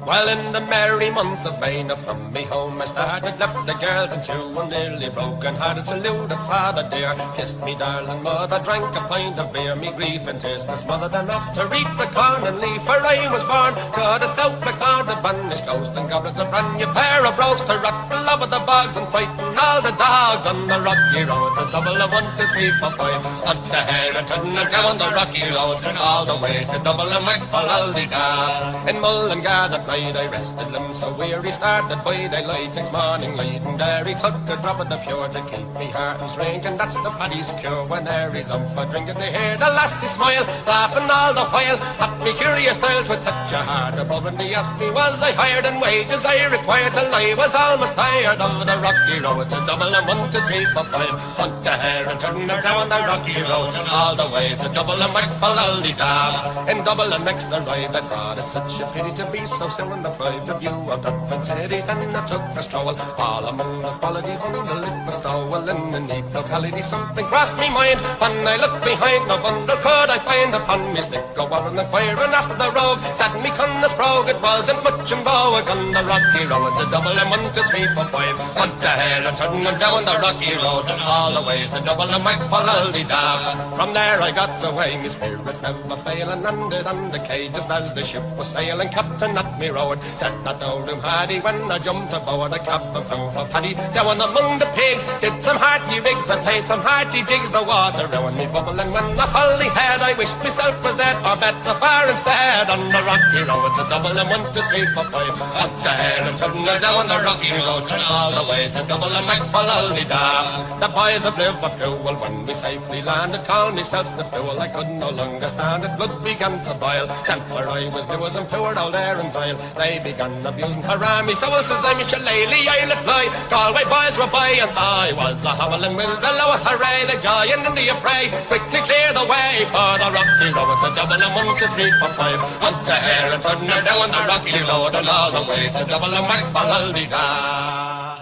Well, in the merry month of May, now from me home I started, left the girls and two, and nearly broken-hearted, saluted father dear, kissed me darling mother, drank a pint of beer, me grief and tears to smothered enough to reap the corn and leaf, for I was born, God a stout McLeod, the banished ghost, and goblins, a brand new pair of brogues to rock the love of the bogs, and fighting all the dogs on the rocky road, to double a 1, 2, 3, 4, 5, up to Herriton and down the rocky road, and all the ways to double a McFallaldy-da. In Mullingar that night I rested him so weary, started by daylight next morning light, and there he took a drop of the pure to keep me heart and drink, and that's the paddy's cure. When there he's up for drinking, they hear the lassie smile, laughing all the while, happy curious style to touch a heart above, and he asked me was I hired in wages I required till I was almost tired of the rocky road, to double and 1, 2, 3, 4, 5, hunt to hair and turn them down the rocky road, and all the way to double and McFallaldy-da. In Dublin next arrived, I thought it such a pity to be so soon deprived of view of Dublin city. Then I took a stroll all among the quality bundle, it was stowel in a neat locality. Something crossed me mind when I looked behind, no bundle could I find upon me stick. Go on and inquiring after the rogue, sat me Connors brogue, it wasn't much in vogue on the rocky road, to double and 1, 2, 3, 4, 5, hunt the hair and turn them down the rocky road, and all the ways to double and McFallaldy-da. From there I got away, me spirits never failing, landed on the quay just as the ship was sailing. Captain at me road said that no room had he. When I jumped aboard a cab and found for Paddy, down among the pigs, did some hearty rigs and played some hearty jigs. The water round me bubbling when I fully had, I wished myself was dead or better far instead. On the rocky road to double and 1, 2, 3, 4, 5, up there and turn down the rocky road, and all the ways to double and McFallaldy-da. The boys of Liverpool, when we safely landed, called myself the fool. I could no longer stand it, blood began to boil. Temper I was new as and poured all there in Zyle. They began abusing Harami, so well says I'm a shillelagh, I'll apply. Galway boys were by, and so I was a howling with the low hooray, the giant in the affray, quickly clear the way for the rocky road, to double and 1, 2, 3, 4, 5, hunt the hair and turn her down the rocky road, and all the ways to double and McFallaldy-da.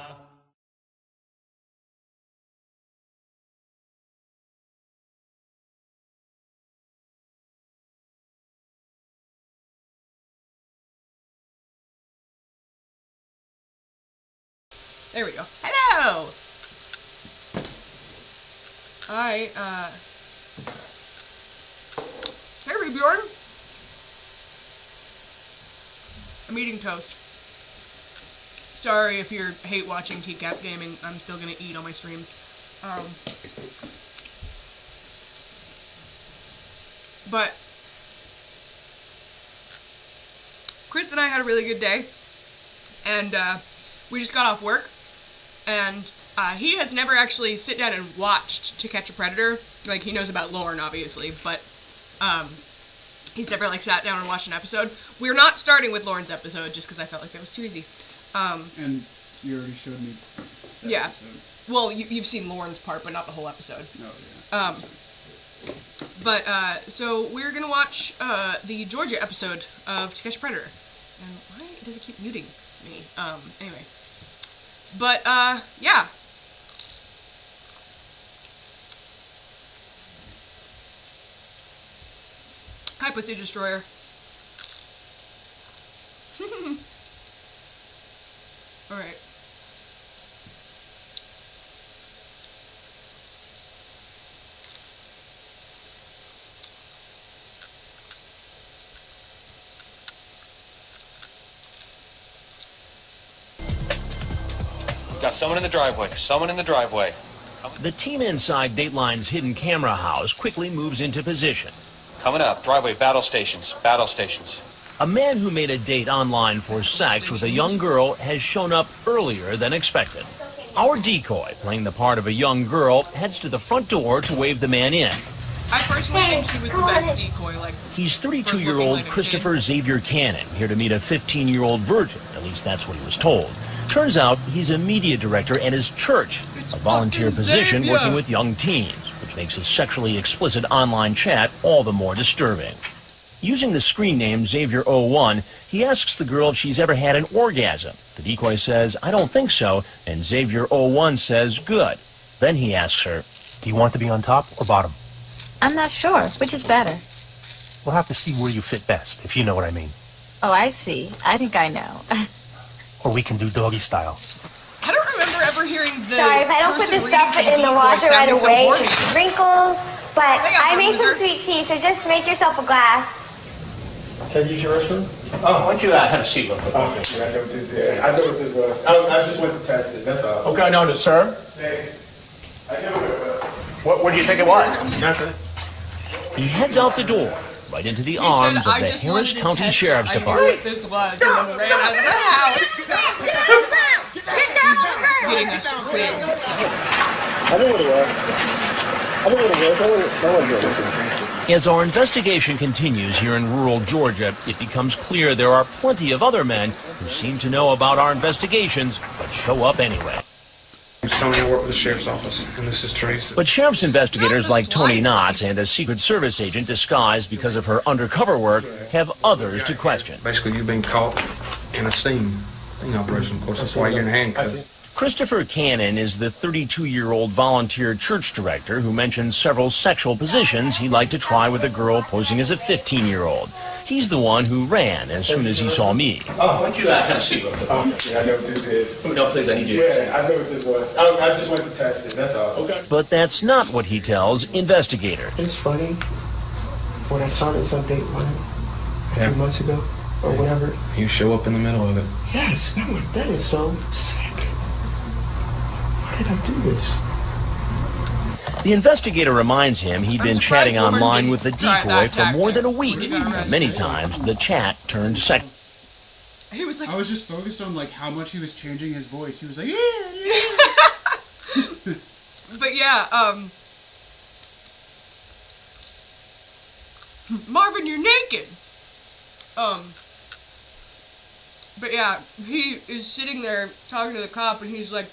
There we go. Hello! Hey, Bjorn. I'm eating toast. Sorry if you hate watching TCAP gaming. I'm still gonna eat on my streams. But Chris and I had a really good day, and we just got off work. And he has never actually sit down and watched To Catch a Predator. Like, he knows about Lorne, obviously, but he's never, like, sat down and watched an episode. We're not starting with Lorne's episode, just because I felt like that was too easy. And you already showed me that episode. Well, you've seen Lorne's part, but not the whole episode. Oh, yeah. So we're gonna watch the Georgia episode of To Catch a Predator. And why does it keep muting me? Anyway. But, yeah. Hi, Pussy Destroyer. Alright. Got someone in the driveway. Someone in the driveway. The team inside Dateline's hidden camera house quickly moves into position. Coming up. Driveway. Battle stations. Battle stations. A man who made a date online for sex with a young girl has shown up earlier than expected. Our decoy, playing the part of a young girl, heads to the front door to wave the man in. I personally think she was the best decoy. Like, he's 32-year-old Christopher Xavier Cannon, here to meet a 15-year-old virgin. At least that's what he was told. Turns out he's a media director at his church, a volunteer position working with young teens, which makes his sexually explicit online chat all the more disturbing. Using the screen name Xavier01, he asks the girl if she's ever had an orgasm. The decoy says, "I don't think so," and Xavier01 says, "Good." Then he asks her, Do you want to be on top or bottom? I'm not sure. Which is better? We'll have to see where you fit best, if you know what I mean. Oh, I see. I think I know. Or we can do doggy style. I don't remember ever hearing the. Sorry if I don't put person this stuff reading in the decoy washer right sounding so away. horny. It's wrinkles, but Hang on, I made some loser. sweet tea, so just make yourself a glass. Can I use your restroom? Why don't you have a seat real quick? Oh, okay, I know what this is. I know what this was. I just went to test it, that's all. Okay, no, sir. Thanks. I never know. What do you think it was? Nothing. He heads out the door, right into the He arms said, of the just Harris wanted to County test Sheriff's it. Department. I knew what this was, and then ran out of the house. He's getting us quizzed. I know what it was. I know what it was. As our investigation continues here in rural Georgia, it becomes clear there are plenty of other men who seem to know about our investigations, but show up anyway. I'm Tony, I work with the sheriff's office, and this is Teresa. But sheriff's investigators like Tony Knotts and a Secret Service agent disguised because of her undercover work have others to question. Basically, you've been caught in a sting operation. Of course, that's why you're in handcuffs. Christopher Cannon is the 32-year-old volunteer church director who mentions several sexual positions he'd like to try with a girl posing as a 15-year-old. He's the one who ran as soon as he saw me. Oh, Why don't you have a seat real quick? okay, I know what this is. No, please, I need you. Yeah, I know what this was. I just went to test it, that's all. Okay. But that's not what he tells investigators. It's funny. When I started something a few months ago, or whatever. You show up in the middle of it. Yes, I'm like, that is so sick. Why did I do this? The investigator reminds him he'd been chatting online with the decoy for more than a week. Many times, the chat turned sexual. He was like, I was just focused on like how much he was changing his voice. He was like, yeah. but yeah, Marvin, you're naked. But yeah, he is sitting there talking to the cop, and he's like,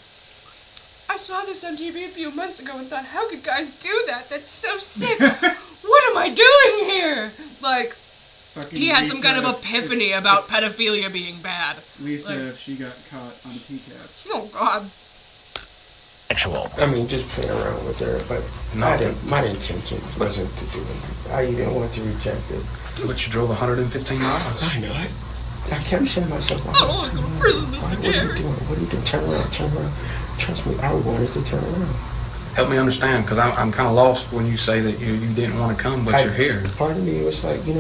I saw this on TV a few months ago and thought, how could guys do that? That's so sick. What am I doing here? Like, Fucking he had some Lisa, kind of epiphany about pedophilia being bad. Lisa, Like, if she got caught on TCAP. oh God. I mean, just playing around with her, but my intention wasn't to do it. I didn't want to reject it. But you drove 115 miles. I know it. I kept saying to myself, I don't want to go to prison, Mr. what are you doing? What are you doing? Turn around, turn around. Trust me, I wanted to turn around. Help me understand, because I'm kind of lost when you say that you didn't want to come, but you're here. Part of me was like, they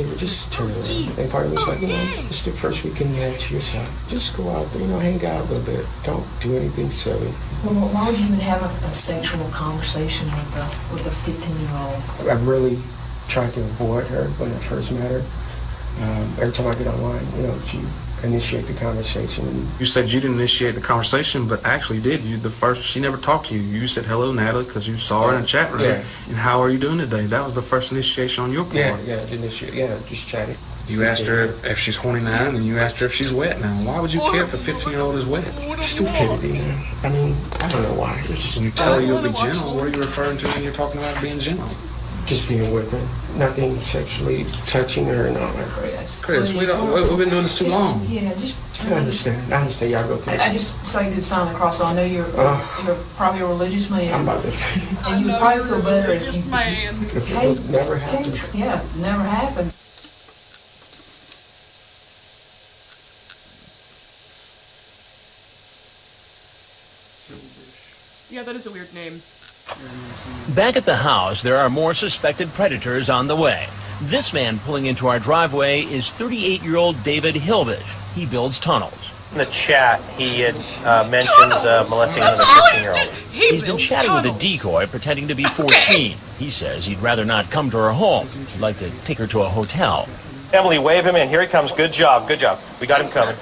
were just turn around. And part of me was like, it's the first weekend you had to yourself. Just go out there, hang out a little bit. Don't do anything silly. Well, why would you even have a sexual conversation with a 15-year-old? I really tried to avoid her when I first met her. Every time I get online, she initiate the conversation. You said you didn't initiate the conversation, but actually did. She never talked to you. You said hello, Natalie, because you saw her in a chat room. Yeah. And how are you doing today? That was the first initiation on your part. Just chatting. You asked her if she's horny now, and then you asked her if she's wet now. Why would you care if a 15-year-old is wet? Stupidity. I mean, I don't know why. When you tell her you'll be gentle, what are you referring to when you're talking about being gentle? Just being with her. Nothing sexually touching her and all that. Chris, we've been doing this too long. Yeah, just... I understand. Y'all go through this. I just saw you did sign the cross, so I know you're probably a religious man. I'm about to... And you would probably feel better if you... If it never happened. Yeah, never happened. Yeah, that is a weird name. Back at the house, there are more suspected predators on the way. This man pulling into our driveway is 38-year-old David Hilbish. He builds tunnels. In the chat, he had mentions molesting another 15-year-old. He's been chatting with a decoy pretending to be 14. He says he'd rather not come to her home. He'd like to take her to a hotel. Emily, wave him in. Here he comes. Good job. Good job. We got him coming.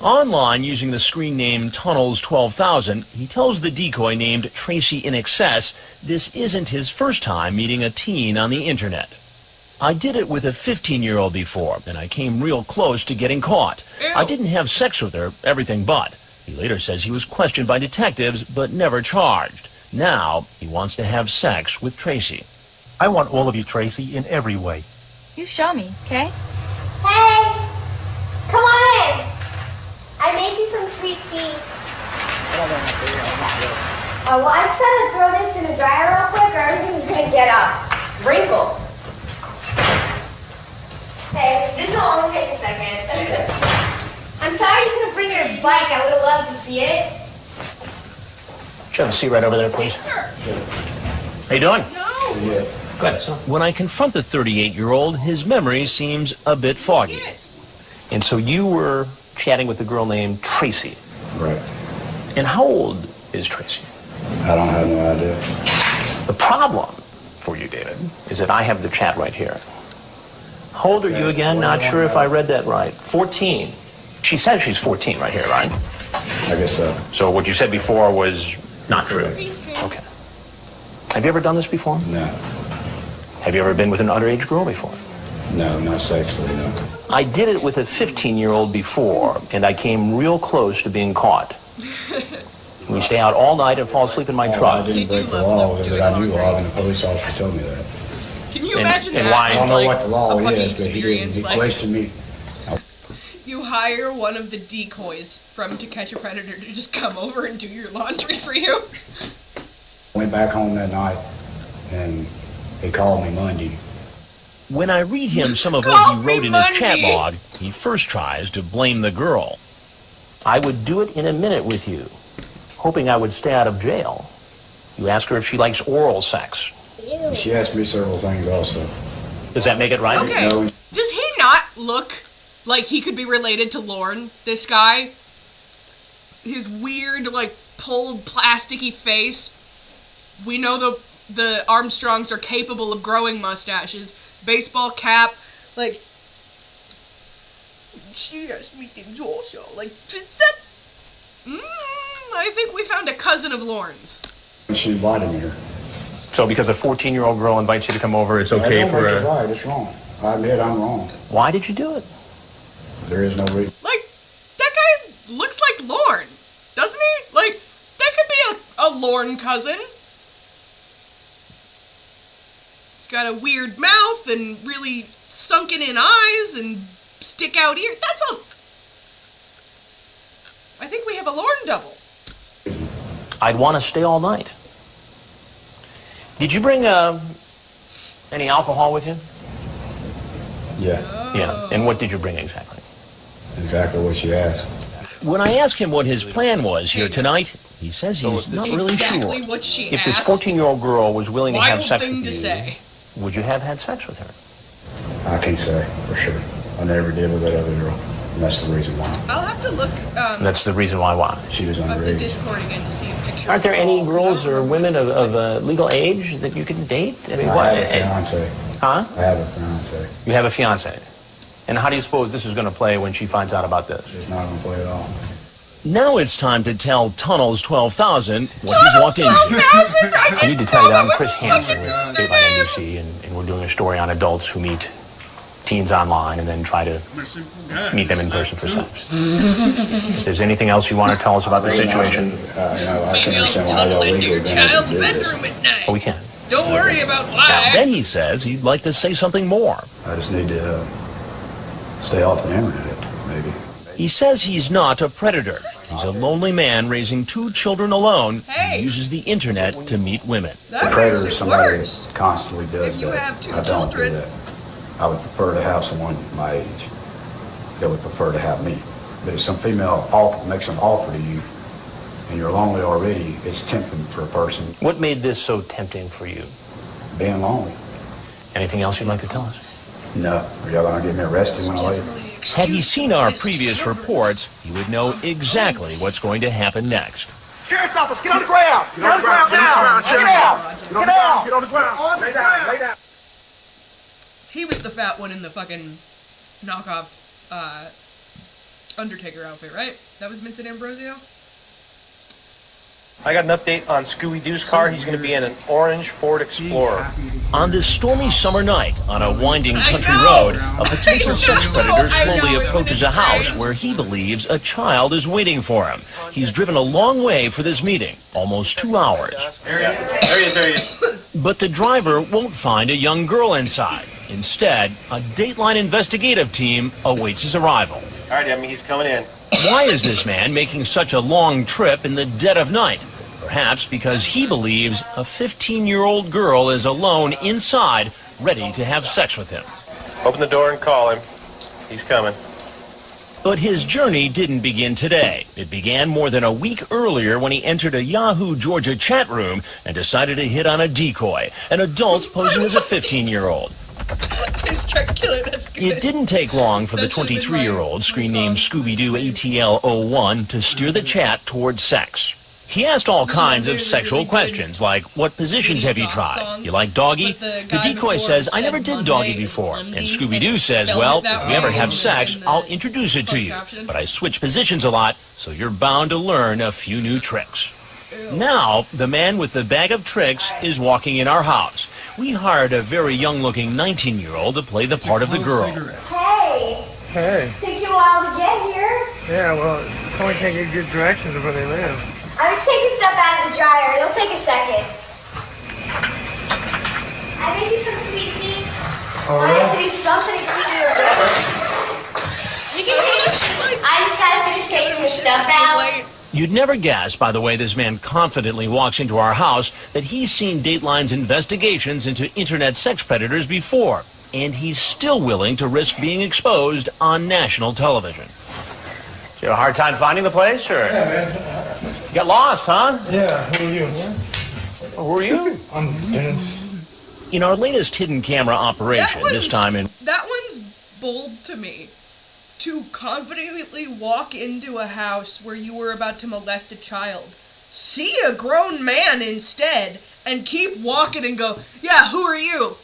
Online, using the screen name Tunnels 12,000, he tells the decoy named Tracy in Excess this isn't his first time meeting a teen on the internet. I did it with a 15-year-old before, and I came real close to getting caught. I didn't have sex with her, everything but. He later says he was questioned by detectives, but never charged. Now, he wants to have sex with Tracy. I want all of you, Tracy, in every way. You show me, okay? Hey! Come on in! I made you some sweet tea. Well, I just gotta throw this in the dryer real quick or everything's gonna get wrinkled. Hey, this will only take a second. I'm sorry you couldn't bring your bike. I would have loved to see it. Should have a seat right over there, please. How you doing? No. Good. When I confront the 38-year-old, his memory seems a bit foggy. And so you were chatting with a girl named Tracy. Right. And how old is Tracy? I don't have no idea. The problem for you, David, is that I have the chat right here. How old are you again? Not sure if I read that right. 14. She says she's 14 right here, right? I guess so. So what you said before was not true. Okay. Have you ever done this before? No. Have you ever been with an underage girl before? No, not sexually, no. I did it with a 15-year-old before, and I came real close to being caught. We stay out all night and fall asleep in my truck. I didn't break the law, but I knew of, and the police officer told me that. Can you imagine that? I don't know like what the law a fucking is, but he didn't. He like, questioned me. You hire one of the decoys from To Catch a Predator to just come over and do your laundry for you. Went back home that night, and he called me Monday. When I read him some of what he wrote in his chat log, he first tries to blame the girl. I would do it in a minute with you, hoping I would stay out of jail. You ask her if she likes oral sex. She asked me several things also. Does that make it right? Okay. No. Does he not look like he could be related to Lorne, this guy? His weird, like, pulled, plasticky face. We know the Armstrongs are capable of growing mustaches. Baseball cap. Like, she asked me things also. Like, is that... I think we found a cousin of Lorne's. She invited me here. So because a 14-year-old girl invites you to come over, it's okay for her? Right, it's wrong. I admit I'm wrong. Why did you do it? There is no reason. Like, that guy looks like Lorne, doesn't he? Like, that could be a Lorne cousin. He's got a weird mouth and really sunken in eyes and stick out ears. I think we have a Lorne double. I'd want to stay all night. Did you bring any alcohol with you? Yeah. Yeah. And what did you bring exactly? Exactly what she asked. When I ask him what his plan was here tonight, he says he's not really Exactly sure. what she If asked. this 14-year-old girl was willing to have Wild sex thing with to you, say. would you have had sex with her? I can't say for sure. I never did with that other girl. And that's the reason why. I'll have to look That's the reason why. She was up the underage. Discord again to see a picture. Aren't there any girls or women of legal age that you can date? I mean, I have a fiance. Huh? I have a fiance. You have a fiance. And how do you suppose this is going to play when she finds out about this? It's not going to play at all. Now it's time to tell Tunnels 12,000 what he's walked into. I need to tell you that I'm Chris Hansen with Dateline NBC, and we're doing a story on adults who meet teens online and then try to meet them in person for sex. If there's anything else you want to tell us about the situation, I can understand why y'all legally been able to do this. at night. we can. Don't worry about why. Then he says he'd like to say something more. I just need to stay off the internet, maybe. He says he's not a predator. He's a lonely man raising 2 children alone Hey. who uses the internet to meet women. A That predator makes is it somebody worse. that constantly does If you that. have 2 I don't children. do that. I would prefer to have someone my age that would prefer to have me. But if some female makes an offer to you and you're lonely already, it's tempting for a person. What made this so tempting for you? Being lonely. Anything else you'd like to tell us? No. Are y'all going to get me arrested when I leave? Had he seen our previous reports, he would know exactly what's going to happen next. Sheriff's office, get on the ground! Get on the ground now! Get out! Get out! Get on the ground! Lay down! Lay down! He was the fat one in the fucking knockoff Undertaker outfit, right? That was Vincent Ambrosio? I got an update on Scooby-Doo's car. He's going to be in an orange Ford Explorer. On this stormy summer night, on a winding country road, a potential sex predator slowly approaches a house where he believes a child is waiting for him. He's driven a long way for this meeting, almost 2 hours. There he is, there he is. But the driver won't find a young girl inside. Instead, a Dateline investigative team awaits his arrival. All right, he's coming in. Why is this man making such a long trip in the dead of night? perhaps because he believes a 15-year-old girl is alone inside, ready to have sex with him. Open the door and call him. He's coming. But his journey didn't begin today. It began more than a week earlier when he entered a Yahoo Georgia chat room and decided to hit on a decoy, an adult posing as a 15-year-old. It didn't take long for the 23-year-old, screen named Scooby-Doo ATL01, to steer the chat towards sex. He asked all kinds of sexual questions, like, what positions have you tried? You like doggy? The decoy says, I never did doggy before. And Scooby-Doo says, well, if we ever have sex, I'll introduce it to you. But I switch positions a lot, so you're bound to learn a few new tricks. Now, the man with the bag of tricks is walking in our house. We hired a very young-looking 19-year-old to play the part of the girl. Hey! Hey. Took you a while to get here. Yeah, well, someone can't get good directions of where they live. I was taking stuff out of the dryer. It'll take a second. I made you some sweet tea. I have to do something to keep you awake. You can see, I just had to finish taking the stuff out. You'd never guess, by the way this man confidently walks into our house, that he's seen Dateline's investigations into internet sex predators before, and he's still willing to risk being exposed on national television. You have a hard time finding the place, or? Yeah, man. You got lost, huh? Yeah, who are you? Who are you? I'm Dennis. In our latest hidden camera operation, this time in... That one's bold to me. To confidently walk into a house where you were about to molest a child, see a grown man instead, and keep walking and go, yeah, who are you?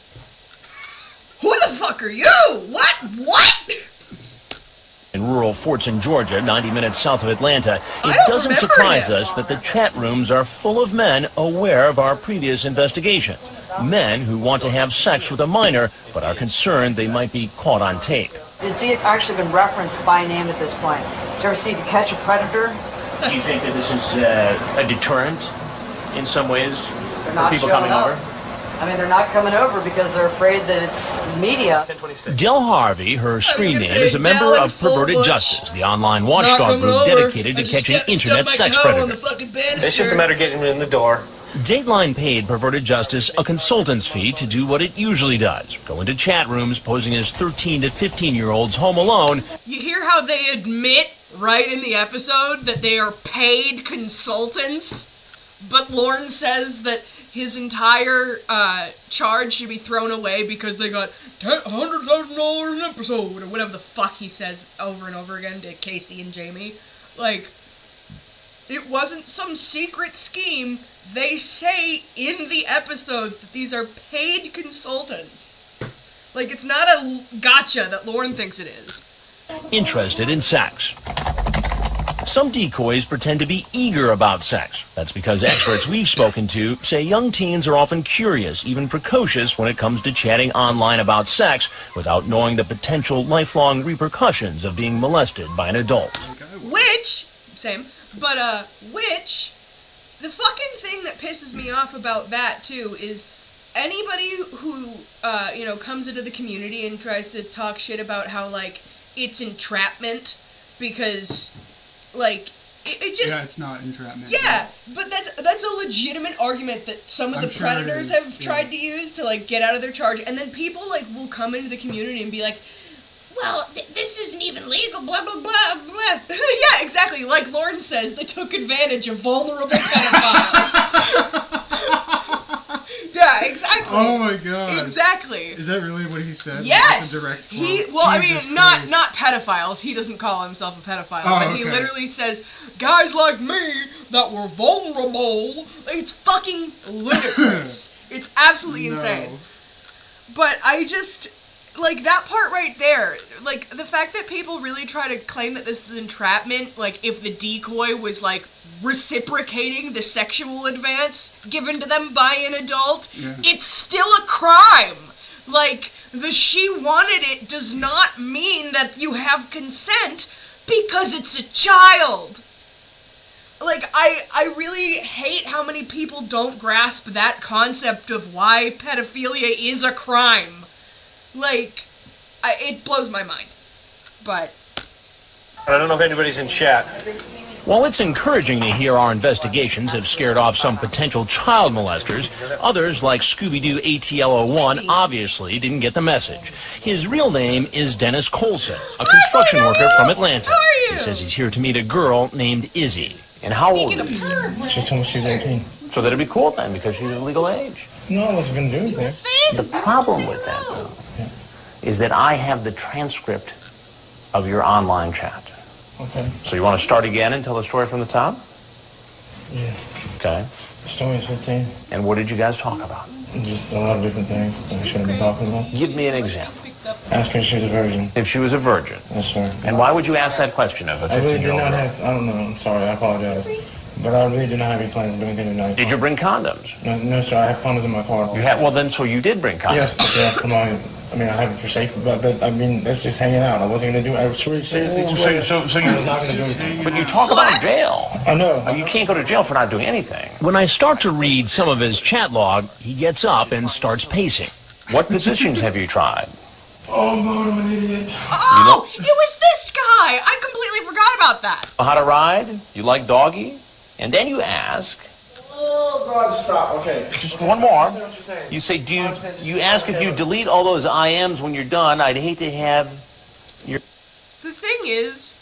Who the fuck are you? What? In rural Fortson, Georgia, 90 minutes south of Atlanta, it doesn't surprise us that the chat rooms are full of men aware of our previous investigations. Men who want to have sex with a minor, but are concerned they might be caught on tape. It's actually been referenced by name at this point. Did you ever see To Catch a Predator? Do you think that this is a deterrent in some ways for people coming over? I mean, they're not coming over because they're afraid that it's media. Del Harvey, her screen name, is a member of Perverted Justice, the online watchdog group dedicated to catching internet sex predators. It's just a matter of getting him in the door. Dateline paid Perverted Justice a consultant's fee to do what it usually does, go into chat rooms posing as 13 to 15-year-olds home alone. You hear how they admit right in the episode that they are paid consultants? But Lorne says that his entire charge should be thrown away because they got $100,000 an episode, or whatever the fuck he says over and over again to Casey and Jamie. Like, it wasn't some secret scheme. They say in the episodes that these are paid consultants. Like, it's not a gotcha that Lorne thinks it is. Interested in sex. Some decoys pretend to be eager about sex. That's because experts we've spoken to say young teens are often curious, even precocious, when it comes to chatting online about sex without knowing the potential lifelong repercussions of being molested by an adult. Which, the fucking thing that pisses me off about that, too, is anybody who, comes into the community and tries to talk shit about how, like, it's entrapment because... Like, it just... Yeah, it's not entrapment. Yeah, but that's a legitimate argument that some of the predators have tried to use to, like, get out of their charge. And then people, like, will come into the community and be like, well, this isn't even legal, blah, blah, blah, blah. Yeah, exactly. Like Lauren says, they took advantage of vulnerable pedophiles. Yeah, exactly. Oh my god. Exactly. Is that really what he said? Yes. That's a direct quote. Not pedophiles. He doesn't call himself a pedophile, but he literally says, guys like me that were vulnerable. Like, it's fucking ludicrous. It's absolutely insane. But I just, like, that part right there, like, the fact that people really try to claim that this is entrapment, like, if the decoy was, like, reciprocating the sexual advance given to them by an adult, it's still a crime. Like, the she wanted it does not mean that you have consent because it's a child. Like, I really hate how many people don't grasp that concept of why pedophilia is a crime. Like, it blows my mind. But I don't know if anybody's in chat. While it's encouraging to hear our investigations have scared off some potential child molesters, others, like Scooby-Doo ATL-01, obviously didn't get the message. His real name is Dennis Colson, a construction worker from Atlanta. He says he's here to meet a girl named Izzy. And how old is she? She told me she was 18. So that'd be cool then, because she's of legal age. No, I wasn't going to do anything. The problem with that, though, is that I have the transcript of your online chat. Okay. So you want to start again and tell the story from the top? Yeah. Okay. The story is 15. And what did you guys talk about? Just a lot of different things that we shouldn't be talking about. Give me an example. Ask her if she was a virgin. If she was a virgin? Yes, sir. And why would you ask that question of a 15-year-old? I really did not have, I don't know, I'm sorry, I apologize. But I really did not have any plans to do anything tonight. Did you bring condoms? No, sir, I have condoms in my car. You had, well, then, so you did bring condoms? Yes, but yeah, come on. I mean, I have it for safety, but I mean, that's just hanging out. I wasn't going to do it. I seriously swear. So I was not going to do anything. But you talk about jail. I know. You can't go to jail for not doing anything. When I start to read some of his chat log, he gets up and starts pacing. What positions have you tried? Oh, God, I'm an idiot. Oh, it was this guy. I completely forgot about that. How to ride? You like doggy? And then you ask. Oh, God, stop. Okay. Just one more. You say, you ask if you delete all those IMs when you're done. I'd hate to have your... The thing is,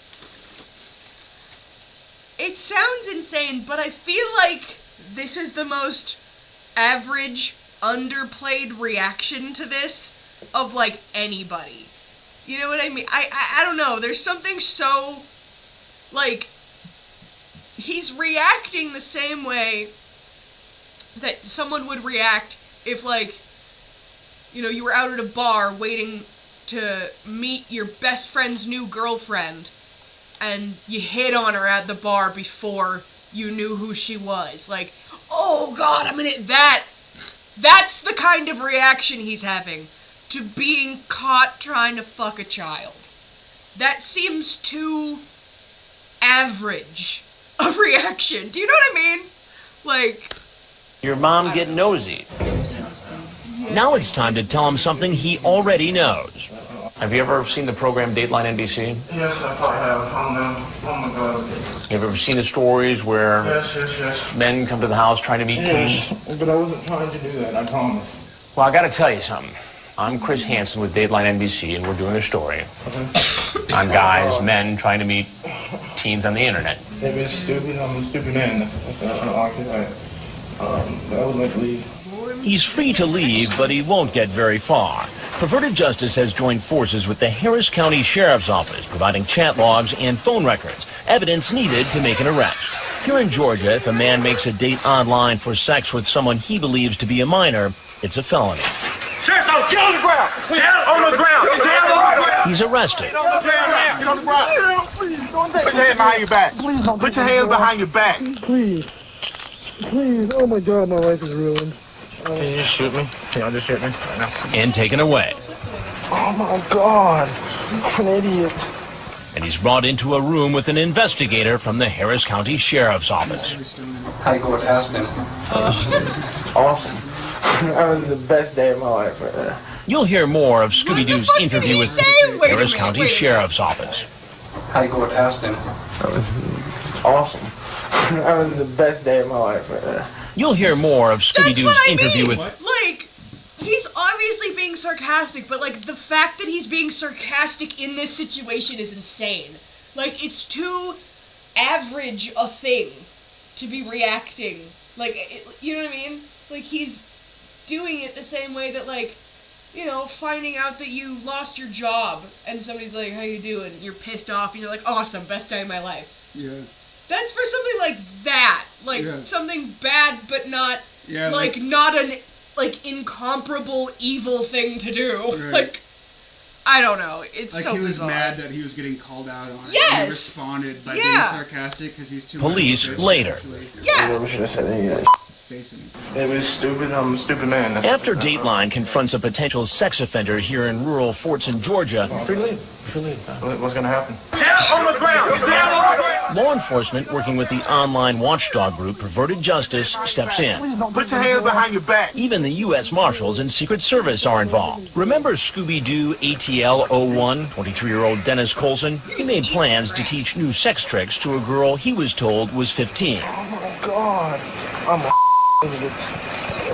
it sounds insane, but I feel like this is the most average, underplayed reaction to this of, like, anybody. You know what I mean? I don't know. There's something so, like, he's reacting the same way that someone would react if, like, you know, you were out at a bar waiting to meet your best friend's new girlfriend and you hit on her at the bar before you knew who she was. Like, oh God, I'm in it. That's the kind of reaction he's having to being caught trying to fuck a child. That seems too average a reaction. Do you know what I mean? Like... Your mom get nosy. Now it's time to tell him something he already knows. Have you ever seen the program Dateline NBC? Yes, I probably have. I don't know. Oh, my God. Have you ever seen the stories where Yes. men come to the house trying to meet teens? But I wasn't trying to do that, I promise. Well, I got to tell you something. I'm Chris Hansen with Dateline NBC, and we're doing a story on guys, men trying to meet teens on the internet. If it's stupid, I'm a stupid man. That's I don't like it. I would like to leave. He's free to leave, but he won't get very far. Perverted Justice has joined forces with the Harris County Sheriff's Office, providing chat logs and phone records, evidence needed to make an arrest. Here in Georgia, if a man makes a date online for sex with someone he believes to be a minor, it's a felony. Sheriff, get on the ground! On the ground! Get down on the ground! He's arrested. Get on the ground! Get on the ground! Please, don't take Put your hands behind your back. Please don't Put your hands behind your back. Please. Please. Oh, my God, my life is ruined. Can you just shoot me? Can y'all just shoot me right now? And taken away. Oh, my God. I'm an idiot. And he's brought into a room with an investigator from the Harris County Sheriff's Office. How you go with Aston? Awesome. That was the best day of my life right there. You'll hear more of Scooby-Doo's interview with Harris County Sheriff's Office. How you go with Aston? That was awesome. That was the best day of my life right there. You'll hear more of Scooby-Doo's interview with... Like, he's obviously being sarcastic, but, like, the fact that he's being sarcastic in this situation is insane. Like, it's too average a thing to be reacting. Like, you know what I mean? Like, he's doing it the same way that, like, you know, finding out that you lost your job and somebody's like, how you doing? And you're pissed off and you're like, awesome, best day of my life. Yeah. That's for something like that. Like, something bad, but not, like, not an, like, incomparable evil thing to do. Right. Like, I don't know. It's like so he was bizarre. mad that he was getting called out on it. Yes! He responded by being sarcastic because he's too Police later. Yeah! I should have said any of that. It was stupid. I'm a stupid man. After Dateline confronts a potential sex offender here in rural Fortson, Georgia... Free leave. Free leave. What's going to happen? Down on the ground! Get down on the ground! Law enforcement, working with the online watchdog group Perverted Justice, steps in. Put your hands behind your back. Even the U.S. Marshals and Secret Service are involved. Remember Scooby-Doo ATL-01, 23-year-old Dennis Colson? He made plans to teach new sex tricks to a girl he was told was 15. Oh my God, I'm a idiot.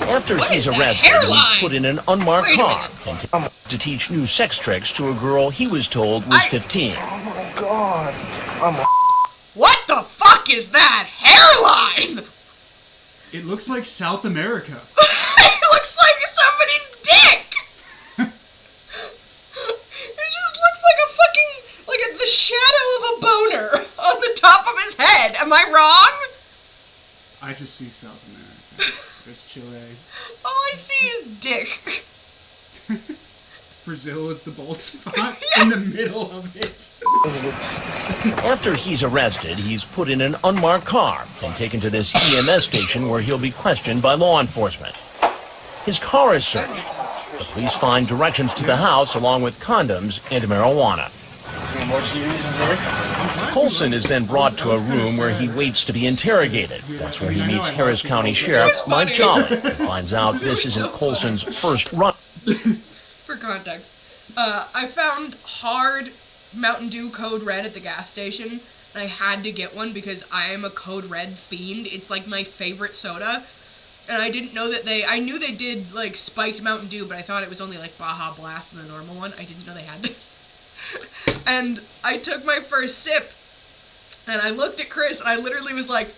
After he's arrested, he's put in an unmarked car and to teach new sex tricks to a girl he was told was 15. Oh my God, I'm a What the fuck is that hairline? It looks like South America. It looks like somebody's dick. It just looks like a fucking, like the shadow of a boner on the top of his head. Am I wrong? I just see South America. There's Chile. All I see is dick. Brazil is the bald spot in the middle of it. After he's arrested, he's put in an unmarked car and taken to this EMS station where he'll be questioned by law enforcement. His car is searched. The police find directions to the house along with condoms and marijuana. Colson is then brought to a room where he waits to be interrogated. That's where he meets Harris County Sheriff Mike Jolly and finds out this isn't Colson's first run. For context, I found hard Mountain Dew Code Red at the gas station, and I had to get one because I am a Code Red fiend. It's like my favorite soda, and I didn't know that I knew they did like spiked Mountain Dew, but I thought it was only like Baja Blast and the normal one. I didn't know they had this. And I took my first sip, and I looked at Chris, and I literally was like,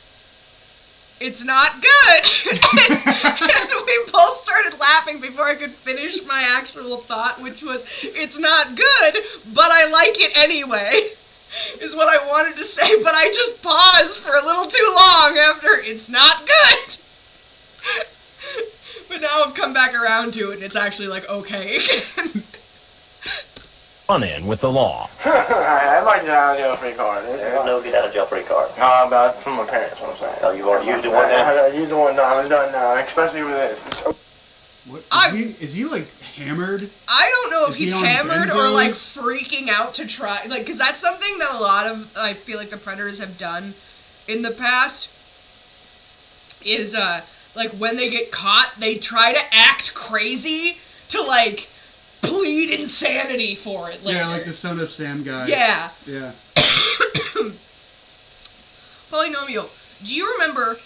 it's not good! And we both started laughing before I could finish my actual thought, which was, it's not good, but I like it anyway, is what I wanted to say, but I just paused for a little too long after, it's not good! But now I've come back around to it, and it's actually like, okay again. Run-in with the law. I might get out of jail free card. There's no get out of jail free card. No, but from my parents, what I'm saying. Oh, you've already used it one now? I used it one, no, I'm done now, especially with this. What, is he like hammered? I don't know if Is he he's on hammered or like benzos? freaking out to try, like, because that's something that a lot of, I feel like the Predators have done in the past, is, like, when they get caught, they try to act crazy to, like, plead insanity for it later. Yeah, like the Son of Sam guy. Yeah. Yeah. Polynomial, do you remember,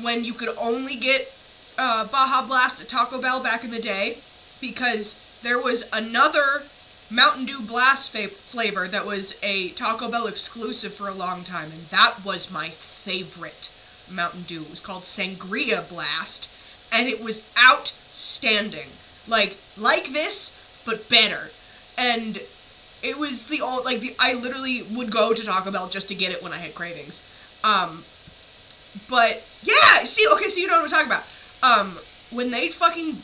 when you could only get, Baja Blast at Taco Bell back in the day? Because there was another Mountain Dew Blast flavor that was a Taco Bell exclusive for a long time, and that was my favorite Mountain Dew. It was called Sangria Blast, and it was outstanding. Like this, but better. And it was I literally would go to Taco Bell just to get it when I had cravings. But, yeah, so you know what I'm talking about. When they fucking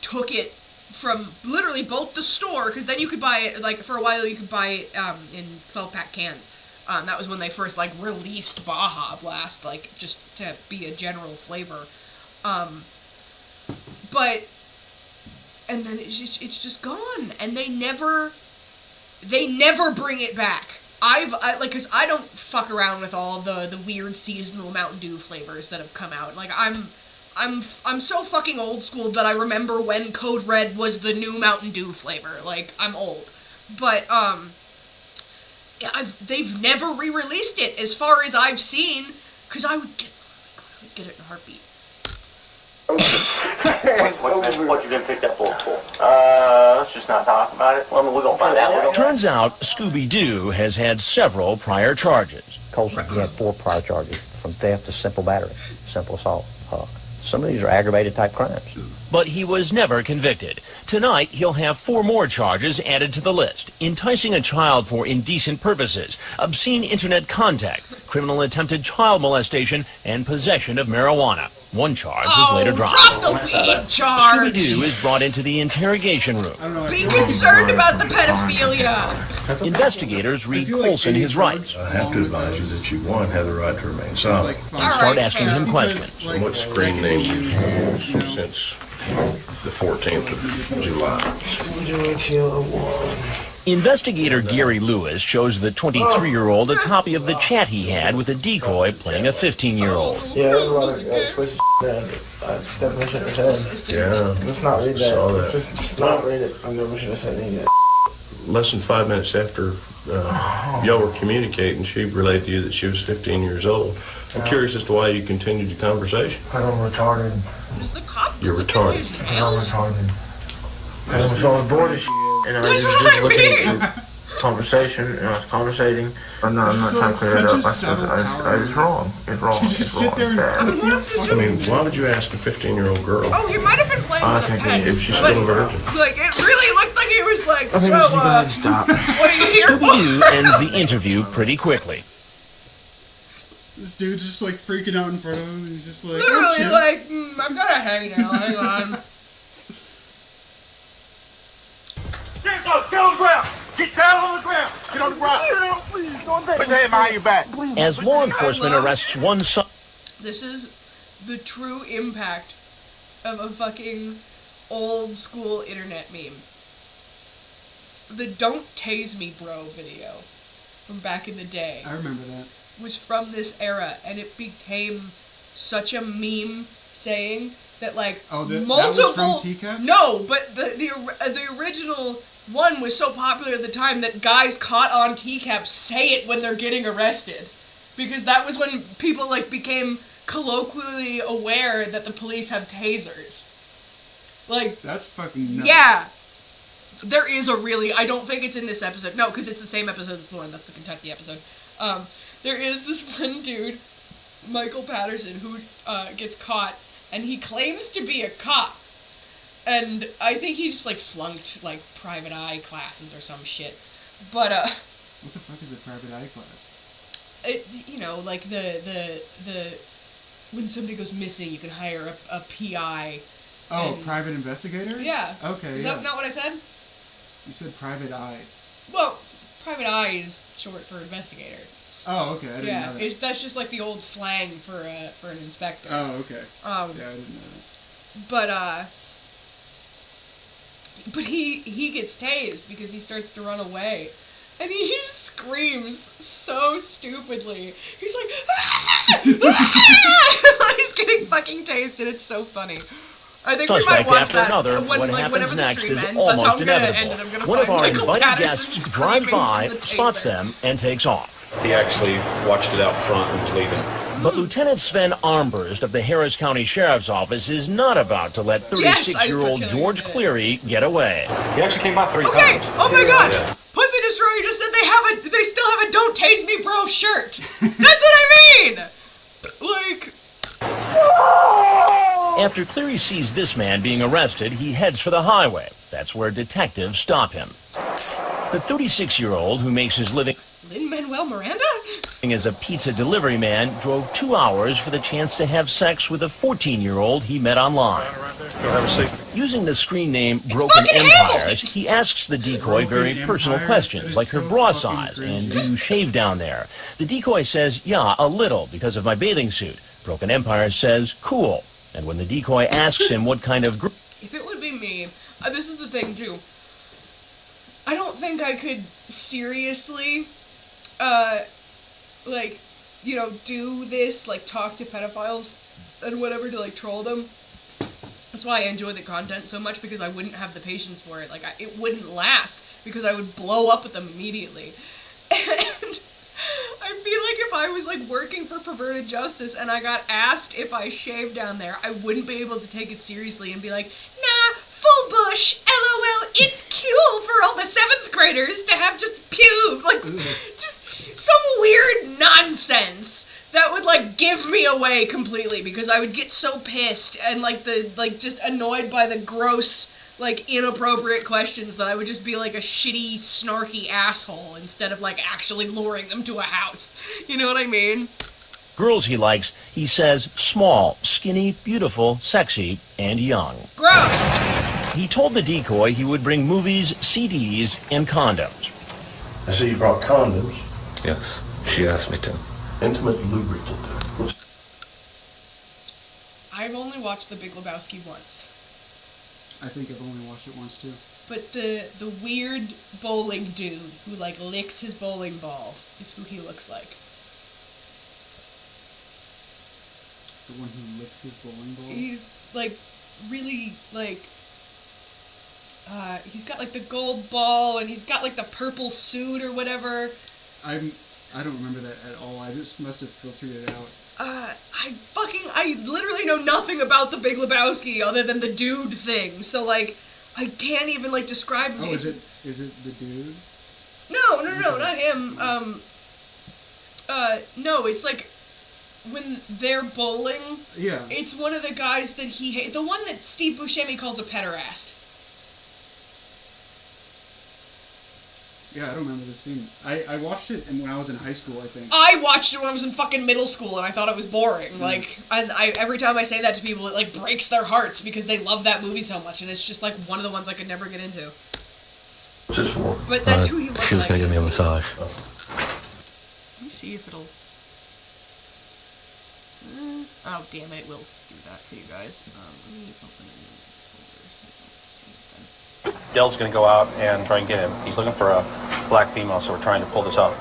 took it from literally both the store, because then you could buy it, like, for a while you could buy it, in 12-pack cans. That was when they first, like, released Baja Blast, like, just to be a general flavor. And then it's just gone, and they never bring it back. Cause I don't fuck around with all of the weird seasonal Mountain Dew flavors that have come out. Like, I'm so fucking old school that I remember when Code Red was the new Mountain Dew flavor. Like, I'm old. But, they've never re-released it, as far as I've seen, cause I would get it in a heartbeat. What you been picked up for? Let's just not talk about it. Well, we're gonna find out. Turns out Scooby-Doo has had several prior charges. Colson, he had 4 prior charges, from theft to simple battery, simple assault. Some of these are aggravated type crimes. But he was never convicted. Tonight, he'll have 4 more charges added to the list. Enticing a child for indecent purposes, obscene internet contact, criminal attempted child molestation, and possession of marijuana. One charge was later dropped. Drop the lead charge! Scooby-Doo is brought into the interrogation room. Be concerned about the pedophilia! Investigators read Colson his rights. I have to advise you that you, one, have the right to remain silent. And start asking him questions. What screen name do you use since the 14th of July? Investigator Gary Lewis shows the 23-year-old a copy of the chat he had with a decoy playing a 15-year-old. Yeah, there's a lot of explicit there that I definitely shouldn't have said. Yeah. Let's not read that. Saw that. Just not read it. I never should have said any of that. Less than 5 minutes after y'all were communicating, she relayed to you that she was 15 years old. I'm curious as to why you continued the conversation. I'm retarded. You're retarded. I'm retarded. I was bored as and I was just looking at conversation, and I was conversating. I'm not trying to clear it up. It's wrong. It's wrong. It's wrong. I mean, why would you ask a 15-year-old girl? Oh, he might have been playing with a pen. If she's still a virgin. Like, it really looked like he was like, I think we should go ahead and stop. what are you here for? Scooby-Doo ends the interview pretty quickly. This dude's just like freaking out in front of him. And he's just like, Literally, okay. like, I'm gonna hang now. Hang on. Get on the ground! Get down on the ground! Get on the ground! Please, don't Put your hand behind your back. As law enforcement arrests one son. This is the true impact of a fucking old school internet meme. The "Don't Tase Me, Bro" video from back in the day. I remember that. Was from this era, and it became such a meme saying that like multiple. That was from TCAP? No, but the original one was so popular at the time that guys caught on TCAP say it when they're getting arrested, because that was when people like became colloquially aware that the police have tasers. Like that's fucking nuts. Yeah. There is a really, I don't think it's in this episode. No, because it's the same episode as the one. That's the Kentucky episode. There is this one dude, Michael Patterson, who gets caught, and he claims to be a cop. And I think he just like flunked like private eye classes or some shit. But what the fuck is a private eye class? It, you know, like the when somebody goes missing, you can hire a PI. Oh, and, private investigator? Yeah. Okay. Is that not what I said? You said private eye. Well, private eye is short for investigator. Oh, okay. I didn't know that. That's just like the old slang for an inspector. Oh, okay. Yeah, I didn't know that. But he gets tased because he starts to run away, and he screams so stupidly. He's like, ah! Ah! He's getting fucking tased, and it's so funny. I think we might watch that another. when, What like, happens whenever the next stream is ends. almost That's how I'm gonna inevitable. end it. I'm gonna One of find our Michael invited Patterson guests drives screaming by, from the spots taser. them, and takes off. He actually watched it out front and pleaded. But Lieutenant Sven Armburst of the Harris County Sheriff's Office is not about to let 36-year-old George Cleary get away. He actually came by 3 Okay. times. Oh my God. Pussy Destroyer just said they still have a "Don't Tase Me, Bro" shirt. That's what I mean. Like. After Cleary sees this man being arrested, he heads for the highway. That's where detectives stop him. The 36-year-old, who makes his living Lin-Manuel Miranda? as a pizza delivery man, drove 2 hours for the chance to have sex with a 14-year-old he met online. Using the screen name Broken Empires, he asks the decoy very personal questions, like her bra size and do you shave down there. The decoy says, yeah, a little, because of my bathing suit. Broken Empires says, cool. And when the decoy asks him what kind of... If it would be me, this is the thing too. I don't think I could seriously, like, you know, do this, like, talk to pedophiles and whatever to, like, troll them. That's why I enjoy the content so much, because I wouldn't have the patience for it. Like, it wouldn't last, because I would blow up at them immediately. And I feel like if I was, like, working for Perverted Justice and I got asked if I shaved down there, I wouldn't be able to take it seriously and be like, nah, full bush, LOL, it's cool for all the 7th graders to have just pubes. Like, just some weird nonsense that would, like, give me away completely, because I would get so pissed and, like, just annoyed by the gross, like, inappropriate questions that I would just be like a shitty, snarky asshole instead of, like, actually luring them to a house. You know what I mean? Girls he likes, he says, small, skinny, beautiful, sexy, and young. Gross! He told the decoy he would bring movies, CDs, and condoms. I see you brought condoms. Yes, she asked me to. Intimate lubricant. I've only watched The Big Lebowski once. I think I've only watched it once too. but the weird bowling dude who like licks his bowling ball is who he looks like. The one who licks his bowling ball? He's like really like he's got like the gold ball and he's got like the purple suit or whatever. I don't remember that at all. I just must have filtered it out. I literally know nothing about the Big Lebowski other than the dude thing. So like I can't even like describe him. Oh, is it the dude? No, not him. No, it's like when they're bowling. Yeah. It's one of the guys that he hates. The one that Steve Buscemi calls a pederast. Yeah, I don't remember the scene. I watched it when I was in high school, I think. I watched it when I was in fucking middle school, and I thought it was boring. Like, and every time I say that to people, it like breaks their hearts because they love that movie so much, and it's just like one of the ones I could never get into. Just for. But that's who he looks She was like. gonna give me a massage. Let me see if it'll. Oh damn it! We'll do that for you guys. Let me open a new folder so you don't see it then. Dell's going to go out and try and get him. He's looking for a black female, so we're trying to pull this up.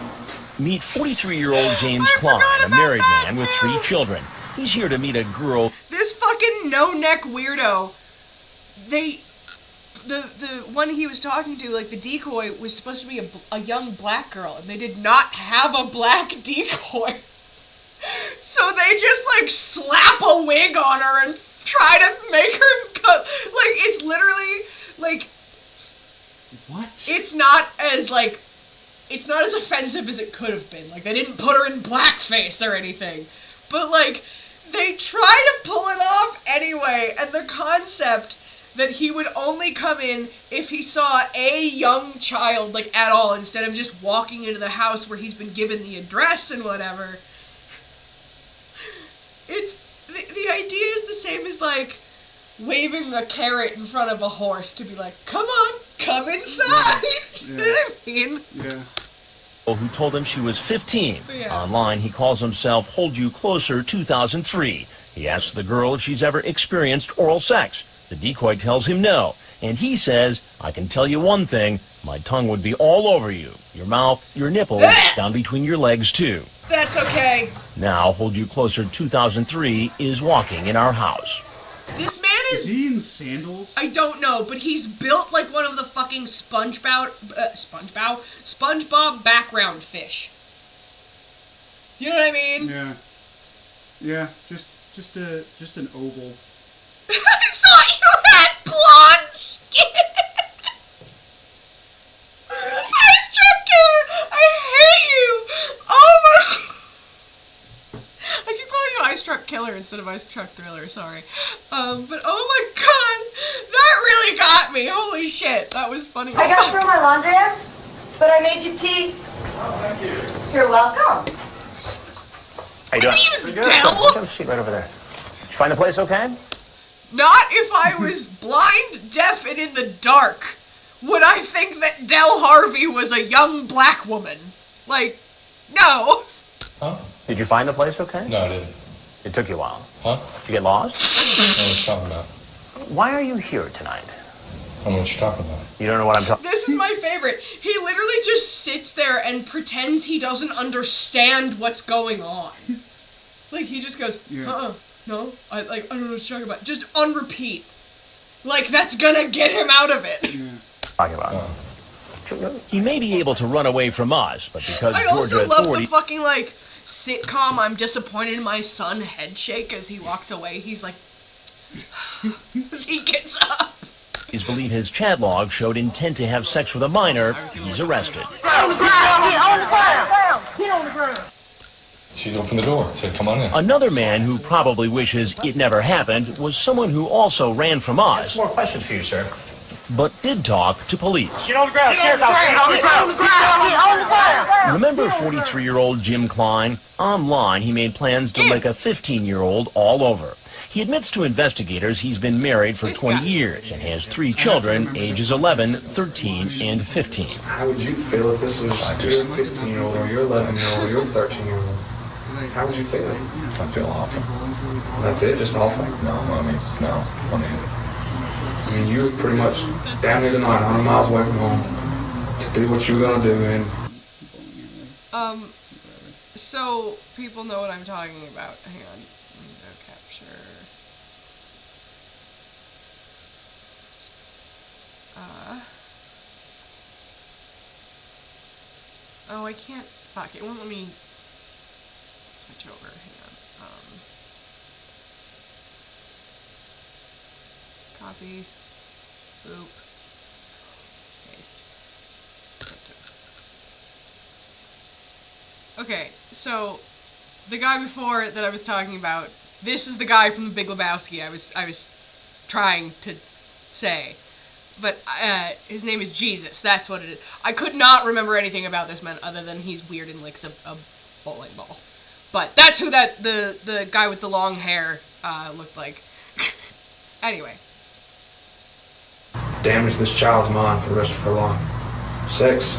Meet 43-year-old James Klein, a married man with 3 children. He's here to meet a girl. This fucking no-neck weirdo. The one he was talking to, like the decoy, was supposed to be a young black girl, and they did not have a black decoy. So they just like slap a wig on her and try to make her go. Like it's literally like. What? It's not as offensive as it could have been. Like, they didn't put her in blackface or anything. But, like, they try to pull it off anyway, and the concept that he would only come in if he saw a young child, like, at all, instead of just walking into the house where he's been given the address and whatever. It's... The idea is the same as, like, waving a carrot in front of a horse to be like, come on, come inside. Yeah. You know what I mean? Yeah. Who told him she was 15. Yeah. Online, he calls himself Hold You Closer 2003. He asks the girl if she's ever experienced oral sex. The decoy tells him no. And he says, I can tell you one thing, my tongue would be all over you. Your mouth, your nipples, down between your legs too. That's okay. Now, Hold You Closer 2003 is walking in our house. This man is... Is he in sandals? I don't know, but he's built like one of the fucking SpongeBob background fish. You know what I mean? Yeah. Yeah, just an oval. I thought you had blonde skin! Ice Truck Killer! I hate you! Oh my... I keep calling you Ice Truck Killer instead of Ice Truck Thriller, sorry. But oh my god, that really got me. Holy shit, that was funny. I got through my laundry, but I made you tea. Oh, thank you. You're welcome. How you doing? Use Pretty good. Dell? Have a seat right over there. Did you find the place okay? Not if I was blind, deaf, and in the dark would I think that Del Harvey was a young black woman. Like, no. Huh? Did you find the place okay? No, I didn't. It took you a while. Huh? Did you get lost? What are you talking about? Why are you here tonight? I don't know what you're talking about. You don't know what I'm talking This is my favorite. He literally just sits there and pretends he doesn't understand what's going on. Like, he just goes, no, I don't know what you're talking about. Just on repeat. Like, that's gonna get him out of it. talking about. He may be able to run away from us, but because I also Georgia love the authorities... fucking, like, sitcom I'm disappointed in my son head shake as he walks away. He's like, as he gets up. Police believe his chat log showed intent to have sex with a minor. He's arrested. Get on the ground! Get on the ground! Get on the ground! She opened the door and said, come on in. Another man who probably wishes it never happened was someone who also ran from us. More questions for you, sir. But did talk to police. Get on the ground! Get on the ground! Get on the ground! Get on the ground! Remember 43-year-old Jim Klein? Online, he made plans to lick a 15-year-old all over. He admits to investigators he's been married for 20 years and has 3 children, ages 11, 13, and 15. How would you feel if this was your 15-year-old or your 11-year-old or your 13-year-old? How would you feel? I feel awful. That's it? Just awful? No, I mean, I mean, you were pretty much down here tonight, 100 miles away from home, to do what you were gonna do, and so people know what I'm talking about. Hang on. Window capture. Oh, I can't. Fuck, it won't let me switch over. Hang on. Copy. Boop. Paste. Okay, so the guy before that I was talking about, this is the guy from The Big Lebowski I was trying to say. But his name is Jesus, that's what it is. I could not remember anything about this man other than he's weird and licks a bowling ball. But that's who the guy with the long hair looked like. Anyway. damage this child's mind for the rest of her life. Sex,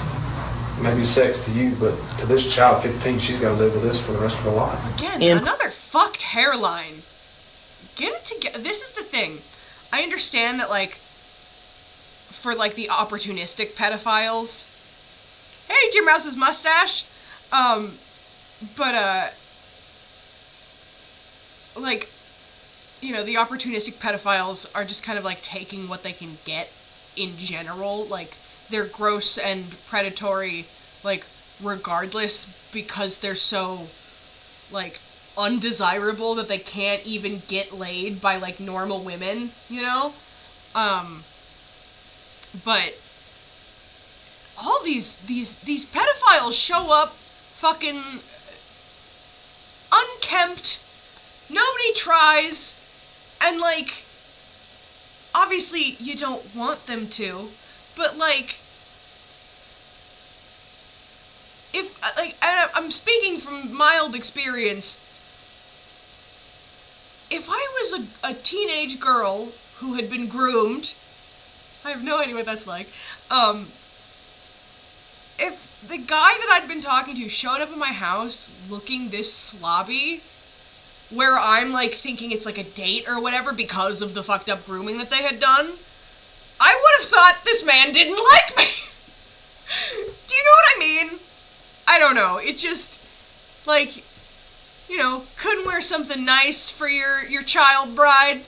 maybe sex to you, but to this child, 15, she's got to live with this for the rest of her life. Again, another fucked hairline. Get it together. This is the thing. I understand that, like, for, like, the opportunistic pedophiles. Hey, Dear Mouse's mustache! Like, you know, the opportunistic pedophiles are just kind of, like, taking what they can get in general. Like, they're gross and predatory, like, regardless, because they're so, like, undesirable that they can't even get laid by, like, normal women, you know? But all these pedophiles show up fucking unkempt, nobody tries, and, like, obviously you don't want them to, but, like, if, like, and I'm speaking from mild experience, if I was a teenage girl who had been groomed, I have no idea what that's like, if the guy that I'd been talking to showed up at my house looking this slobby, where I'm, like, thinking it's, like, a date or whatever because of the fucked up grooming that they had done, I would have thought this man didn't like me. Do you know what I mean? I don't know. It just, like, you know, couldn't wear something nice for your child bride?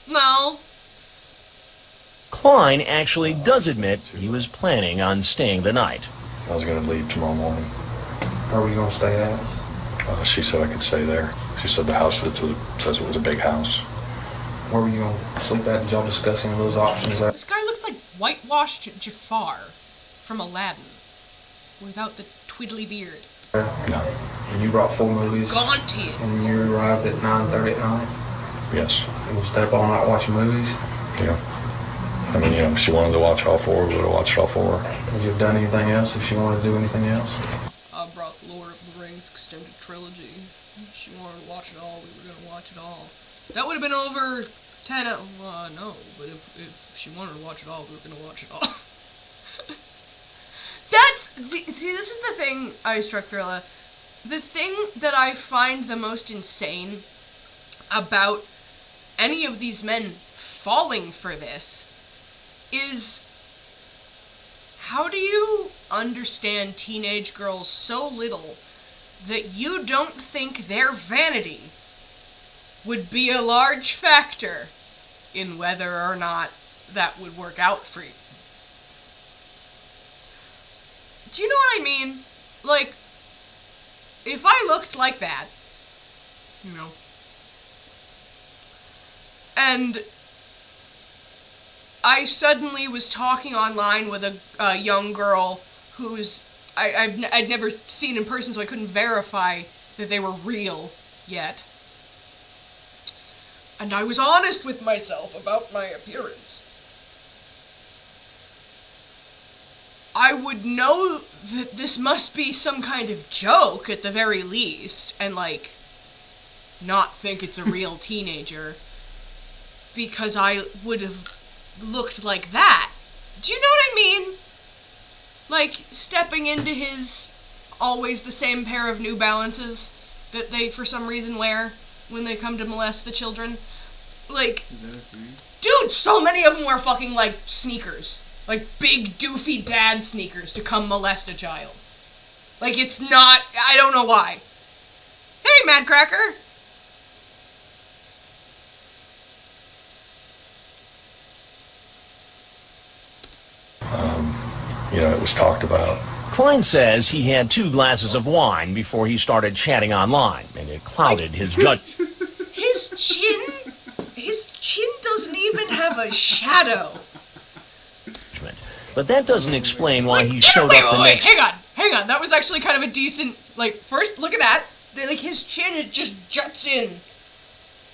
No. Klein actually does admit he was planning on staying the night. I was going to leave tomorrow morning. Where were you going to stay at? She said I could stay there. She said the house says it was a big house. Where were you going to sleep at? Did y'all discuss any of those options? This guy looks like whitewashed Jafar from Aladdin, without the twiddly beard. No. And you brought 4 movies. Gaunt he is. And you arrived at 9:30 at night? Yes. And you stayed up all night watching movies? Yeah. I mean, you know, if she wanted to watch all 4, we would have watched all 4. Would you have done anything else if she wanted to do anything else? I brought the Lord of the Rings extended trilogy. If she wanted to watch it all, we were going to watch it all. That would have been over 10 no, but if she wanted to watch it all, we were going to watch it all. See, this is the thing, Ice Truck Thriller. The thing that I find the most insane about any of these men falling for this is, how do you understand teenage girls so little that you don't think their vanity would be a large factor in whether or not that would work out for you? Do you know what I mean? Like, if I looked like that, you know, and I suddenly was talking online with a young girl who's I'd never seen in person, so I couldn't verify that they were real yet. And I was honest with myself about my appearance. I would know that this must be some kind of joke at the very least, and, like, not think it's a real teenager, because I would have looked like that. Do you know what I mean? Like, stepping into his always the same pair of New Balances that they, for some reason, wear when they come to molest the children. Like, Is that a thing? dude, so many of them wear fucking, like, sneakers. Like, big, doofy dad sneakers to come molest a child. Like, it's not... I don't know why. Hey, Mad Cracker! It was talked about. Klein says he had 2 glasses of wine before he started chatting online, and it clouded his judgment. His chin doesn't even have a shadow. But that doesn't explain why he showed up the next... Hang on. That was actually kind of a decent... Like, first, look at that. Like, his chin, it just juts in.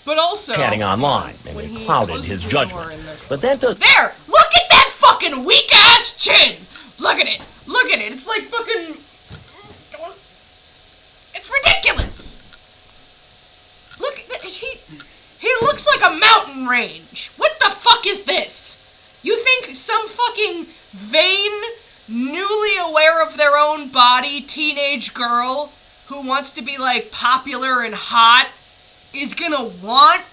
But also... chatting online, and it clouded his judgment. But that does... There! Look at that fucking weak-ass chin! Look at it! Look at it! It's like fucking... It's ridiculous! Look, he looks like a mountain range. What the fuck is this? You think some fucking vain, newly aware of their own body teenage girl who wants to be, like, popular and hot is gonna want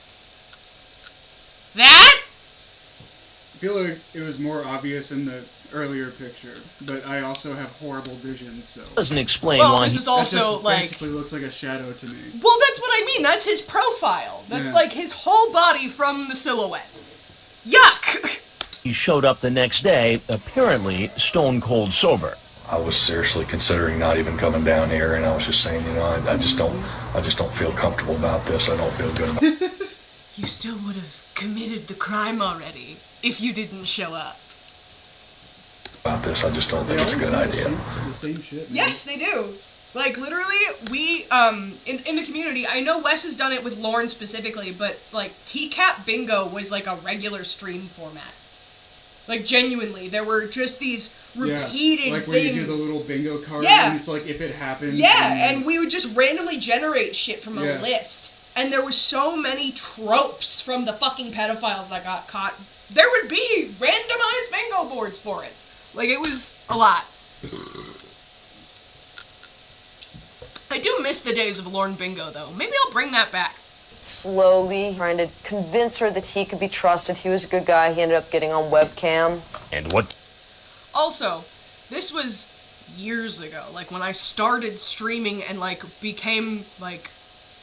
that? I feel like it was more obvious in the earlier picture, but I also have horrible vision, so... Doesn't explain well, why this is also, like... basically looks like a shadow to me. Well, that's what I mean. That's his profile. That's, like, his whole body from the silhouette. Yuck! He showed up the next day, apparently stone cold sober. I was seriously considering not even coming down here, and I was just saying, I just don't feel comfortable about this. I don't feel good about it. You still would have committed the crime already if you didn't show up. About this, I just don't think it's a good idea. The same shit, man. Yes, they do. Like, literally, we, in the community, I know Wes has done it with Lauren specifically, but, like, TCAP bingo was, like, a regular stream format. Like, genuinely, there were just these repeated like things. where you do the little bingo card, Yeah. and it's like, if it happens... Yeah, and we would just randomly generate shit from a list. And there were so many tropes from the fucking pedophiles that got caught. There would be randomized bingo boards for it. Like, it was a lot. I do miss the days of Lauren Bingo, though. Maybe I'll bring that back. Slowly trying to convince her that he could be trusted. He was a good guy. He ended up getting on webcam. And what? Also, this was years ago. Like, when I started streaming and, like, became, like,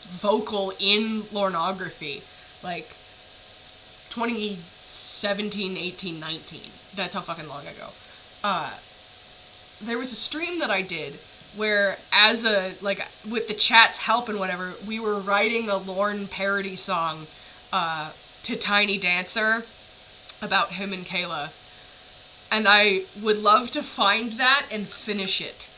vocal in Lornography. Like, 2017, 18, 19. That's how fucking long ago. There was a stream that I did where, as a, like, with the chat's help and whatever, we were writing a Lorne parody song to Tiny Dancer about him and Kayla. And I would love to find that and finish it.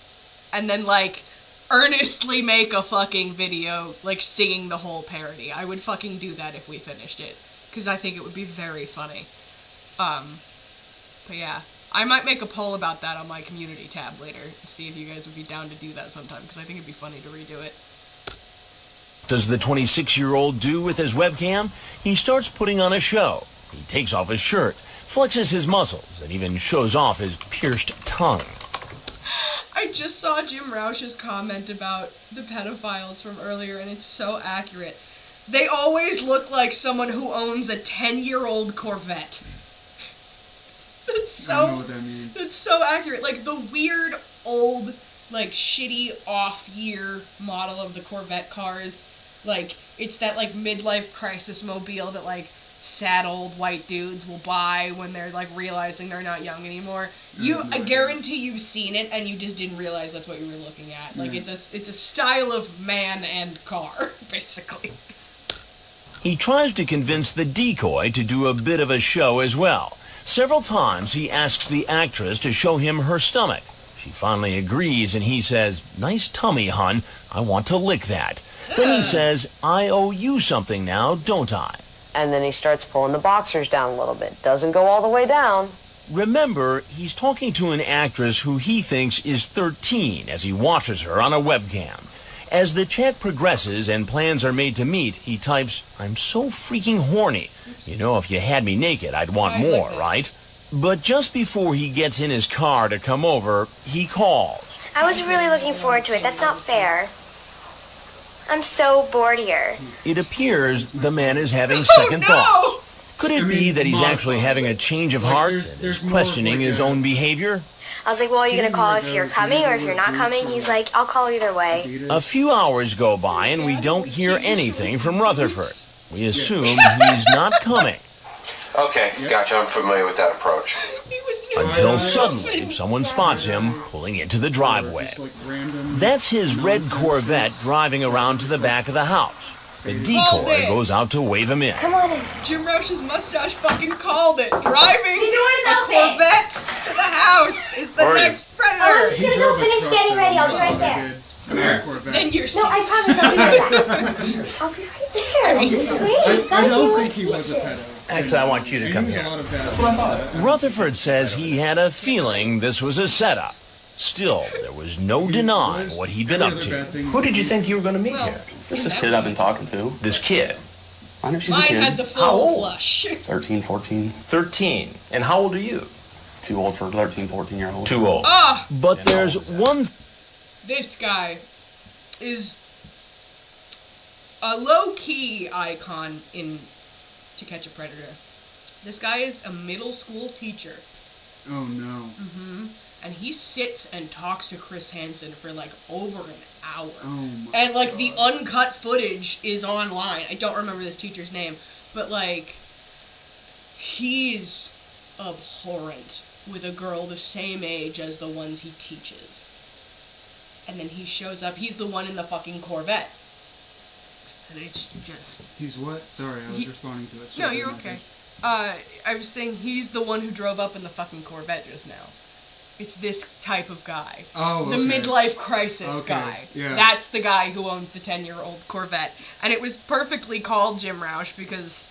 And then, like, earnestly make a fucking video, like, singing the whole parody. I would fucking do that if we finished it. Because I think it would be very funny. But yeah. I might make a poll about that on my community tab later and see if you guys would be down to do that sometime, because I think it'd be funny to redo it. Does the 26-year-old do with his webcam? He starts putting on a show. He takes off his shirt, flexes his muscles, and even shows off his pierced tongue. I just saw Jim Roush's comment about the pedophiles from earlier, and it's so accurate. They always look like someone who owns a 10-year-old Corvette. I don't know what that means. That's so accurate. Like, the weird, old, like, shitty, off-year model of the Corvette cars. Like, it's that, like, midlife crisis mobile that, like, sad old white dudes will buy when they're, like, realizing they're not young anymore. I guarantee you've seen it, and you just didn't realize that's what you were looking at. Like, it's a style of man and car, basically. He tries to convince the decoy to do a bit of a show as well. Several times he asks the actress to show him her stomach. She finally agrees and he says, "Nice tummy, hun. I want to lick that." Then he says, "I owe you something now, don't I?" And then he starts pulling the boxers down a little bit. Doesn't go all the way down. Remember, he's talking to an actress who he thinks is 13 as he watches her on a webcam. As the chat progresses and plans are made to meet, he types, "I'm so freaking horny. You know, if you had me naked, I'd want more, right?" But just before he gets in his car to come over, he calls. I was really looking forward to it. That's not fair. I'm so bored here. It appears the man is having second thoughts. Could it be that he's actually having a change of heart and is questioning his own behavior? I was like, well, are you going to call if you're coming or if you're not coming? He's like, I'll call either way. A few hours go by and we don't hear anything from Rutherford. We assume he's not coming. Okay, gotcha. I'm familiar with that approach. Until suddenly someone spots him pulling into the driveway. That's his red Corvette driving around to the back of the house. The decoy goes out to wave him in. Come on in. Jim Roche's mustache fucking called it. Driving The door is a open. Corvette to the house is the next predator. I'm just gonna go finish getting ready. I'll be right there. Then you're No, I promise I'll be right back. I'll be right there. Just wait. I don't think he was a pedo. Actually, I want you to come here. That's what I thought. Rutherford says he had a feeling this was a setup. Still, there was no denying what he'd been up to. Who did you think you were going to meet here? This is kid I've been talking to. This kid? I know she's Mine a kid. had the How full old? flush. 13, 14. 13. And how old are you? Too old for 13, 14-year-old. Too old. Ah, But there's one... this guy is a low-key icon in To Catch a Predator. This guy is a middle school teacher. Oh no. Mm-hmm. And he sits and talks to Chris Hansen for like over an hour. Oh my and like the uncut footage is online. I don't remember this teacher's name, but like he's abhorrent with a girl the same age as the ones he teaches. And then he shows up. He's the one in the fucking Corvette. And it's just... He's what? Sorry, I was responding to it. No, you're okay. I was saying he's the one who drove up in the fucking Corvette just now. It's this type of guy. Oh, The okay. midlife crisis Okay, guy. yeah. That's the guy who owns the 10-year-old Corvette. And it was perfectly called Jim Roush because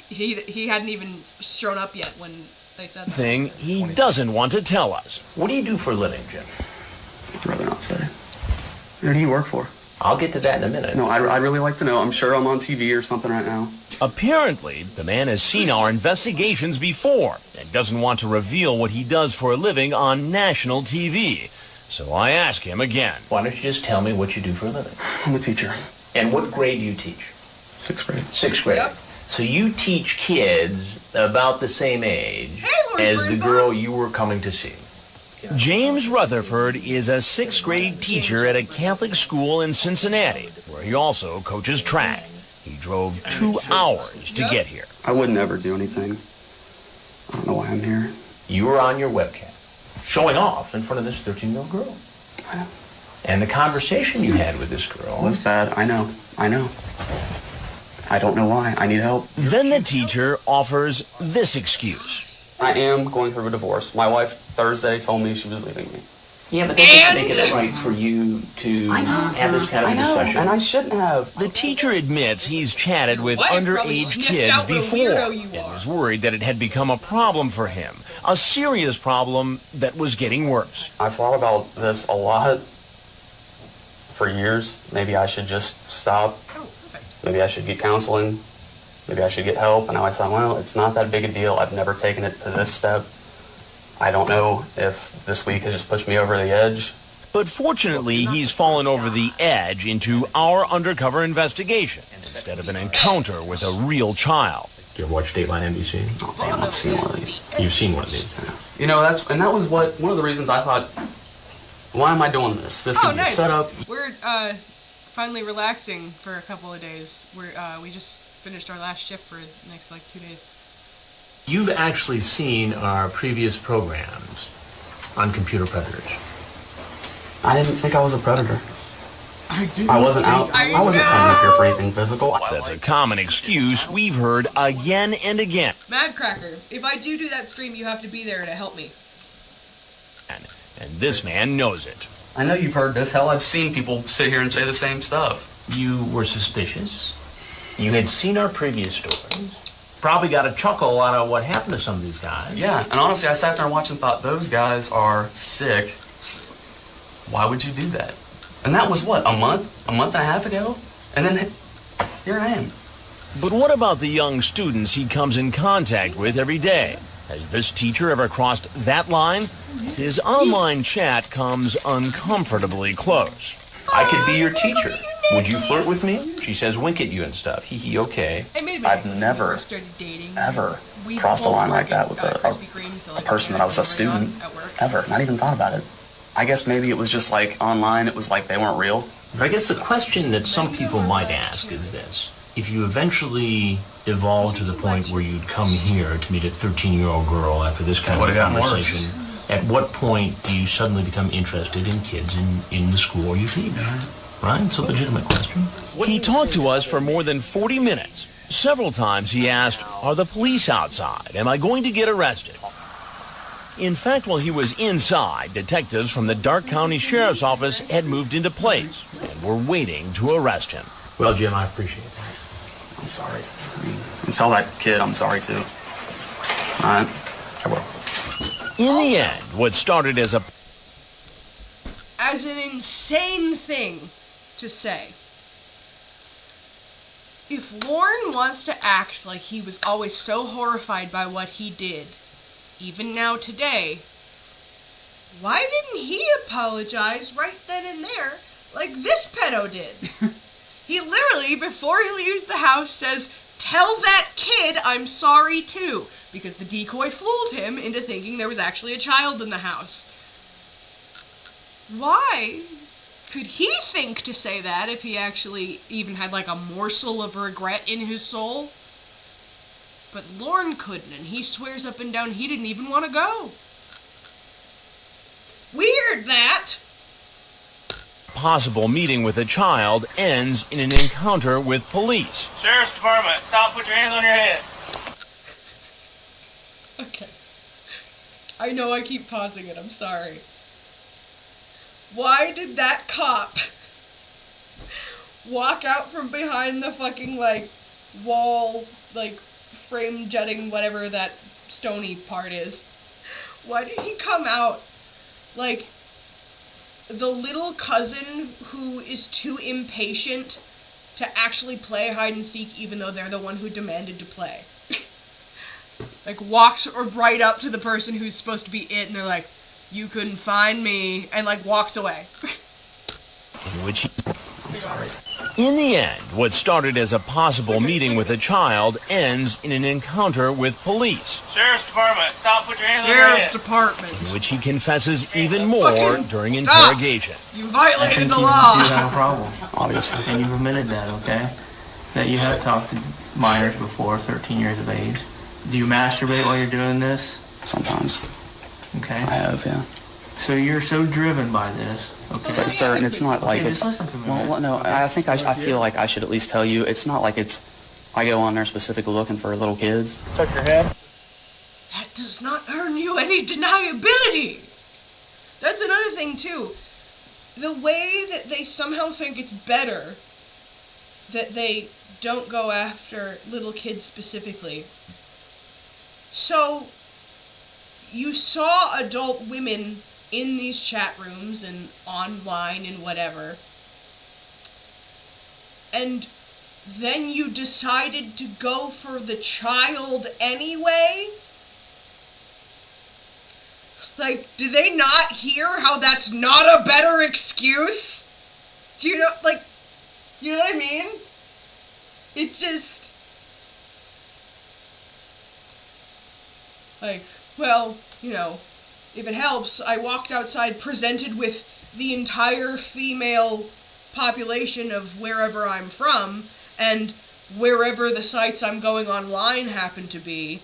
he hadn't even shown up yet when they said that. Thing he doesn't want to tell us. What do you do for a living, Jim? I'd rather not say. Who do you work for? I'll get to that in a minute. No, I'd really like to know. I'm sure I'm on TV or something right now. Apparently, the man has seen our investigations before and doesn't want to reveal what he does for a living on national TV. So I ask him again. Why don't you just tell me what you do for a living? I'm a teacher. And what grade do you teach? 6th grade. 6th grade. Yep. So you teach kids about the same age as the girl you were coming to see. James Rutherford is a 6th grade teacher at a Catholic school in Cincinnati, where he also coaches track. He drove 2 hours to get here. I would never do anything. I don't know why I'm here. You were on your webcam, showing off in front of this 13-year-old girl. I know. And the conversation you had with this girl... Well, it's bad. I know. I don't know why. I need help. Then the teacher offers this excuse. I am going through a divorce. My wife Thursday told me she was leaving me. Yeah, but that doesn't make it right for you to have this kind of discussion. And I shouldn't have. The teacher admits he's chatted with Wife probably underage sniffed kids out what a before weirdo you and are. was worried that it had become a problem for him. A serious problem that was getting worse. I've thought about this a lot for years. Maybe I should just stop. Oh, perfect. Maybe I should get counseling. Maybe I should get help. And I thought, well, it's not that big a deal. I've never taken it to this step. I don't know if this week has just pushed me over the edge. But fortunately, he's fallen over the edge into our undercover investigation instead of an encounter with a real child. You ever watch Dateline NBC? Oh, damn, I've seen one of these. You've seen one of these. You know, that was one of the reasons I thought, why am I doing this? This could be nice. set up. We're finally relaxing for a couple of days. We just finished our last shift for the next 2 days. You've actually seen our previous programs on computer predators. I didn't think I was a predator. I wasn't out. I wasn't coming up here for anything physical. That's a common excuse we've heard again and again. Mad Cracker, if I do that stream, you have to be there to help me. And this man knows it. I know you've heard this. Hell, I've seen people sit here and say the same stuff. You were suspicious. You had seen our previous stories. Probably got a chuckle out of what happened to some of these guys. Yeah, and honestly, I sat there and watched and thought, those guys are sick. Why would you do that? And that was what, a month and a half ago? And then here I am. But what about the young students he comes in contact with every day? Has this teacher ever crossed that line? His online chat comes uncomfortably close. I could be your teacher. Would you flirt with me? She says wink at you and stuff. Hee hee, okay. I've never, ever crossed a line like that with a person that I was a student. Ever. Not even thought about it. I guess maybe it was just like online, it was like they weren't real. I guess the question that some people might ask is this. If you eventually evolved to the point where you'd come here to meet a 13-year-old girl after this kind of conversation, at what point do you suddenly become interested in kids in the school you teach? Right? It's a legitimate question. He talked to us for more than 40 minutes. Several times he asked, are the police outside? Am I going to get arrested? In fact, while he was inside, detectives from the Darke County Sheriff's Office had moved into place and were waiting to arrest him. Well, Jim, I appreciate that. I'm sorry. I mean, and tell that kid I'm sorry too. All right? I will. In the end, what started as an insane thing to say. If Lorne wants to act like he was always so horrified by what he did, even now today, why didn't he apologize right then and there like this pedo did? He literally, before he leaves the house, says, tell that kid I'm sorry too, because the decoy fooled him into thinking there was actually a child in the house. Why could he think to say that if he actually even had like a morsel of regret in his soul? But Lorne couldn't, and he swears up and down he didn't even want to go. Weird, that! Possible meeting with a child ends in an encounter with police. Sheriff's Department, stop, put your hands on your head. Okay. I know I keep pausing it, I'm sorry. Why did that cop walk out from behind the fucking, like, wall, like, frame jutting, whatever that stony part is? Why did he come out like the little cousin who is too impatient to actually play hide and seek even though they're the one who demanded to play? Like, walks right up to the person who's supposed to be it, and they're like, you couldn't find me, and like walks away. In which I'm sorry. In the end, what started as a possible meeting with a child ends in an encounter with police. Sheriff's Department, stop, put your hands on your head. Sheriff's Department. In which he confesses even more during interrogation. You violated the You law. have a problem. Obviously. And you've admitted that, okay? That you have talked to minors before, 13 years of age. Do you masturbate while you're doing this? Sometimes. Okay. I have, yeah. So you're so driven by this, okay? But sir, and it's not like okay, it's. just listen to me. Well, no, I think I feel like I should at least tell you. It's not like it's. I go on there specifically looking for little kids. Tuck your head. That does not earn you any deniability. That's another thing too. The way that they somehow think it's better that they don't go after little kids specifically. So, you saw adult women in these chat rooms and online and whatever, and then you decided to go for the child anyway? Like, did they not hear how that's not a better excuse? Do you know, like, you know what I mean? It just, like, well, you know, if it helps, I walked outside presented with the entire female population of wherever I'm from, and wherever the sites I'm going online happen to be,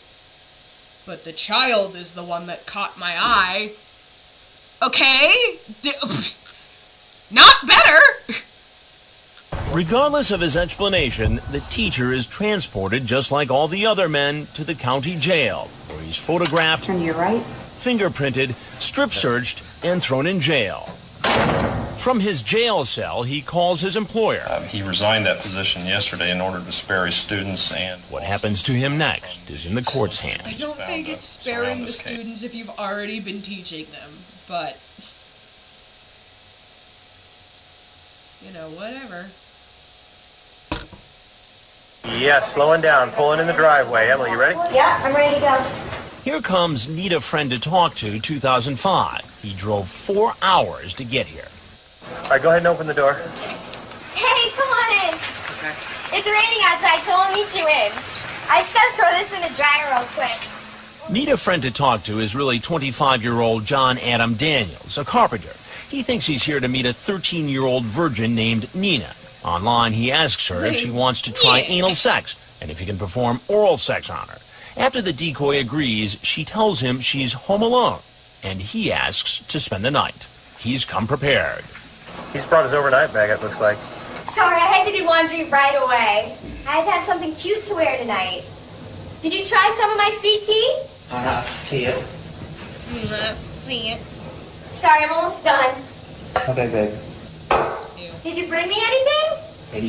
but the child is the one that caught my eye. Okay? Not better! Regardless of his explanation, the teacher is transported just like all the other men to the county jail, where he's photographed, Turn to your right. fingerprinted, strip searched, and thrown in jail. From his jail cell, he calls his employer. He resigned that position yesterday in order to spare his students and... What happens to him next is in the court's hands. I don't think it's sparing the students if you've already been teaching them, but, you know, whatever. Yeah, slowing down, pulling in the driveway. Emily, you ready? Yeah, I'm ready to go. Here comes Need a Friend to Talk to 2005. He drove 4 hours to get here. All right, go ahead and open the door. Hey, Hey, come on in. Okay. It's raining outside, so I'll meet you in. I just gotta throw this in the dryer real quick. Need a friend to talk to is really 25-year-old John Adam Daniels, a carpenter. He thinks he's here to meet a 13-year-old virgin named Nina. Online, he asks her if she wants to try anal sex and if he can perform oral sex on her. After the decoy agrees, she tells him she's home alone, and he asks to spend the night. He's come prepared. He's brought his overnight bag, it looks like. Sorry, I had to do laundry right away. I had to have something cute to wear tonight. Did you try some of my sweet tea? I see it. Let's see it. Sorry, I'm almost done. Okay, babe. Did you bring me anything?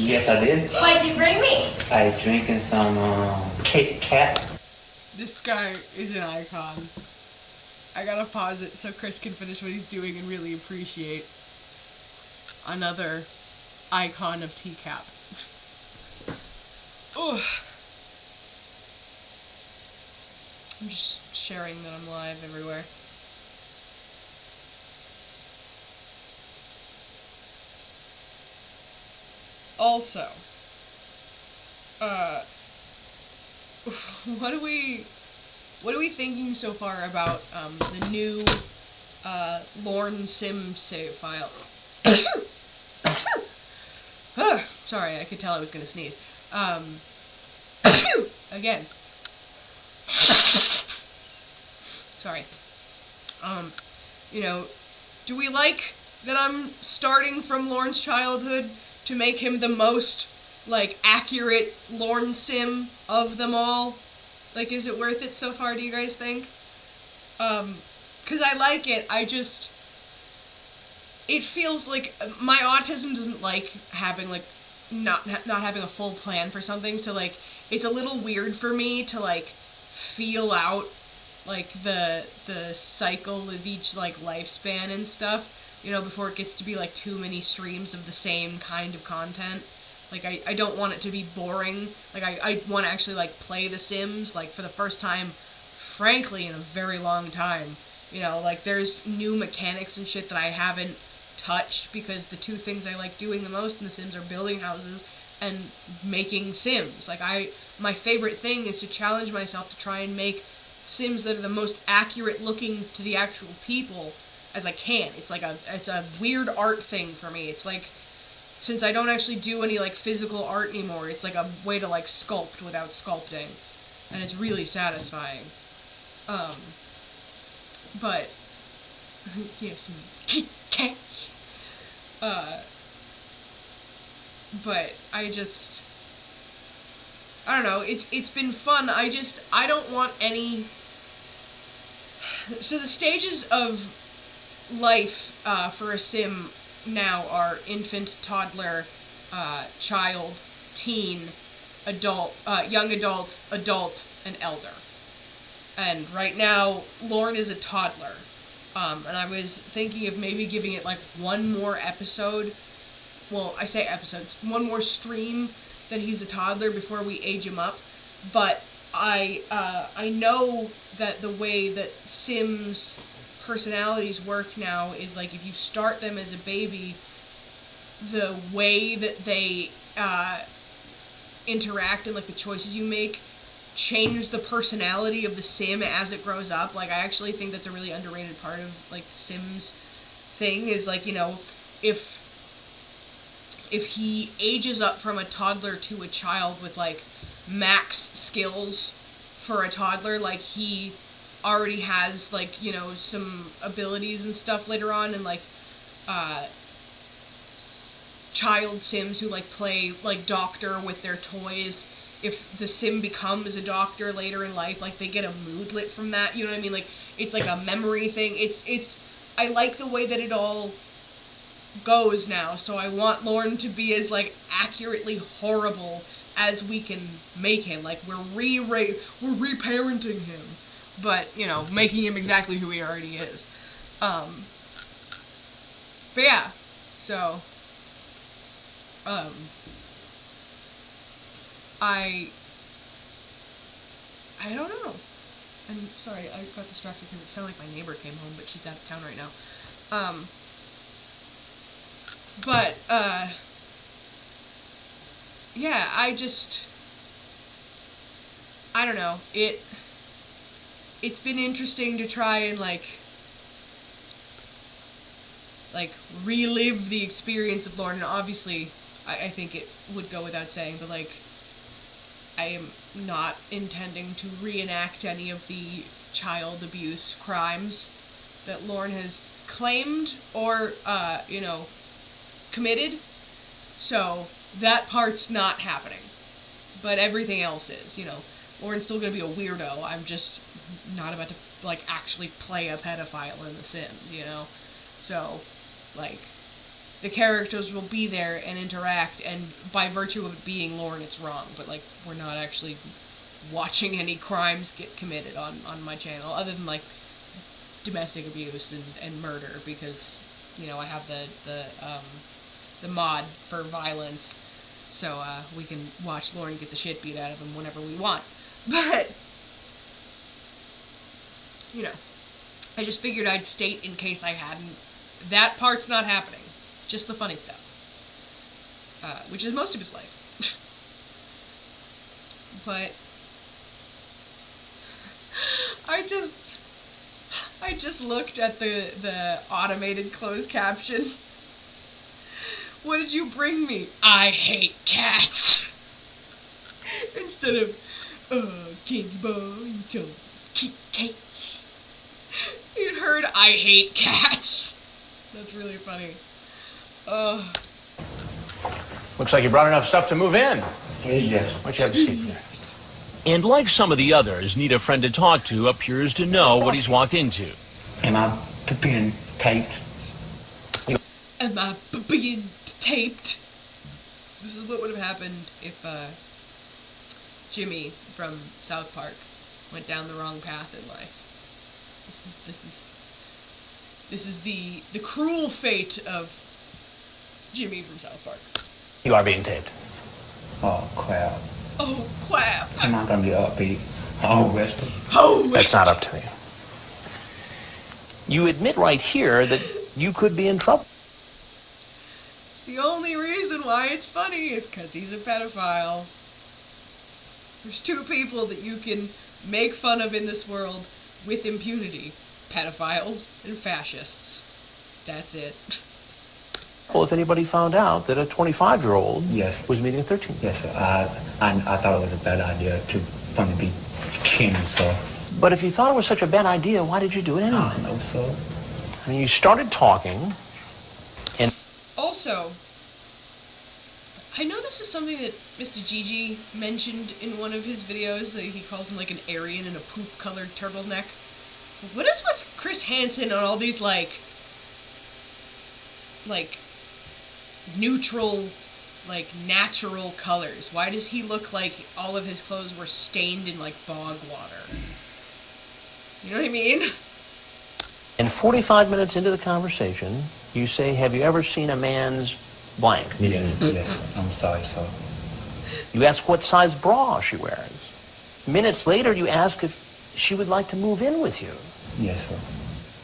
Yes, I did. What'd you bring me? I drinking some TCAP. This guy is an icon. I gotta pause it so Chris can finish what he's doing and really appreciate another icon of TCAP. Ugh. I'm just sharing that I'm live everywhere. Also, what are we thinking so far about the new Lorne Sim save file? Sorry, I could tell I was gonna sneeze. Again. Sorry. You know, do we like that I'm starting from Lorne's childhood to make him the most, like, accurate Lorne Sim of them all? Like, is it worth it so far, do you guys think? 'Cause I like it, it feels like my autism doesn't like having, like, not having a full plan for something, so, like, it's a little weird for me to, like, feel out, like, the cycle of each, like, lifespan and stuff, you know, before it gets to be, like, too many streams of the same kind of content. Like, I don't want it to be boring. Like, I want to actually, like, play The Sims, like, for the first time, frankly, in a very long time. You know, like, there's new mechanics and shit that I haven't touched, because the two things I like doing the most in The Sims are building houses and making Sims. Like, my favorite thing is to challenge myself to try and make Sims that are the most accurate looking to the actual people as I can. It's like it's a weird art thing for me. It's like, since I don't actually do any, like, physical art anymore, it's like a way to, like, sculpt without sculpting. And it's really satisfying. But, yes, but I don't know, it's been fun. I don't want any, so the stages of life, for a Sim now are infant, toddler, child, teen, adult, young adult, adult, and elder. And right now, Lorne is a toddler. And I was thinking of maybe giving it, like, one more episode. Well, I say episodes. One more stream that he's a toddler before we age him up. But I know that the way that Sims personalities work now is, like, if you start them as a baby, the way that they interact and, like, the choices you make change the personality of the Sim as it grows up. Like, I actually think that's a really underrated part of, like, Sims thing, is, like, you know, if he ages up from a toddler to a child with, like, max skills for a toddler, like, he already has, like, you know, some abilities and stuff later on, and, like, child Sims who, like, play, like, doctor with their toys, if the Sim becomes a doctor later in life, like, they get a moodlet from that, you know what I mean? Like, it's like a memory thing. I like the way that it all goes now, so I want Lorne to be as, like, accurately horrible as we can make him. Like, we're reparenting him, but, you know, making him exactly who he already is. But yeah, so, I don't know. I'm sorry, I got distracted because it sounded like my neighbor came home, but she's out of town right now. yeah, I don't know. It's been interesting to try and like relive the experience of Lauren, and obviously I think it would go without saying, but like I am not intending to reenact any of the child abuse crimes that Lauren has claimed or committed. So that part's not happening. But everything else is, Lauren's still gonna be a weirdo. I'm just not about to like actually play a pedophile in The Sims, So, like, the characters will be there and interact, and by virtue of it being Lauren, it's wrong. But like, we're not actually watching any crimes get committed on my channel, other than like domestic abuse and murder, because I have the mod for violence, so we can watch Lauren get the shit beat out of him whenever we want. But I just figured I'd state in case I hadn't. That part's not happening. Just the funny stuff. Which is most of his life. But I just looked at the automated closed caption. What did you bring me? I hate cats. Instead of, candy bar and some Kit Kats. You'd heard, I hate cats. That's really funny. Looks like you brought enough stuff to move in. Yes. Why don't you have a seat there? And like some of the others, need a friend to talk to appears to know what he's walked into. Am I being taped? Am I being taped? This is what would have happened if Jimmy from South Park went down the wrong path in life. This is the cruel fate of Jimmy from South Park. You are being taped. Oh, crap. Oh, crap. I'm not gonna be upbeat. Oh, Weston. Oh, That's not up to me. You admit right here that you could be in trouble. It's the only reason why it's funny is because he's a pedophile. There's two people that you can make fun of in this world with impunity. Pedophiles and fascists. That's it. Well, if anybody found out that a 25-year-old yes. was meeting a 13. Yes, sir. I thought it was a bad idea for me to be kin, so. But if you thought it was such a bad idea, why did you do it anyway? I know so. I mean, you started talking, and... Also, I know this is something that Mr. Gigi mentioned in one of his videos, that he calls him like an Aryan in a poop-colored turtleneck. What is with Chris Hansen and all these, like neutral, like, natural colors? Why does he look like all of his clothes were stained in, like, bog water? You know what I mean? And 45 minutes into the conversation, you say, have you ever seen a man's blank? Yes, yes, I'm sorry, sir. You ask what size bra she wears. Minutes later, you ask if she would like to move in with you. Yes, sir.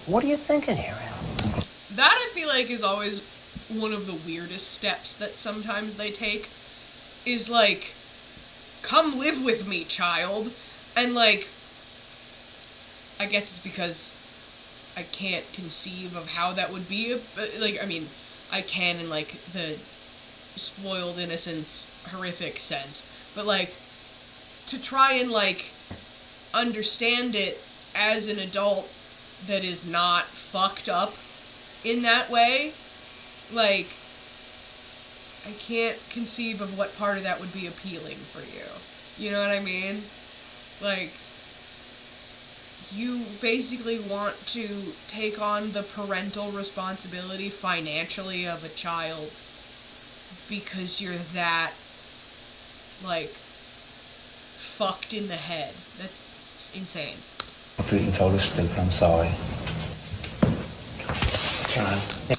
What are you thinking here, Al? That, I feel like, is always one of the weirdest steps that sometimes they take, is like, come live with me, child. And like, I guess it's because I can't conceive of how that would be, like, I mean, I can in like the spoiled innocence horrific sense, but like, to try and like understand it as an adult that is not fucked up in that way, like, I can't conceive of what part of that would be appealing for you. You know what I mean? Like, you basically want to take on the parental responsibility financially of a child because you're that, like, fucked in the head. That's insane. Completely totally stupid. I'm sorry.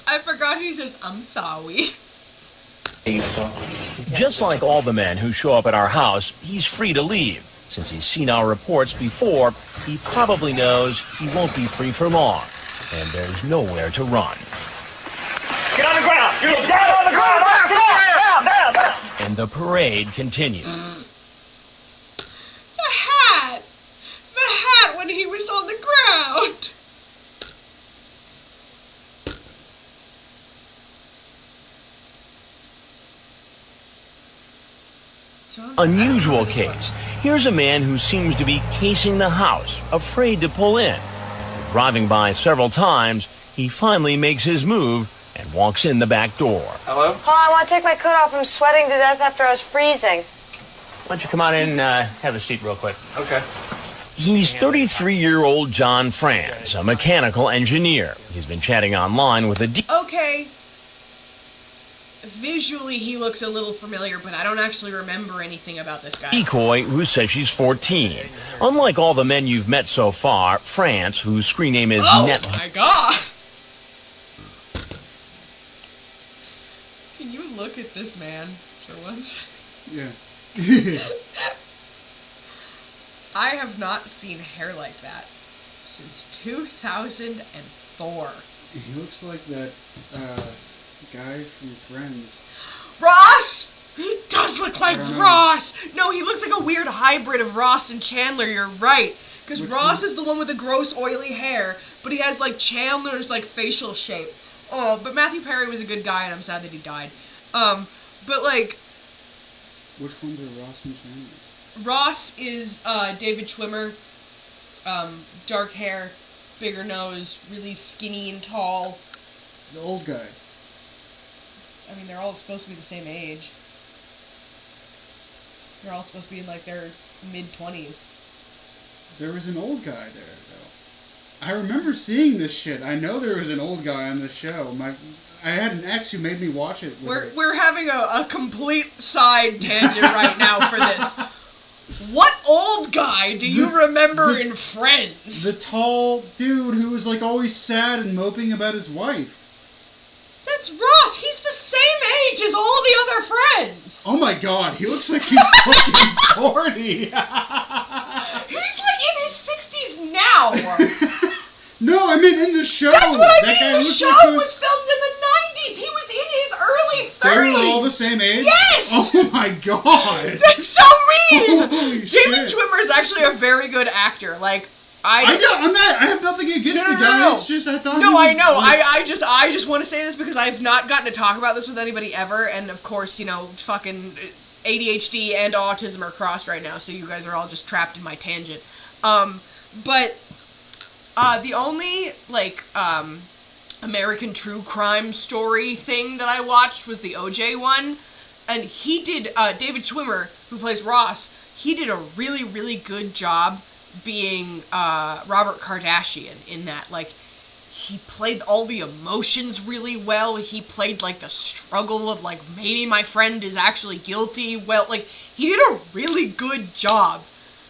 I forgot he says, I'm sorry. Just like all the men who show up at our house, he's free to leave. Since he's seen our reports before, he probably knows he won't be free for long. And there's nowhere to run. Get on the ground! Get on the ground! Down! And the parade continued. The hat! The hat when he was on the ground! Unusual case. Here's a man who seems to be casing the house, afraid to pull in. After driving by several times, he finally makes his move and walks in the back door. Hello? Oh, I want to take my coat off. I'm sweating to death after I was freezing. Why don't you come on in and have a seat real quick? Okay. He's 33-year-old John France, a mechanical engineer. He's been chatting online with a Okay. Visually, he looks a little familiar, but I don't actually remember anything about this guy. decoy who says she's 14. Unlike all the men you've met so far, France, whose screen name is Oh my god! Can you look at this man for once? Yeah. I have not seen hair like that since 2004. He looks like that guy from Friends. Ross! He does look like Ross! No, he looks like a weird hybrid of Ross and Chandler, you're right. Because Ross is the one with the gross oily hair, but he has like Chandler's like facial shape. Oh, but Matthew Perry was a good guy and I'm sad that he died. But like... Which ones are Ross and Chandler? Ross is David Schwimmer. Dark hair, bigger nose, really skinny and tall. The old guy. I mean, they're all supposed to be the same age. They're all supposed to be in like their mid-20s. There was an old guy there, though. I remember seeing this shit. I know there was an old guy on the show. I had an ex who made me watch it. We're having a complete side tangent right now for this. What old guy do you remember in Friends? The tall dude who was like always sad and moping about his wife. That's Ross. He's the same age as all the other friends. Oh my god, he looks like he's fucking 40. He's like in his 60s now. No, I mean in the show. That's what I mean. The show like was filmed in the 90s. He was in his early 30s. They were all the same age? Yes. Oh my god. That's so mean. Holy David shit. Schwimmer is actually a very good actor. Like I have nothing against the guy. No. It's just I thought. No, I know. Like, I just want to say this because I've not gotten to talk about this with anybody ever, and of course, you know, fucking ADHD and autism are crossed right now, so you guys are all just trapped in my tangent. But the only like American true crime story thing that I watched was the OJ one, and he did David Schwimmer, who plays Ross. He did a really, really good job being Robert Kardashian in that. Like, he played all the emotions really well. He played like the struggle of like, maybe my friend is actually guilty. Well, like, he did a really good job.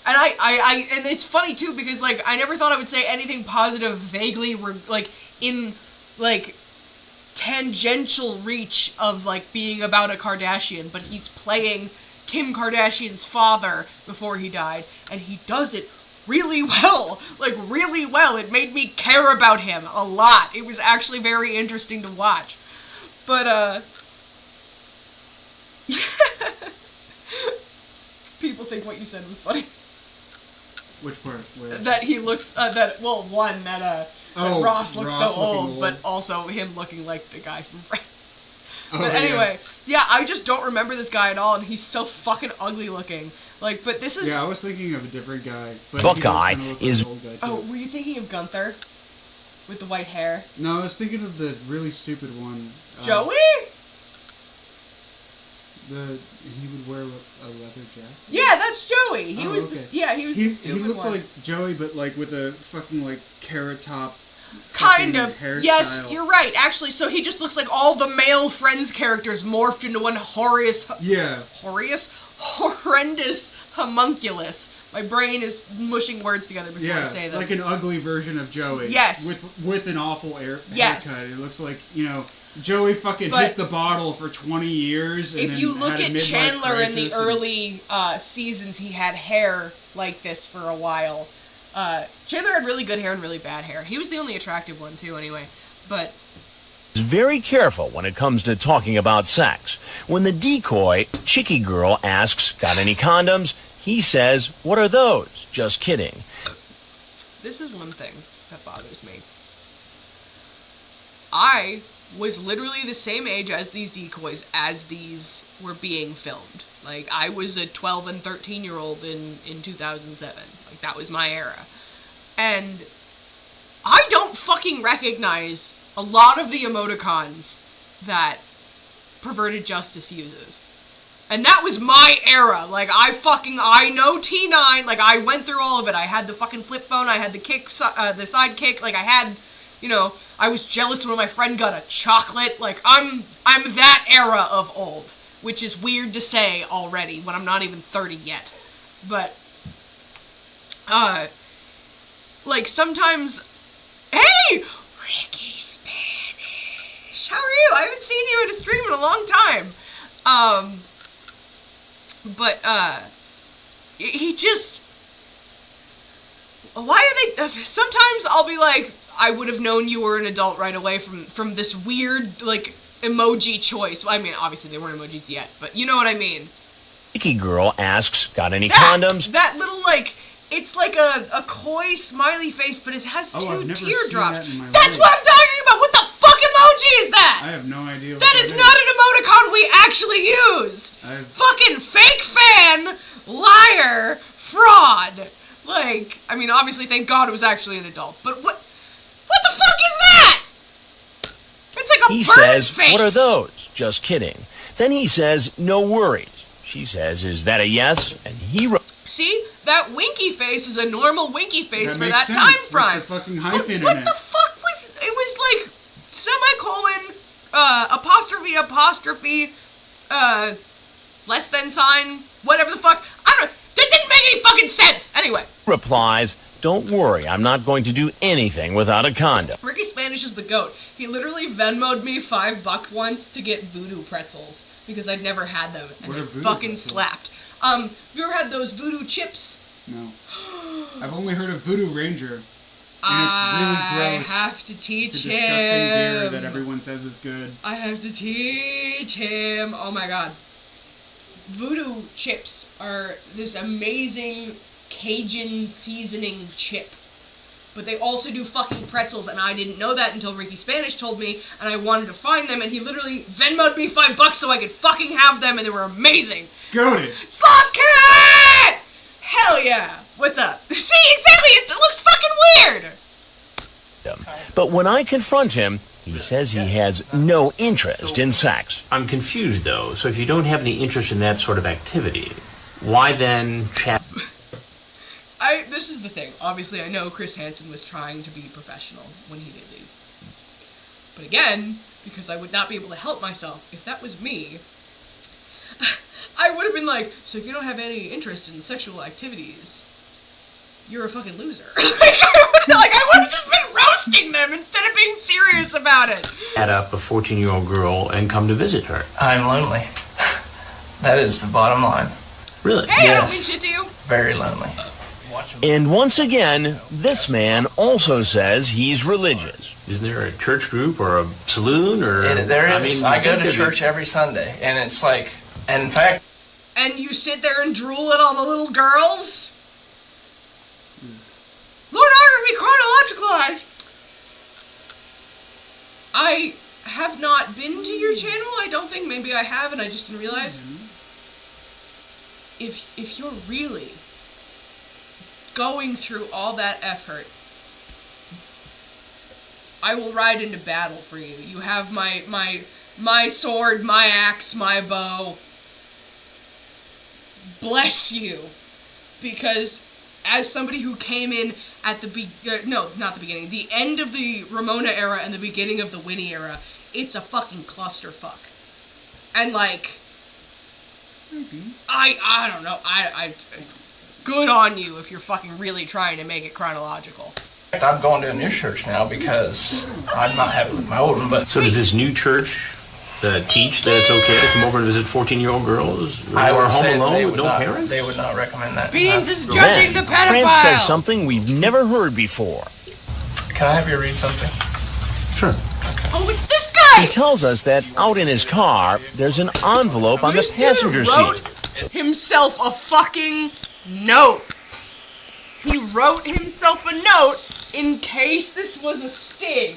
And and it's funny too because like I never thought I would say anything positive vaguely like in like tangential reach of like being about a Kardashian, but he's playing Kim Kardashian's father before he died, and he does it really well. Like, really well. It made me care about him a lot. It was actually very interesting to watch. But, people think what you said was funny. Which part? Where? That he looks, that Ross looks so old, but also him looking like the guy from Friends. But anyway, yeah, I just don't remember this guy at all, and he's so fucking ugly looking. Like, but this is... Yeah, I was thinking of a different guy. But Buckeye is... Oh, were you thinking of Gunther? With the white hair? No, I was thinking of the really stupid one. Joey? He would wear a leather jacket? Yeah, that's Joey. He was he was the stupid He looked one. like Joey, but like with a fucking like carrot top Kind of. hairstyle. Yes, you're right. Actually, so he just looks like all the male Friends characters morphed into one horrendous homunculus. My brain is mushing words together before I say them. like an ugly version of Joey. Yes. With an awful Yes. haircut. It looks like, you know, Joey fucking hit the bottle for 20 years. And if you look at Chandler in the early seasons, he had hair like this for a while. Chandler had really good hair and really bad hair. He was the only attractive one too, anyway. But very careful when it comes to talking about sex. When the decoy, Chicky Girl, asks, got any condoms? He says, what are those? Just kidding. This is one thing that bothers me. I was literally the same age as these decoys as these were being filmed. Like, I was a 12 and 13-year-old in 2007. Like, that was my era. And I don't fucking recognize a lot of the emoticons that Perverted Justice uses. And that was my era. Like, I know T9. Like, I went through all of it. I had the fucking flip phone. I had the the side kick. Like, I had, I was jealous when my friend got a chocolate. Like, I'm that era of old. Which is weird to say already when I'm not even 30 yet. But, like, sometimes... Hey! Ricky Spanish! How are you? I haven't seen you in a stream in a long time. He just... Why are they... Sometimes I'll be like, I would have known you were an adult right away from this weird, like, emoji choice. I mean, obviously they weren't emojis yet, but you know what I mean. Chicky Girl asks, got any condoms? That little, like, it's like a coy smiley face, but it has two teardrops. That's what I'm talking about! What the fuck emoji is that? I have no idea what that is. Not an emoticon we actually use! Fucking fake fan, liar, fraud. Like, I mean, obviously, thank God it was actually an adult, but what the fuck is that? It's like a He bird says, face. what are those? Just kidding. Then he says, no worries. She says, is that a yes? And he See, that winky face is a normal winky face for makes that sense, time with frame. the fucking hyphen in What it. the fuck was it? Was like semicolon, apostrophe, less than sign, whatever the fuck. I don't know. That didn't make any fucking sense. Anyway. replies, don't worry, I'm not going to do anything without a condom. Ricky Spanish is the GOAT. He literally Venmo'd me $5 once to get voodoo pretzels because I'd never had them and they fucking slapped. Have you ever had those voodoo chips? No. I've only heard of Voodoo Ranger. And it's really gross. I have to teach it's a him. disgusting beer that everyone says is good. I have to teach him. Oh my god. Voodoo chips are this amazing Cajun seasoning chip. But they also do fucking pretzels, and I didn't know that until Ricky Spanish told me, and I wanted to find them, and he literally Venmo'd me $5 so I could fucking have them, and they were amazing. Goated. Slot cat! Hell yeah! What's up? See, exactly, it looks fucking weird! But when I confront him, he says he has no interest in sex. I'm confused, though. So if you don't have any interest in that sort of activity, why then chat? This is the thing. Obviously, I know Chris Hansen was trying to be professional when he did these. But again, because I would not be able to help myself, if that was me, I would have been like, so if you don't have any interest in sexual activities, you're a fucking loser. I would have just been roasting them instead of being serious about it. Add up a 14-year-old girl and come to visit her. I'm lonely. That is the bottom line. Really? Hey, I don't mean shit to you. Very lonely. And once again, this man also says he's religious. Isn't there a church group or a saloon or? There is. I go to church every Sunday, and it's like, and in fact. And you sit there and drool at all the little girls? Lord Army chronologicalized. I have not been to your channel. I don't think. Maybe I have, and I just didn't realize. If you're really going through all that effort, I will ride into battle for you. You have my sword, my axe, my bow. Bless you. Because as somebody who came in at the end of the Ramona era and the beginning of the Winnie era, it's a fucking clusterfuck. And like, I don't know, I good on you if you're fucking really trying to make it chronological. I'm going to a new church now because I'm not happy with my old one. But so does this new church teach that it's okay to come over and visit 14-year-old girls who are home alone with no parents? They would not recommend that. Beans is judging the pedophile. France says something we've never heard before. Can I have you read something? Sure. Oh, it's this guy! He tells us that out in his car, there's an envelope on the passenger wrote seat. himself a fucking note. He wrote himself a note in case this was a sting.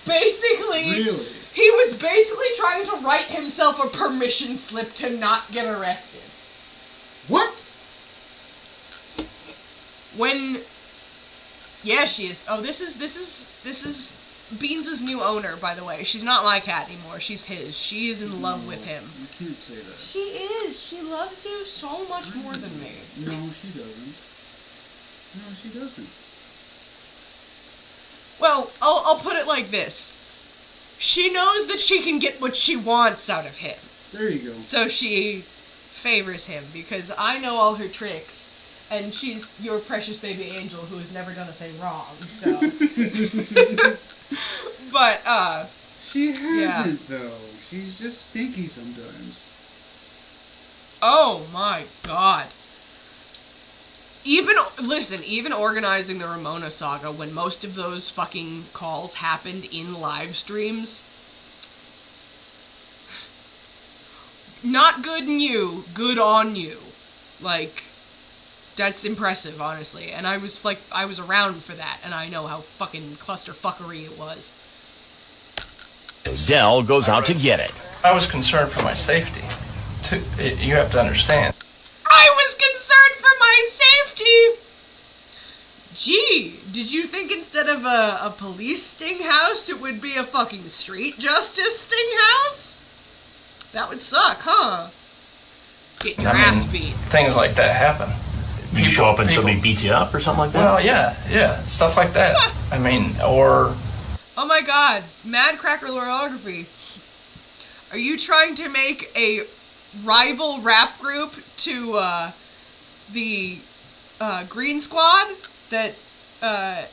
Basically, Really? he was basically trying to write himself a permission slip to not get arrested. What? When... Yeah, she is. Oh, this is Beans' new owner, by the way. She's not my cat anymore. She's his. She is in love with him. You can't say that. She is. She loves you so much more than me. No, she doesn't. No, she doesn't. Well, I'll put it like this. She knows that she can get what she wants out of him. There you go. So she favors him because I know all her tricks. And she's your precious baby angel who has never done a thing wrong, so... But, She hasn't, yeah. though. She's just stinky sometimes. Oh my god. Even organizing the Ramona saga when most of those fucking calls happened in live streams. Not good in you, good on you. Like, that's impressive, honestly. And I was around for that, and I know how fucking clusterfuckery it was. Dell goes out to get it. I was concerned for my safety. You have to understand. I was concerned for my safety! Gee, did you think instead of a police sting house, it would be a fucking street justice sting house? That would suck, huh? Get your ass beat. Things like that happen. You show up and somebody beats you up or something like that? Well, yeah, stuff like that. I mean, or... Oh my god, Mad Cracker Lorography. Are you trying to make a rival rap group to the Green Squad that I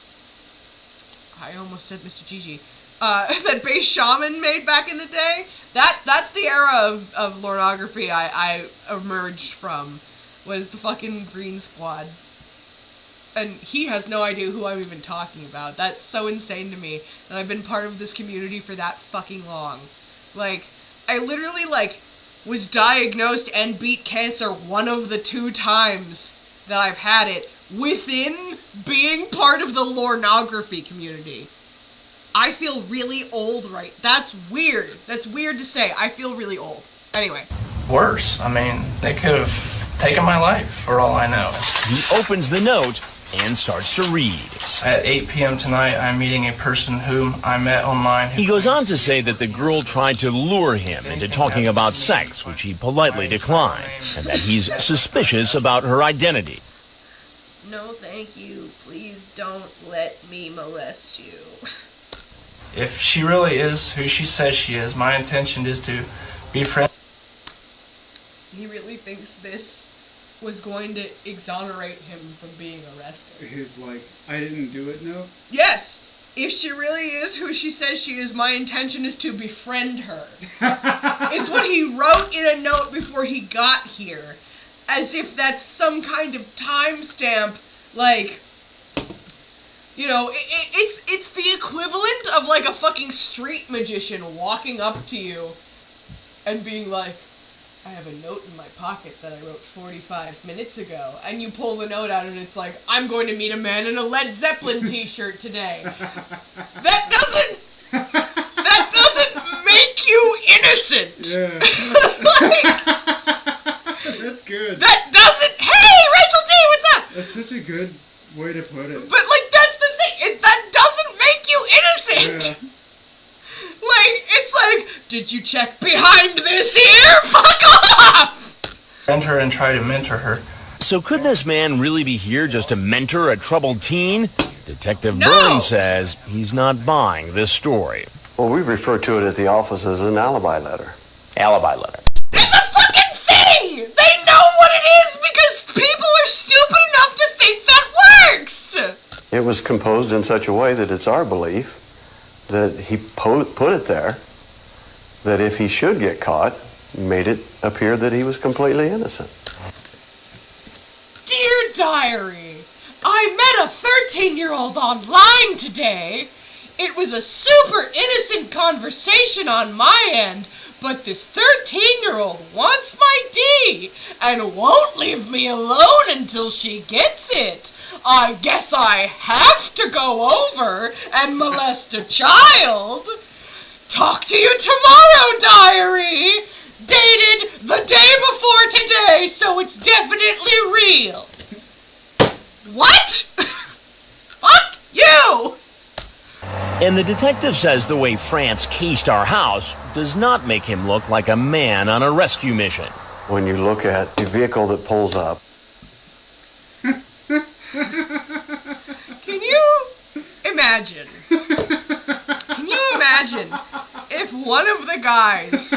almost said Mr. Gigi that Bass Shaman made back in the day? That's the era of Lorography I emerged from, was the fucking Green Squad. And he has no idea who I'm even talking about. That's so insane to me that I've been part of this community for that fucking long. Like, I literally, was diagnosed and beat cancer one of the 2 times that I've had it within being part of the Lornography community. I feel really old That's weird. That's weird to say. I feel really old. Anyway. Worse. I mean, they could have taken my life, for all I know. He opens the note and starts to read. At 8 p.m. tonight, I'm meeting a person whom I met online. He goes on to say that the girl tried to lure him into talking about sex, which he politely declined, and that he's suspicious about her identity. No, thank you. Please don't let me molest you. If she really is who she says she is, my intention is to be friends. He really thinks this was going to exonerate him from being arrested. His, I didn't do it note? Yes! If she really is who she says she is, my intention is to befriend her. Is what he wrote in a note before he got here. As if that's some kind of timestamp, it's the equivalent of, a fucking street magician walking up to you and being like, I have a note in my pocket that I wrote 45 minutes ago. And you pull the note out and it's like, I'm going to meet a man in a Led Zeppelin t-shirt today. That doesn't make you innocent. Yeah. That's good. That doesn't, hey, Rachel D, what's up? That's such a good way to put it. But, that's the thing, that doesn't make you innocent. Yeah. It's like, did you check behind this ear? Fuck off! Friend her and try to mentor her. So could this man really be here just to mentor a troubled teen? Detective No! Byrne says he's not buying this story. Well, we refer to it at the office as an alibi letter. Alibi letter. That's a fucking thing! They know what it is because people are stupid enough to think that works! It was composed in such a way that it's our belief that he put it there, that if he should get caught, made it appear that he was completely innocent. Dear Diary, I met a 13-year-old online today. It was a super innocent conversation on my end, but this 13-year-old wants my D and won't leave me alone until she gets it. I guess I have to go over and molest a child. Talk to you tomorrow, diary. Dated the day before today, so it's definitely real. What? Fuck you! And the detective says the way France cased our house does not make him look like a man on a rescue mission. When you look at the vehicle that pulls up. Can you imagine? Can you imagine if one of the guys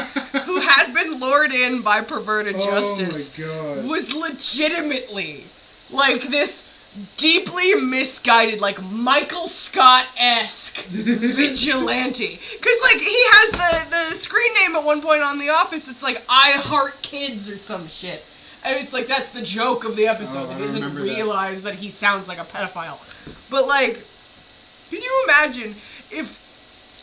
who had been lured in by perverted justice was legitimately like this deeply misguided, like Michael Scott-esque vigilante? Because like he has the screen name at one point on The Office. It's like I Heart Kids or some shit, and it's like that's the joke of the episode that he doesn't realize that he sounds like a pedophile. But like, can you imagine if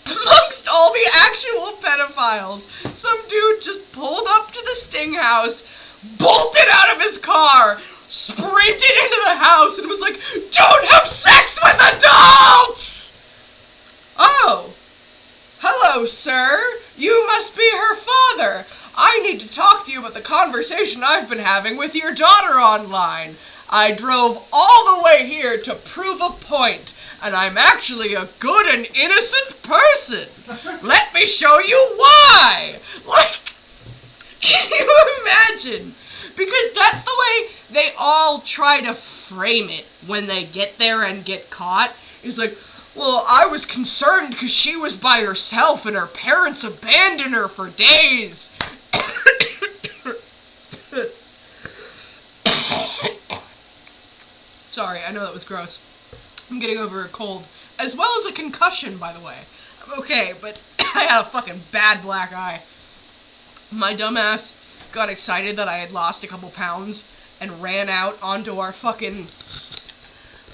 amongst all the actual pedophiles, some dude just pulled up to the Sting house, bolted out of his car, sprinted into the house, and was like, "Don't have sex with adults!" Oh. Hello, sir. You must be her father. I need to talk to you about the conversation I've been having with your daughter online. I drove all the way here to prove a point, and I'm actually a good and innocent person. Let me show you why. Like, can you imagine? Because that's the way they all try to frame it when they get there and get caught. It's like, well, I was concerned because she was by herself and her parents abandoned her for days. Sorry, I know that was gross. I'm getting over a cold. As well as a concussion, by the way. I'm okay, but I had a fucking bad black eye. My dumbass got excited that I had lost a couple pounds and ran out onto our fucking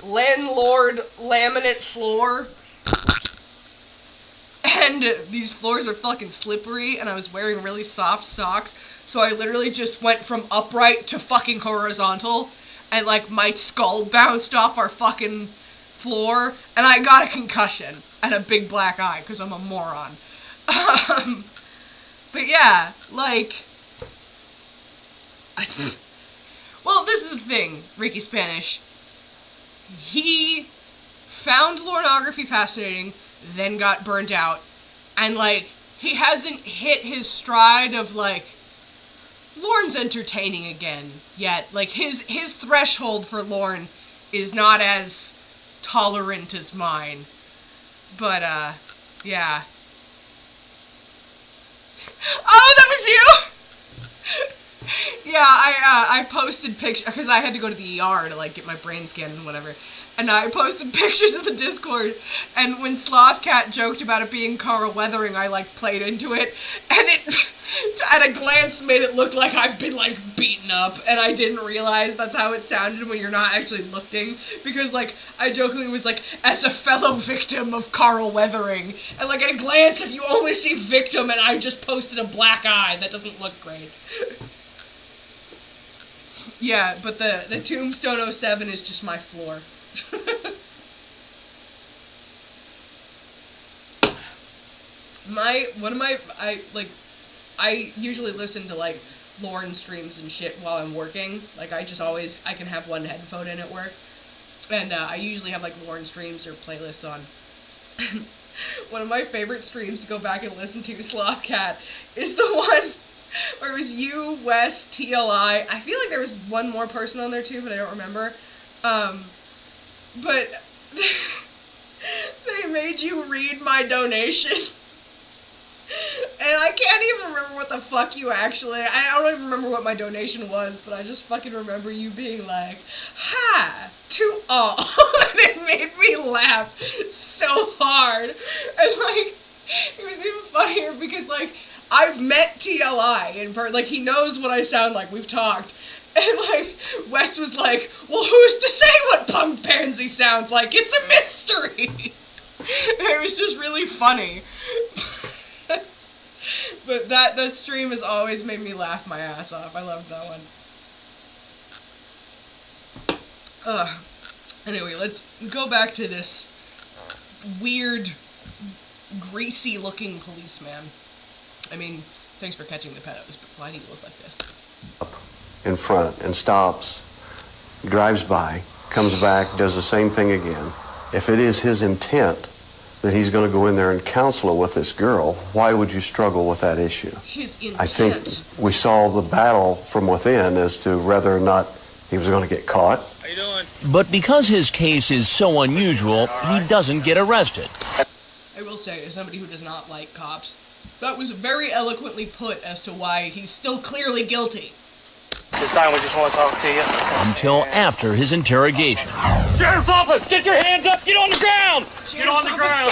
landlord laminate floor. And these floors are fucking slippery, and I was wearing really soft socks, so I literally just went from upright to fucking horizontal, and like my skull bounced off our fucking floor, and I got a concussion and a big black eye because I'm a moron. But yeah, like, well, this is the thing, Ricky Spanish. He found pornography fascinating, then got burnt out, and like, he hasn't hit his stride of like, Lorne's entertaining again yet. Like, his threshold for Lorne is not as tolerant as mine. But, yeah. Oh, that was you! Yeah, I posted pictures, because I had to go to the ER to, like, get my brain scanned and whatever. And I posted pictures of the Discord, and when Slothcat joked about it being Carl Weathering, I, like, played into it, and it, at a glance, made it look like I've been, like, beaten up, and I didn't realize that's how it sounded when you're not actually looking, because, like, I jokingly was like, as a fellow victim of Carl Weathering, and, like, at a glance, if you only see victim and I just posted a black eye, that doesn't look great. Yeah, but the Tombstone 07 is just my floor. I usually listen to like Lauren streams and shit while I'm working. Like I can have one headphone in at work, and I usually have like Lauren streams or playlists on. One of my favorite streams to go back and listen to, Slothcat, is the one where it was you, Wes, TLI. I feel like there was one more person on there too, but I don't remember. But they made you read my donation. And I can't even remember what the fuck you actually... I don't even remember what my donation was, but I just fucking remember you being like, "Hi to all." And it made me laugh so hard. And like, it was even funnier because like, I've met TLI in person. Like, he knows what I sound like. We've talked. And, like, Wes was like, "Well, who's to say what punk pansy sounds like? It's a mystery." It was just really funny. But that stream has always made me laugh my ass off. I loved that one. Anyway, let's go back to this weird, greasy-looking policeman. I mean, thanks for catching the pedos, but why do you look like this? In front and stops, drives by, comes back, does the same thing again. If it is his intent that he's going to go in there and counsel it with this girl, why would you struggle with that issue? His intent. I think we saw the battle from within as to whether or not he was going to get caught. How you doing? But because his case is so unusual, he doesn't get arrested. I will say, as somebody who does not like cops, that was very eloquently put as to why he's still clearly guilty. This time we just want to talk to you. Until after his interrogation. Sheriff's office, get your hands up, get on the ground! Get on the ground!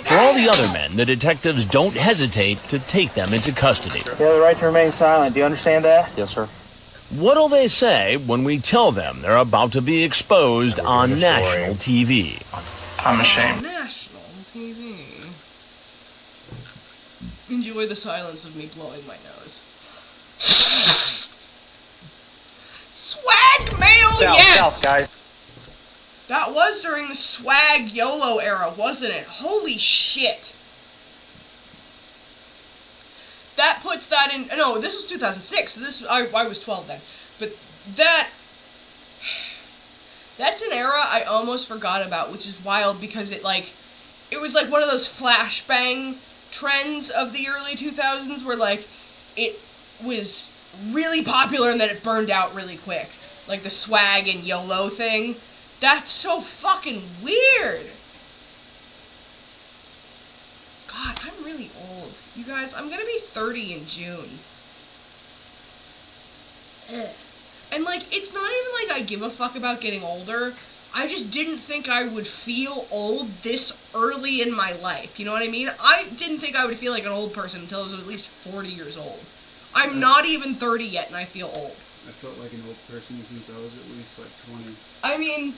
For all the other men, the detectives don't hesitate to take them into custody. You have the right to remain silent. Do you understand that? Yes, sir. What'll they say when we tell them they're about to be exposed on national TV? I'm ashamed. National TV. Enjoy the silence of me blowing my nose. Swag mail, yes! South, guys. That was during the swag YOLO era, wasn't it? Holy shit. That puts that in... No, this was 2006, so this... I was 12 then. But that's an era I almost forgot about, which is wild because it was like one of those flashbang trends of the early 2000s where, like, it was really popular and then it burned out really quick. Like the swag and YOLO thing. That's so fucking weird. God, I'm really old. You guys, I'm gonna be 30 in June. Ugh. And, like, it's not even like I give a fuck about getting older. I just didn't think I would feel old this early in my life. You know what I mean? I didn't think I would feel like an old person until I was at least 40 years old. I'm not even 30 yet, and I feel old. I felt like an old person since I was at least, like, 20. I mean,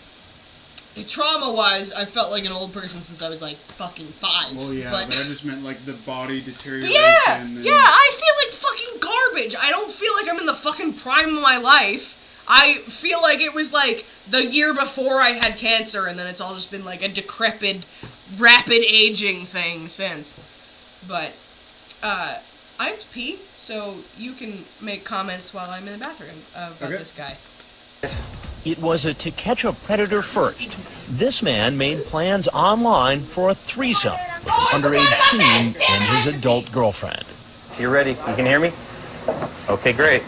trauma-wise, I felt like an old person since I was, like, fucking 5. Well, yeah, but I just meant, like, the body deterioration. Yeah, and yeah, I feel like fucking garbage. I don't feel like I'm in the fucking prime of my life. I feel like it was, like, the year before I had cancer, and then it's all just been, like, a decrepit, rapid aging thing since. But, I have to pee, so you can make comments while I'm in the bathroom about this guy. It was a To Catch a Predator first. This man made plans online for a threesome with an underage teen and his adult girlfriend. You ready? You can hear me? Okay, great.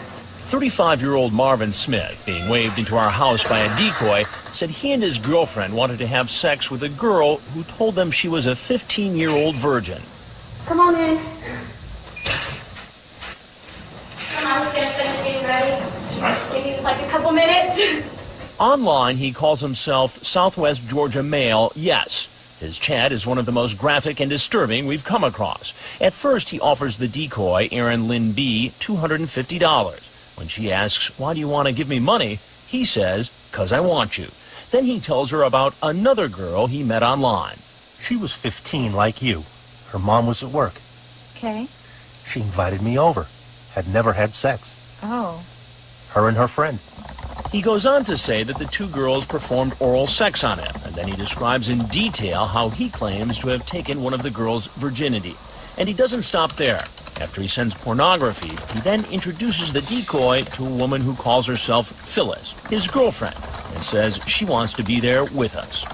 35-year-old Marvin Smith, being waved into our house by a decoy, said he and his girlfriend wanted to have sex with a girl who told them she was a 15-year-old virgin. Come on in. I'm just gonna finish getting ready. Give me like a couple minutes. Online, he calls himself Southwest Georgia Male Yes. His chat is one of the most graphic and disturbing we've come across. At first, he offers the decoy, Erin Lynn B., $250. When she asks, "Why do you want to give me money?" he says, "'Cause I want you." Then he tells her about another girl he met online. She was 15 like you. Her mom was at work. Okay. She invited me over. Had never had sex. Oh. Her and her friend. He goes on to say that the two girls performed oral sex on him, and then he describes in detail how he claims to have taken one of the girls' virginity. And he doesn't stop there. After he sends pornography, he then introduces the decoy to a woman who calls herself Phyllis, his girlfriend, and says she wants to be there with us.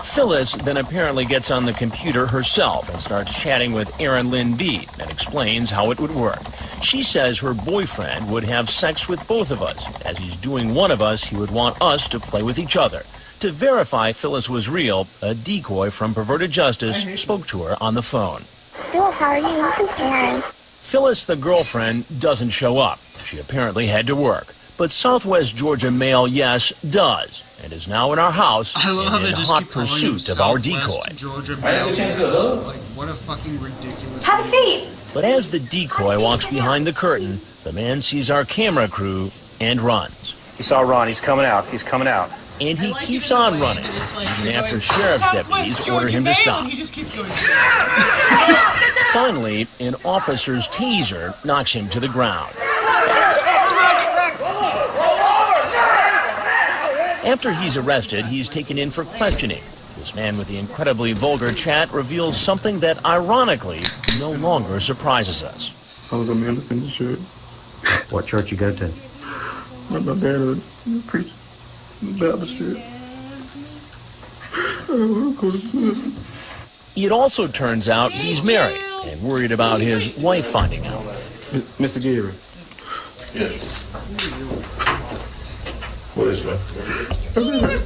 Phyllis then apparently gets on the computer herself and starts chatting with Erin Lynn B. and explains how it would work. She says her boyfriend would have sex with both of us. As he's doing one of us, he would want us to play with each other. To verify Phyllis was real, a decoy from Perverted Justice spoke to her on the phone. Phil, how are you? This is Erin. Phyllis, the girlfriend, doesn't show up. She apparently had to work. But Southwest Georgia Male Yes does, and is now in our house and in hot pursuit of our decoy. Georgia Male Yes. Like, what a fucking ridiculous... Have a seat. But as the decoy walks behind the curtain, the man sees our camera crew and runs. You saw Ron. He's coming out. He's coming out. And he keeps on running, even after sheriff's deputies order him to stop. He just keeps going. Finally, an officer's taser knocks him to the ground. After he's arrested, he's taken in for questioning. This man with the incredibly vulgar chat reveals something that, ironically, no longer surprises us. I was a minister in the church. What church you go to? My dad was a preacher in the Baptist church. It also turns out he's married and worried about his wife finding out. Mr. Gary. Yes. What is that?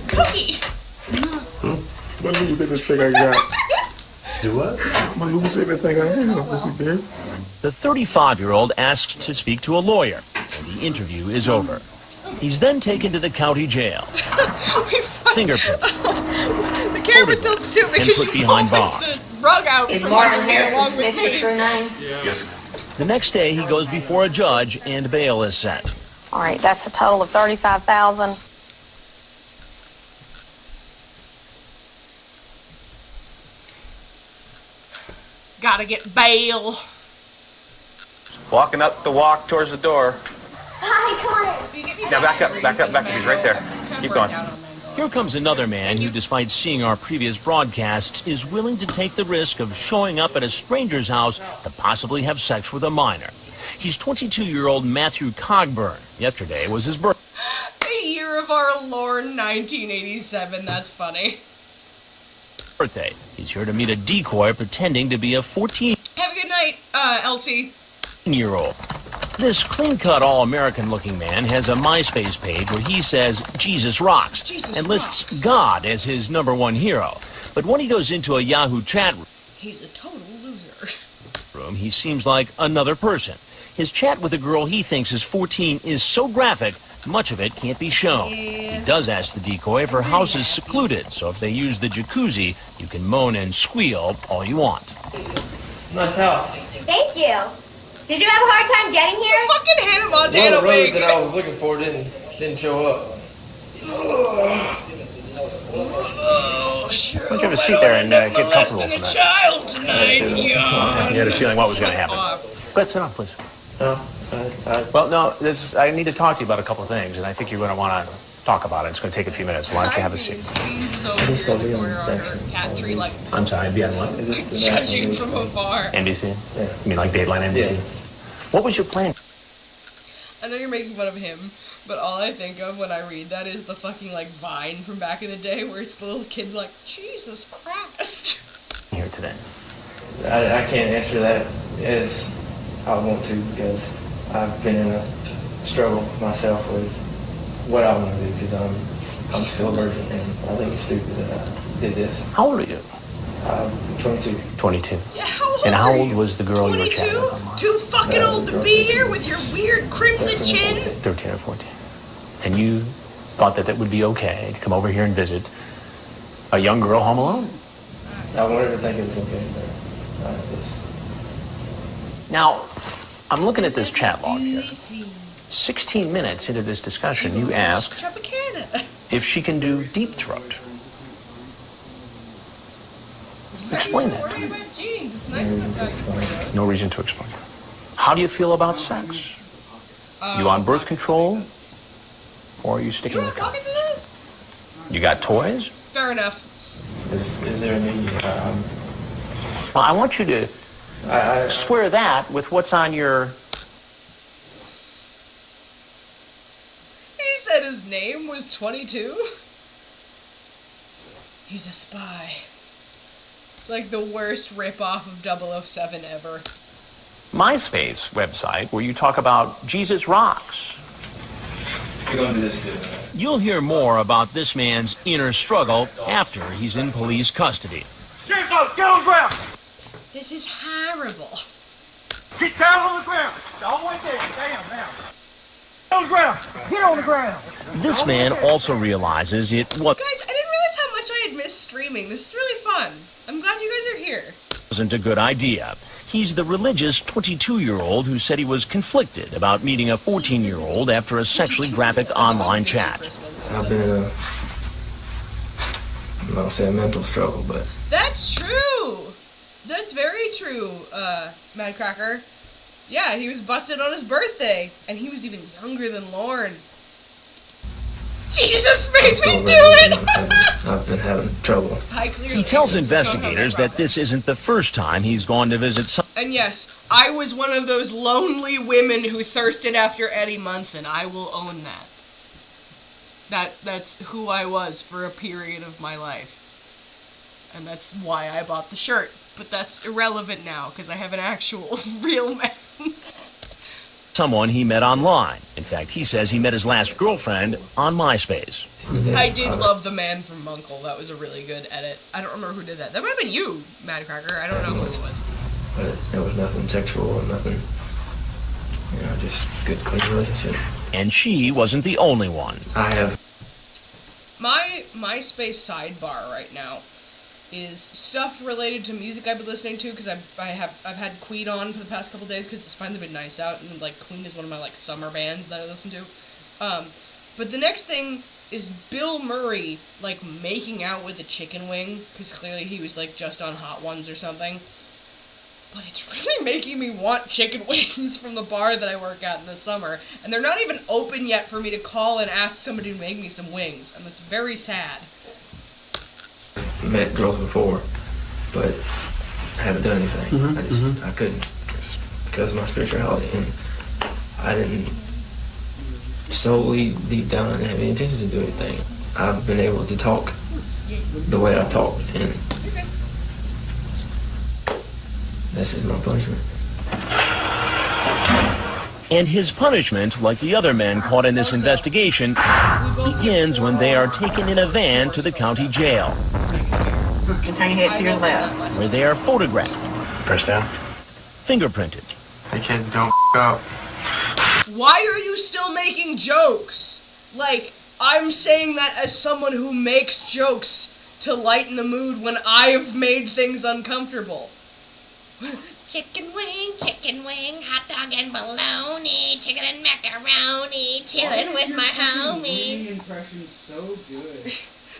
Cookie. My Lou said this thing I got. Do what? My Lou said this thing I have, Mr. Gary. The 35-year-old asks to speak to a lawyer, and the interview is over. He's then taken to the county jail, fingerprinted, The camera tilts too and because put you behind pulled bars. the rug out Is from Marvin under here along Harrison's with Smith me. true name? Yes. The next day, he goes before a judge, and bail is set. All right, that's a total of $35,000. Gotta get bail. Walking up the walk towards the door. Hi, come on in. Now back up. He's right there. Keep going. Here comes another man who, despite seeing our previous broadcasts, is willing to take the risk of showing up at a stranger's house to possibly have sex with a minor. He's 22-year-old Matthew Cogburn. Yesterday was his birthday. The year of our Lord, 1987. That's funny. He's here to meet a decoy pretending to be a 14-year-old. Have a good night, Elsie. This clean-cut, all-American-looking man has a MySpace page where he says Jesus rocks and lists God as his #1 hero. But when he goes into a Yahoo chat He's a total loser. room, he seems like another person. His chat with a girl he thinks is 14 is so graphic, much of it can't be shown. He does ask the decoy if her house is secluded, so if they use the jacuzzi, you can moan and squeal all you want. Nice house. Thank you. Did you have a hard time getting here? The fucking Hannah Well, Montana the road wig. that I was looking for didn't show up. Oh, sure. Why don't you have a seat there and get comfortable molesting for a that? child tonight. You had a feeling what was going to happen. Go ahead, sit down, please. Well, no, I need to talk to you about a couple of things, and I think you're going to want to talk about it. It's going to take a few minutes. Why don't you have a seat? This gonna be on cat tree, like I'm sorry, be on what? judging from afar. NBC? Yeah. You mean like Dateline NBC? Yeah. What was your plan? I know you're making fun of him, but all I think of when I read that is the fucking like Vine from back in the day, where it's the little kid like, Jesus Christ. Here today. I can't answer that as I want to because I've been in a struggle myself with what I want to do because I'm still a virgin and I think it's stupid that I did this. How old are you? 22. 22. Yeah, how old And how are old you? was the girl you were chatting with? 22? Too fucking old to be here with your weird crimson chin? 13 or 14. And you thought that would be okay to come over here and visit a young girl home alone? I wanted to think it was okay, but it's... Now, I'm looking at this chat log here. 16 minutes into this discussion, you ask if she can do deep throat. Explain that to me. No reason to explain. How do you feel about sex? You on birth control? Or are you sticking with condoms? You got toys? Fair enough. Is there any... Well, I want you to square that with what's on your... He said his name was 22? He's a spy. It's like the worst ripoff of 007 ever. MySpace website where you talk about Jesus rocks. We're going to do this too. You'll hear more about this man's inner struggle after he's in police custody. Get on the ground! This is horrible. Get down on the ground! All the way down, now. Get on the ground! Get on the ground! This man also realizes it Guys, I didn't realize how much I had missed streaming. This is really fun. I'm glad you guys are here. wasn't a good idea. He's the religious 22-year-old who said he was conflicted about meeting a 14-year-old after a sexually graphic online chat. I've been I'm not gonna say a mental struggle, but That's true. That's very true, Mad Cracker. Yeah, he was busted on his birthday, and he was even younger than Lorne. Jesus made me do it! I've been having trouble. He tells investigators that this isn't the first time he's gone to visit some. And yes, I was one of those lonely women who thirsted after Eddie Munson. I will own that. That's who I was for a period of my life. And that's why I bought the shirt. But that's irrelevant now, because I have an actual real man. Someone he met online. In fact, he says he met his last girlfriend on MySpace. I did love the man from Munkle. That was a really good edit. I don't remember who did that. That might have been you, Mad Cracker. I don't know who it was. But there was nothing sexual or nothing, just good, clean relationship. And she wasn't the only one. I have. My MySpace sidebar right now is stuff related to music I've been listening to, because I've had Queen on for the past couple days because it's finally been nice out, and like Queen is one of my like summer bands that I listen to. But the next thing is Bill Murray like making out with a chicken wing, because clearly he was like just on Hot Ones or something. But it's really making me want chicken wings from the bar that I work at in the summer, and they're not even open yet for me to call and ask somebody to make me some wings, and it's very sad. Met girls before, but I haven't done anything. I couldn't, just because of my spirituality, and I didn't solely deep down I didn't have any intentions to do anything. I've been able to talk the way I talk, and this is my punishment. And his punishment, like the other men caught in this investigation, begins when they are taken in a van to the county jail, Turn your head to your left. where they are photographed, Press down. fingerprinted, Hey kids, don't up. Why are you still making jokes? Like, I'm saying that as someone who makes jokes to lighten the mood when I've made things uncomfortable. Chicken wing, hot dog and bologna, chicken and macaroni, chilling with my homies. Impression's so good.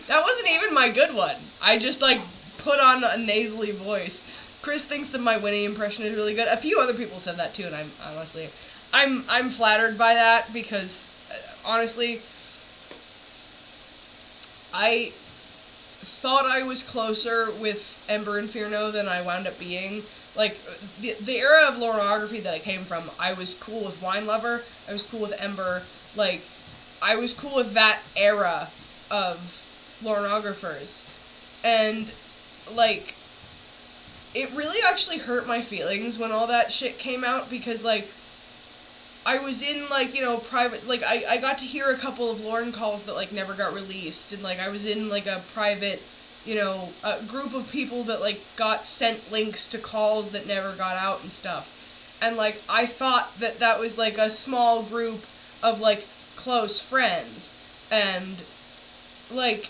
That wasn't even my good one. I just like put on a nasally voice. Chris thinks that my Winnie impression is really good. A few other people said that too, and I'm flattered by that, because honestly, I thought I was closer with Ember Inferno than I wound up being. Like, the era of Lornography that I came from, I was cool with Wine Lover, I was cool with Ember, like, I was cool with that era of Lornographers. And, like, it really actually hurt my feelings when all that shit came out, because, like, I was in, like, private, like, I got to hear a couple of Lauren calls that, like, never got released, and, like, I was in, like, a private, a group of people that, like, got sent links to calls that never got out and stuff. And, like, I thought that that was, like, a small group of, like, close friends. And, like,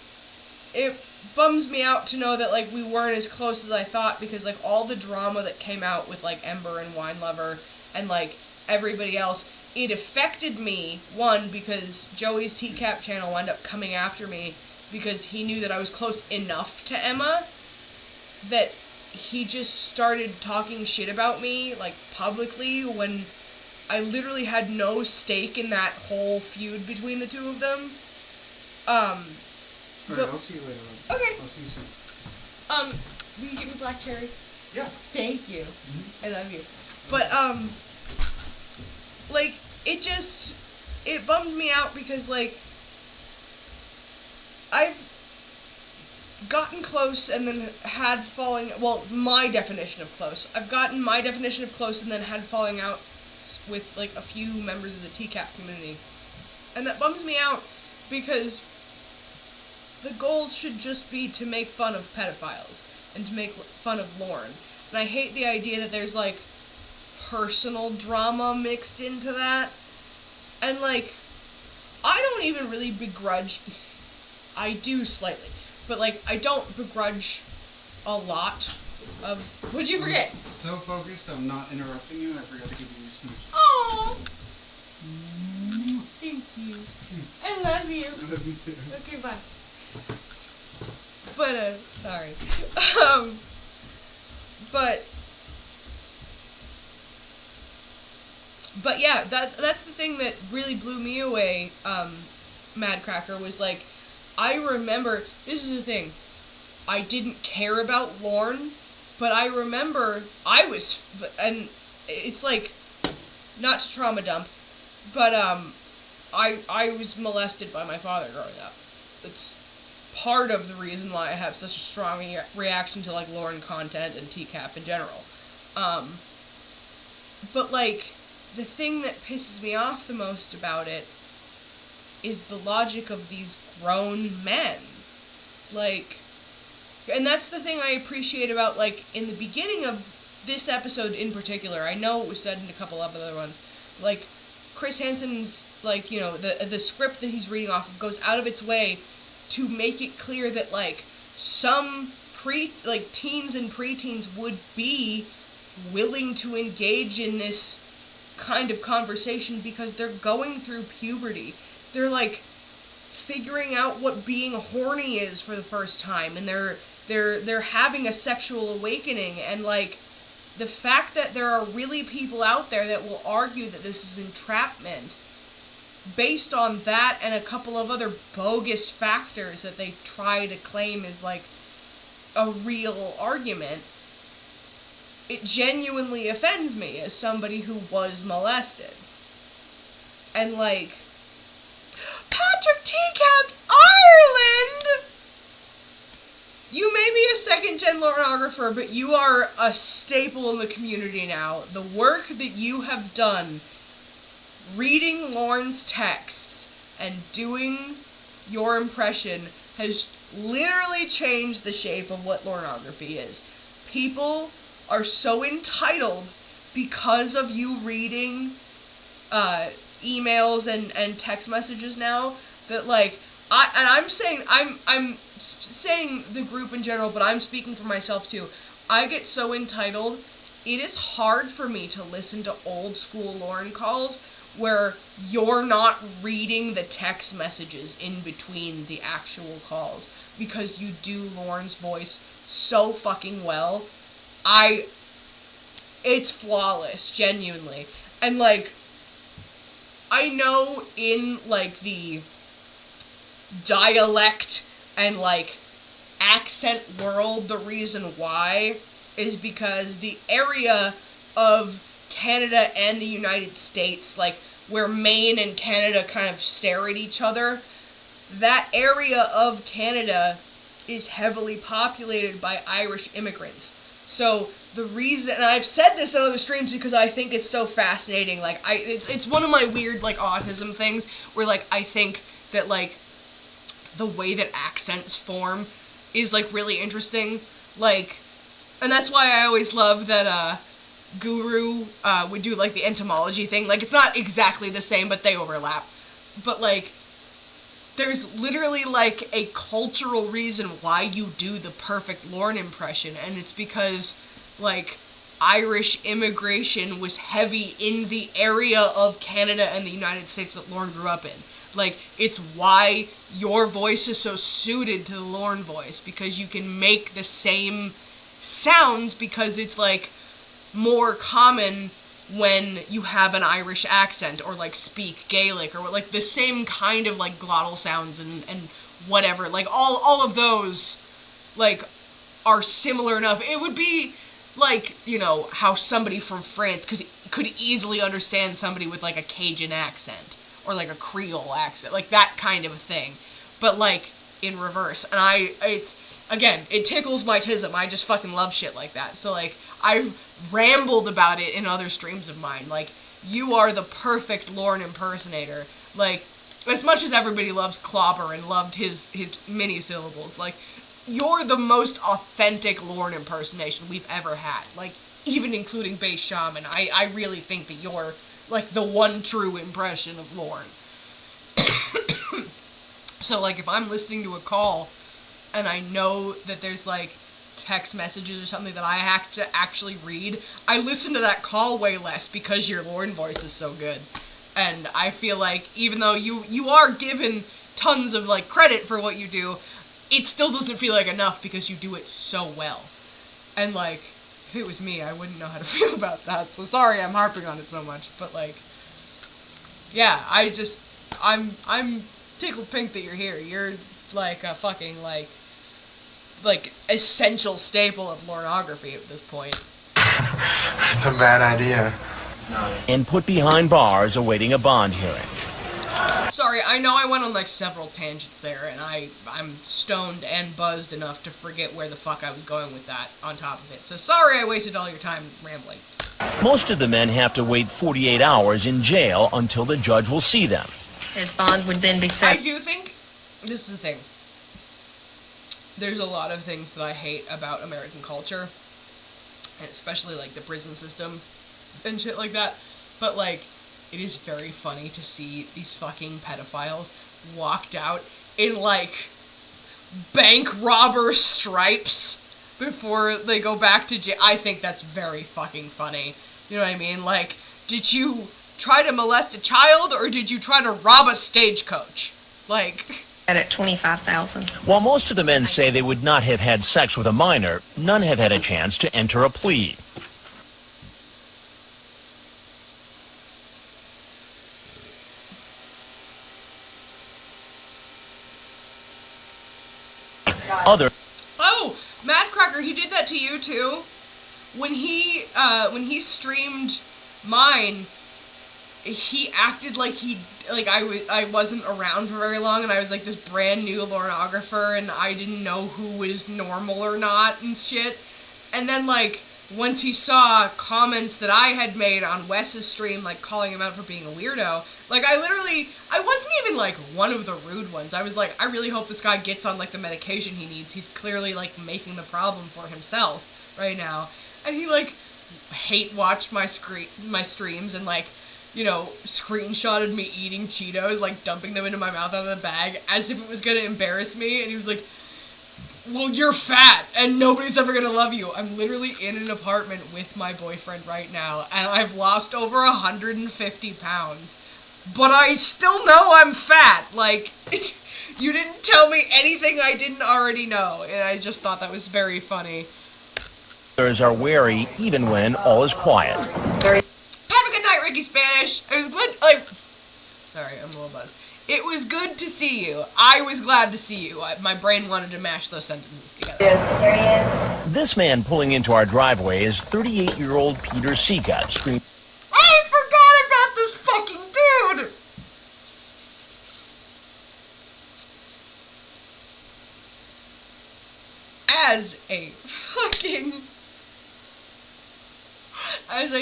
it bums me out to know that, like, we weren't as close as I thought, because, like, all the drama that came out with, like, Ember and Wine Lover and, like, everybody else, it affected me, one, because Joey's TCAP channel wound up coming after me because he knew that I was close enough to Emma that he just started talking shit about me, like, publicly, when I literally had no stake in that whole feud between the two of them. Alright, I'll see you later. Okay. I'll see you soon. Will you give me black cherry? Yeah. Thank you. I love you. But, like, it bummed me out because, like, I've gotten close and then had falling, well, my definition of close. I've gotten my definition of close and then had falling out with, like, a few members of the TCAP community. And that bums me out because the goal should just be to make fun of pedophiles and to make fun of Lauren. And I hate the idea that there's, like, personal drama mixed into that. And, like, I don't even really begrudge, I do slightly, but, like, I don't begrudge a lot of, what'd you forget? So focused, I'm not interrupting you, I forgot to give you your smooch. Aww. Thank you. I love you. I love you too. Okay, bye. But, Sorry. But yeah, that's the thing that really blew me away, Mad Cracker, was like, I remember, this is the thing, I didn't care about Lorne, but I remember and it's like, not to trauma dump, but I was molested by my father growing up. It's part of the reason why I have such a strong reaction to like Lorne content and TCAP in general. But like, the thing that pisses me off the most about it is the logic of these grown men. Like, and that's the thing I appreciate about, like, in the beginning of this episode in particular, I know it was said in a couple of other ones, like, Chris Hansen's, like, you know, the script that he's reading off of goes out of its way to make it clear that, like, some teens and preteens would be willing to engage in this kind of conversation because they're going through puberty. They're like figuring out what being horny is for the first time, and they're having a sexual awakening, and like the fact that there are really people out there that will argue that this is entrapment based on that and a couple of other bogus factors that they try to claim is like a real argument, it genuinely offends me as somebody who was molested. And like, Patrick TCAP Ireland! You may be a second-gen Lornographer, but you are a staple in the community now. The work that you have done reading Lorne's texts and doing your impression has literally changed the shape of what Lornography is. People are so entitled because of you reading emails and text messages now that like I'm saying the group in general, but I'm speaking for myself too. I get so entitled. It is hard for me to listen to old school Lorne calls where you're not reading the text messages in between the actual calls because you do Lorne's voice so fucking well. It's flawless, genuinely. And, like, I know in, like, the dialect and, like, accent world, the reason why is because the area of Canada and the United States, like, where Maine and Canada kind of stare at each other, that area of Canada is heavily populated by Irish immigrants. So the reason, and I've said this in other streams because I think it's so fascinating, like, it's one of my weird, like, autism things, where, like, I think that, like, the way that accents form is, like, really interesting, like, and that's why I always love that, Guru, would do, like, the entomology thing, like, it's not exactly the same, but they overlap, but, like, there's literally, like, a cultural reason why you do the perfect Lorne impression, and it's because, like, Irish immigration was heavy in the area of Canada and the United States that Lorne grew up in. Like, it's why your voice is so suited to the Lorne voice, because you can make the same sounds because it's, like, more common when you have an Irish accent or like speak Gaelic or like the same kind of like glottal sounds and whatever, like all of those like are similar enough. It would be like, you know, how somebody from France could easily understand somebody with like a Cajun accent or like a Creole accent, like that kind of a thing, but like in reverse. And it tickles my tism. I just fucking love shit like that. So like I've rambled about it in other streams of mine. Like, you are the perfect Lorne impersonator. Like, as much as everybody loves Clobber and loved his mini syllables, like, you're the most authentic Lorne impersonation we've ever had. Like, even including Bass Shaman, I really think that you're like the one true impression of Lorne. So like if I'm listening to a call and I know that there's like text messages or something that I have to actually read, I listen to that call way less because your Lorne voice is so good. And I feel like even though you are given tons of like credit for what you do, it still doesn't feel like enough because you do it so well. And, like, if it was me, I wouldn't know how to feel about that. So sorry I'm harping on it so much. But, like, yeah, I'm tickled pink that you're here. You're, like, a fucking, like, essential staple of pornography at this point. It's a bad idea. And put behind bars awaiting a bond hearing. Sorry, I know I went on like several tangents there, and I'm stoned and buzzed enough to forget where the fuck I was going with that on top of it. So sorry I wasted all your time rambling. Most of the men have to wait 48 hours in jail until the judge will see them. His bond would then be set. I do think, this is the thing, there's a lot of things that I hate about American culture, and especially like the prison system and shit like that, but like, it is very funny to see these fucking pedophiles walked out in like bank robber stripes before they go back to jail. I think that's very fucking funny. You know what I mean? Like, did you try to molest a child or did you try to rob a stagecoach? Like... At $25,000. While most of the men say they would not have had sex with a minor, none have had a chance to enter a plea. Oh, Mad Cracker, he did that to you too. When he streamed mine, he acted like I wasn't around for very long, and I was like this brand new pornographer, and I didn't know who was normal or not and shit. And then like once he saw comments that I had made on Wes's stream, like calling him out for being a weirdo, like I wasn't even like one of the rude ones. I was like, I really hope this guy gets on like the medication he needs. He's clearly like making the problem for himself right now. And he like hate watched my streams and like, you know, screenshotted me eating Cheetos, like dumping them into my mouth out of the bag as if it was gonna embarrass me. And he was like, well, you're fat and nobody's ever gonna love you. I'm literally in an apartment with my boyfriend right now and I've lost over 150 pounds. But I still know I'm fat. Like, you didn't tell me anything I didn't already know. And I just thought that was very funny. Others are wary even when all is quiet. Have a good night, Ricky Spanish. It was good, like... Sorry, I'm a little buzzed. It was good to see you. I was glad to see you. My brain wanted to mash those sentences together. Yes, there he is. This man pulling into our driveway is 38-year-old Peter Seacott, screaming, I forgot about this fucking dude! As a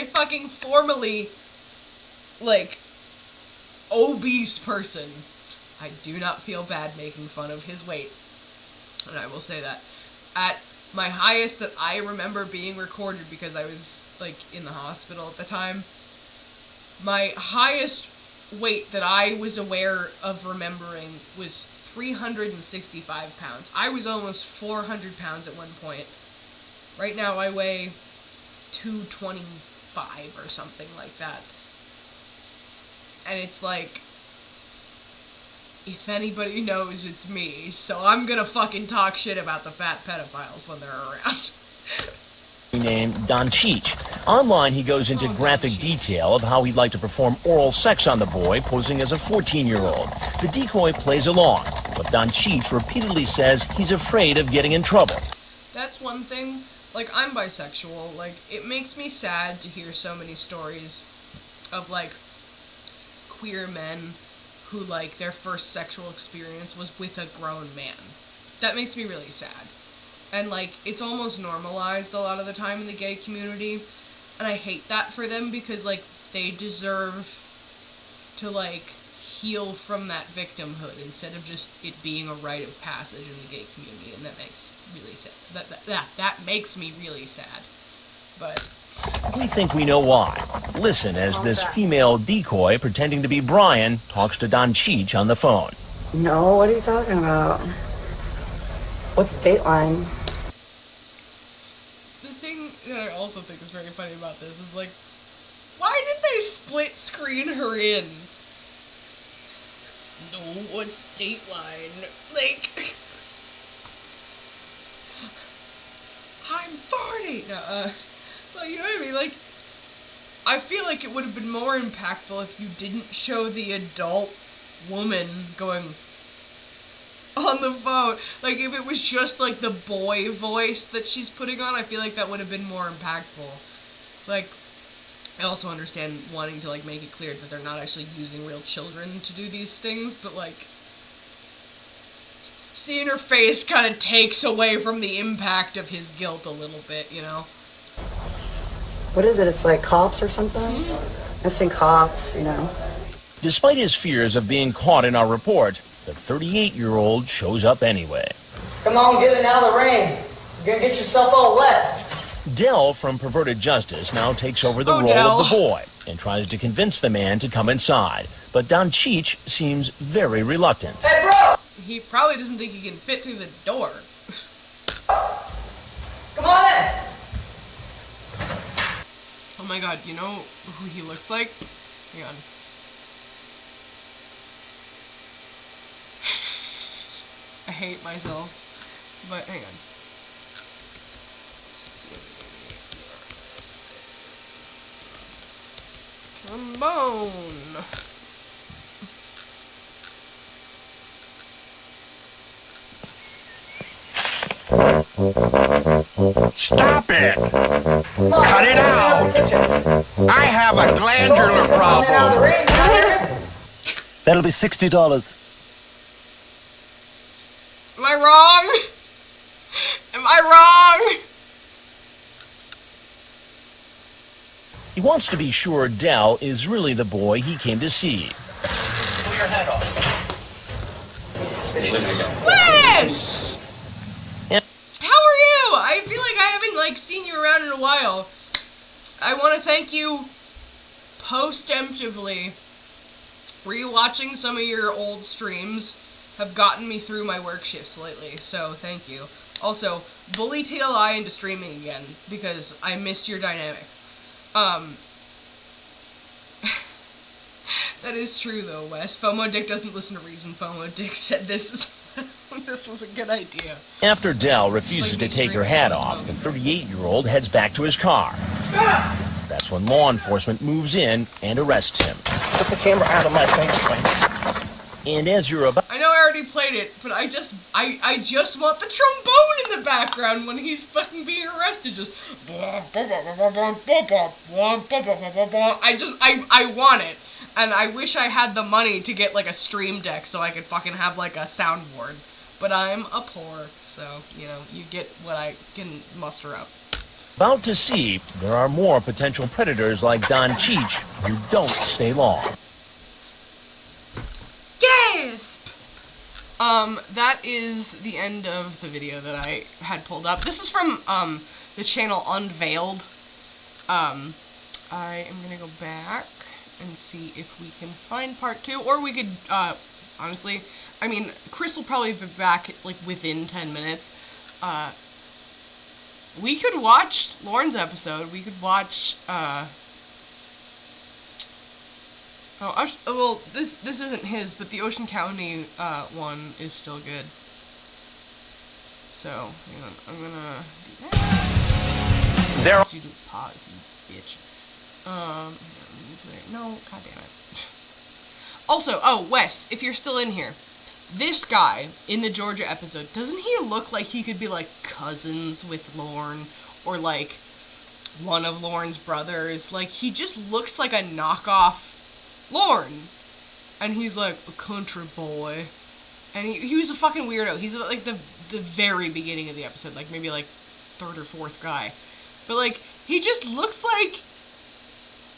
fucking formerly, like, obese person, I do not feel bad making fun of his weight. And I will say that. At my highest that I remember being recorded, because I was, like, in the hospital at the time, my highest weight that I was aware of remembering was 365 pounds. I was almost 400 pounds at one point. Right now I weigh 225 or something like that. And it's like, if anybody knows, it's me. So I'm gonna fucking talk shit about the fat pedophiles when they're around. named Don Cheech. Online, he goes into graphic detail of how he'd like to perform oral sex on the boy, posing as a 14-year-old. The decoy plays along, but Don Cheech repeatedly says he's afraid of getting in trouble. That's one thing. Like, I'm bisexual. Like, it makes me sad to hear so many stories of, like, queer men who, like, their first sexual experience was with a grown man. That makes me really sad. And, like, it's almost normalized a lot of the time in the gay community. And I hate that for them because, like, they deserve to, like, heal from that victimhood instead of just it being a rite of passage in the gay community. And that makes really sad. That makes me really sad. But we think we know why. Listen as this female decoy pretending to be Brian talks to Don Cheech on the phone. No, what are you talking about? What's Dateline? The thing that I also think is very funny about this is, like, why did they split screen her in? No, what's Dateline? Like, I'm 40. No, but you know what I mean? Like, I feel like it would have been more impactful if you didn't show the adult woman going on the phone. Like, if it was just, like, the boy voice that she's putting on, I feel like that would have been more impactful. Like, I also understand wanting to, like, make it clear that they're not actually using real children to do these things, but, like, seeing her face kind of takes away from the impact of his guilt a little bit, you know? What is it? It's like Cops or something? Mm-hmm. I've seen Cops, you know. Despite his fears of being caught in our report, the 38-year-old shows up anyway. Come on, get it out of the rain. You're gonna get yourself all wet. Dell from Perverted Justice now takes over the role Dell. of the boy and tries to convince the man to come inside. But Don Cheech seems very reluctant. Hey, bro! He probably doesn't think he can fit through the door. Come on in! Oh my god, you know who he looks like? Hang on. I hate myself, but hang on. Trombone. Stop it! Cut it out! I have a glandular problem. That'll be $60. Am I wrong? Am I wrong? He wants to be sure Dell is really the boy he came to see. Pull your head off. Wes! How are you? I feel like I haven't, like, seen you around in a while. I want to thank you post-emptively. Rewatching some of your old streams have gotten me through my work shifts lately, so thank you. Also, bully TLI into streaming again, because I miss your dynamic. That is true though, Wes. FOMO Dick doesn't listen to reason. FOMO Dick said this was a good idea. After Dell refuses to take her hat off, the 38-year-old heads back to his car. That's when law enforcement moves in and arrests him. Put the camera out of my face, Frank. And as you're about... I know I already played it, but I just want the trombone in the background when he's fucking being arrested. Just... I want it. And I wish I had the money to get, like, a stream deck so I could fucking have, like, a soundboard. But I'm a poor, so, you know, you get what I can muster up. About to see, there are more potential predators like Don Cheech who don't stay long. Gasp! That is the end of the video that I had pulled up. This is from, the channel Unveiled. I am gonna go back and see if we can find part 2, or we could, honestly, I mean, Chris will probably be back, like, within 10 minutes. We could watch Lauren's episode. We could watch, well, this isn't his, but the Ocean County, one is still good. So, hang on, I'm gonna do that. There. You do pause, you bitch. No, god damn it. Also, oh, Wes, if you're still in here, this guy in the Georgia episode, doesn't he look like he could be, like, cousins with Lorne, or, like, one of Lorne's brothers? Like, he just looks like a knockoff Lorne. And he's, like, a country boy. And he was a fucking weirdo. He's, like, the very beginning of the episode, like, maybe, like, third or fourth guy. But, like, he just looks like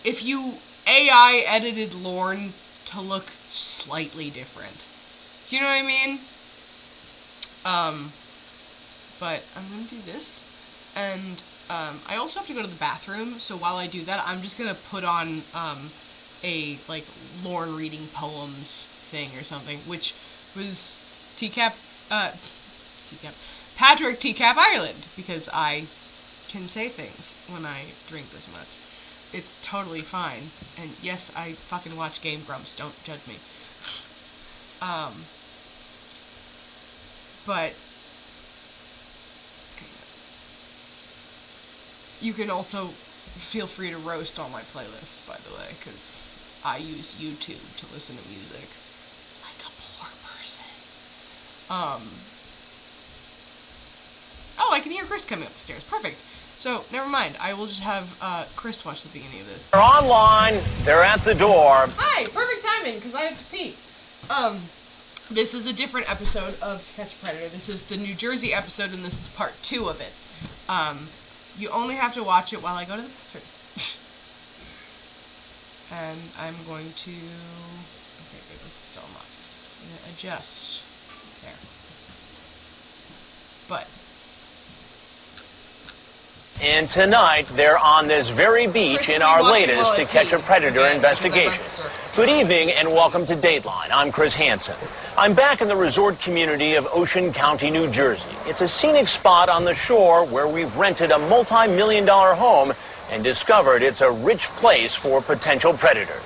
if you AI edited Lorne to look slightly different. Do you know what I mean? But I'm gonna do this, and I also have to go to the bathroom, so while I do that, I'm just gonna put on a, like, Lorne reading poems thing or something, which was TCAP, Patrick TCAP Ireland, because I can say things when I drink this much. It's totally fine. And yes, I fucking watch Game Grumps, don't judge me. But You can also feel free to roast all my playlists, by the way, because I use YouTube to listen to music. Like a poor person. Oh, I can hear Chris coming up the stairs. Perfect. So, never mind. I will just have Chris watch the beginning of this. They're online. They're at the door. Hi! Perfect timing, because I have to pee. This is a different episode of To Catch a Predator. This is the New Jersey episode, and this is part 2 of it. You only have to watch it while I go to the bathroom. And I'm going to... Okay, good, this is still not. I'm going to adjust. There. But... And tonight, they're on this very beach in our latest To Catch a Predator investigation. Good evening and welcome to Dateline. I'm Chris Hansen. I'm back in the resort community of Ocean County, New Jersey. It's a scenic spot on the shore where we've rented a multi-million-dollar home and discovered it's a rich place for potential predators.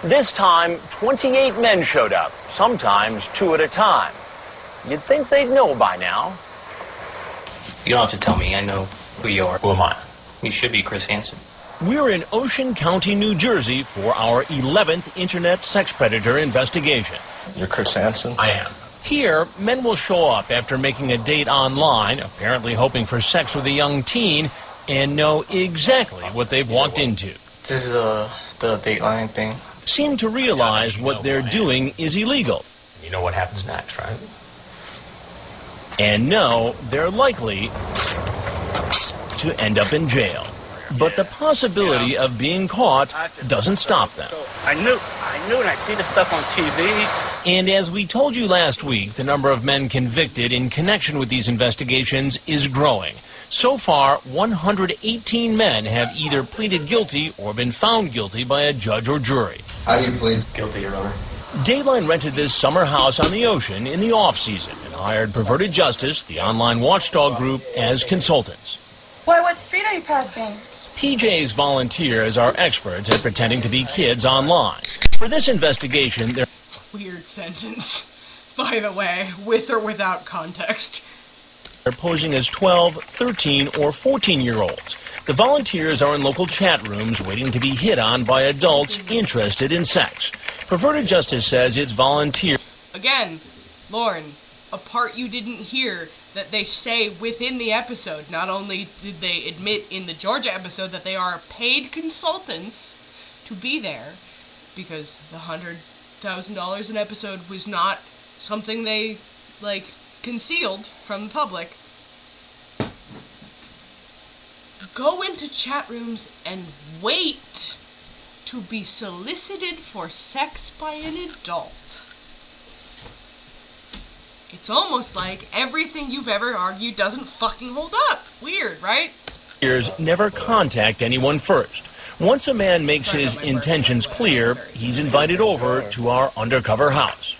This time, 28 men showed up, sometimes 2 at a time. You'd think they'd know by now. You don't have to tell me. I know who you are. Who am I? You should be Chris Hansen. We're in Ocean County, New Jersey for our 11th internet sex predator investigation. You're Chris Hansen? I am. Here, men will show up after making a date online, apparently hoping for sex with a young teen, and know exactly what they've walked into. This is the Dateline thing. Seem to realize what they're doing is illegal. You know what happens next, right? And know they're likely to end up in jail. But the possibility of being caught doesn't stop them. I knew, and I see the stuff on TV. And as we told you last week, the number of men convicted in connection with these investigations is growing. So far, 118 men have either pleaded guilty or been found guilty by a judge or jury. How do you plead guilty, Your Honor? Dateline rented this summer house on the ocean in the off-season and hired Perverted Justice, the online watchdog group, as consultants. Why, what street are you passing? PJ's volunteers are experts at pretending to be kids online. For this investigation, they're... Weird sentence, by the way, with or without context. They're posing as 12, 13, or 14-year-olds. The volunteers are in local chat rooms waiting to be hit on by adults interested in sex. Perverted Justice says it's volunteer... Again, Lauren, a part you didn't hear that they say within the episode. Not only did they admit in the Georgia episode that they are paid consultants to be there, because the $100,000 an episode was not something they, concealed from the public. Go into chat rooms and wait to be solicited for sex by an adult. It's almost like everything you've ever argued doesn't fucking hold up. Weird, right? Never contact anyone first. Once a man makes his intentions clear, he's invited over to our undercover house.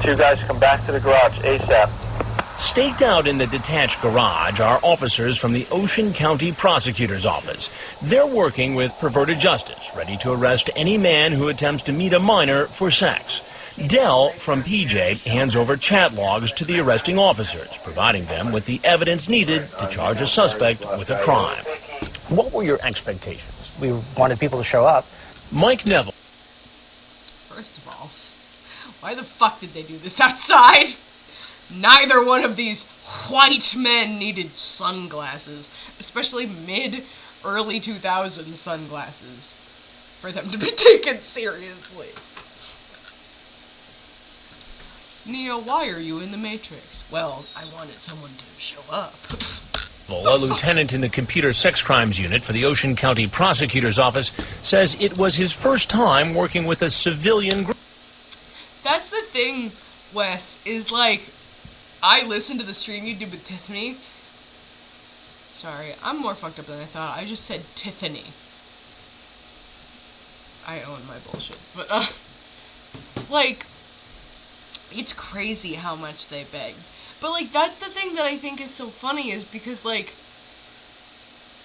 2 guys come back to the garage ASAP. Staked out in the detached garage are officers from the Ocean County Prosecutor's Office. They're working with Perverted Justice, ready to arrest any man who attempts to meet a minor for sex. Dell from PJ hands over chat logs to the arresting officers, providing them with the evidence needed to charge a suspect with a crime. What were your expectations? We wanted people to show up. Mike Neville. First of all, why the fuck did they do this outside? Neither one of these white men needed sunglasses, especially mid-early 2000s sunglasses, for them to be taken seriously. Neo, why are you in the Matrix? Well, I wanted someone to show up. A lieutenant in the computer sex crimes unit for the Ocean County Prosecutor's Office says it was his first time working with a civilian group. That's the thing, Wes, is I listened to the stream you did with Tiffany. Sorry, I'm more fucked up than I thought. I just said Tiffany. I own my bullshit. But, it's crazy how much they begged. But, that's the thing that I think is so funny is because, and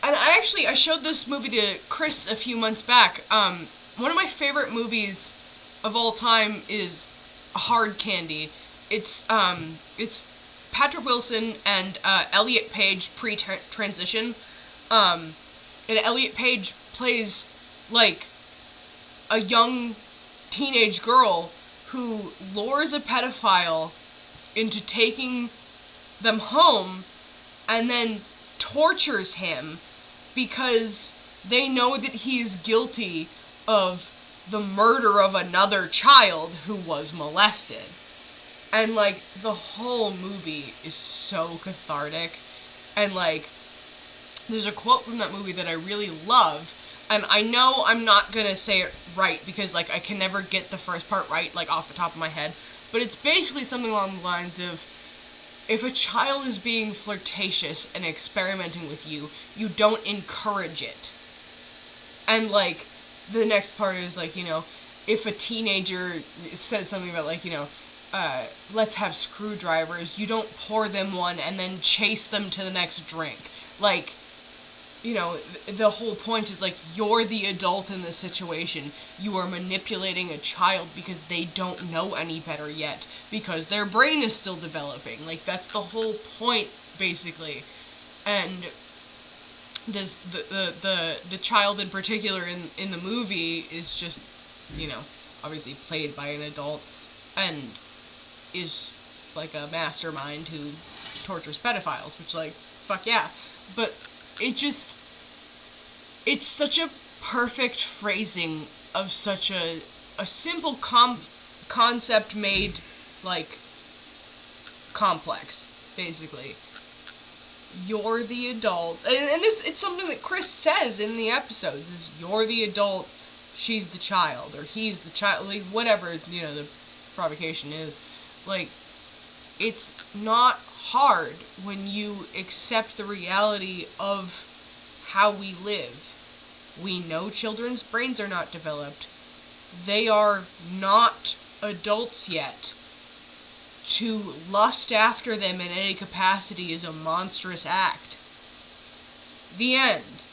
I showed this movie to Chris a few months back. One of my favorite movies of all time is Hard Candy. It's Patrick Wilson and Elliot Page pre-transition. And Elliot Page plays, like, a young teenage girl who lures a pedophile into taking them home and then tortures him because they know that he's guilty of the murder of another child who was molested. And, like, the whole movie is so cathartic. And, like, there's a quote from that movie that I really love, and I know I'm not gonna say it right because, like, I can never get the first part right, like, off the top of my head, but it's basically something along the lines of, if a child is being flirtatious and experimenting with you, you don't encourage it. And, like, the next part is, like, you know, if a teenager says something about, like, you know, let's have screwdrivers, you don't pour them one and then chase them to the next drink. Like, you know, the whole point is, like, you're the adult in this situation. You are manipulating a child because they don't know any better yet, because their brain is still developing. Like, that's the whole point, basically. And this, the child in particular in the movie is just, you know, obviously played by an adult, and is, like, a mastermind who tortures pedophiles, which, like, fuck yeah. But it's such a perfect phrasing of such a simple concept made, like, complex, basically. You're the adult, and this, it's something that Chris says in the episodes, is you're the adult, she's the child, or he's the child, like, whatever, you know, the provocation is. Like, it's not hard when you accept the reality of how we live. We know children's brains are not developed. They are not adults yet. To lust after them in any capacity is a monstrous act. The end.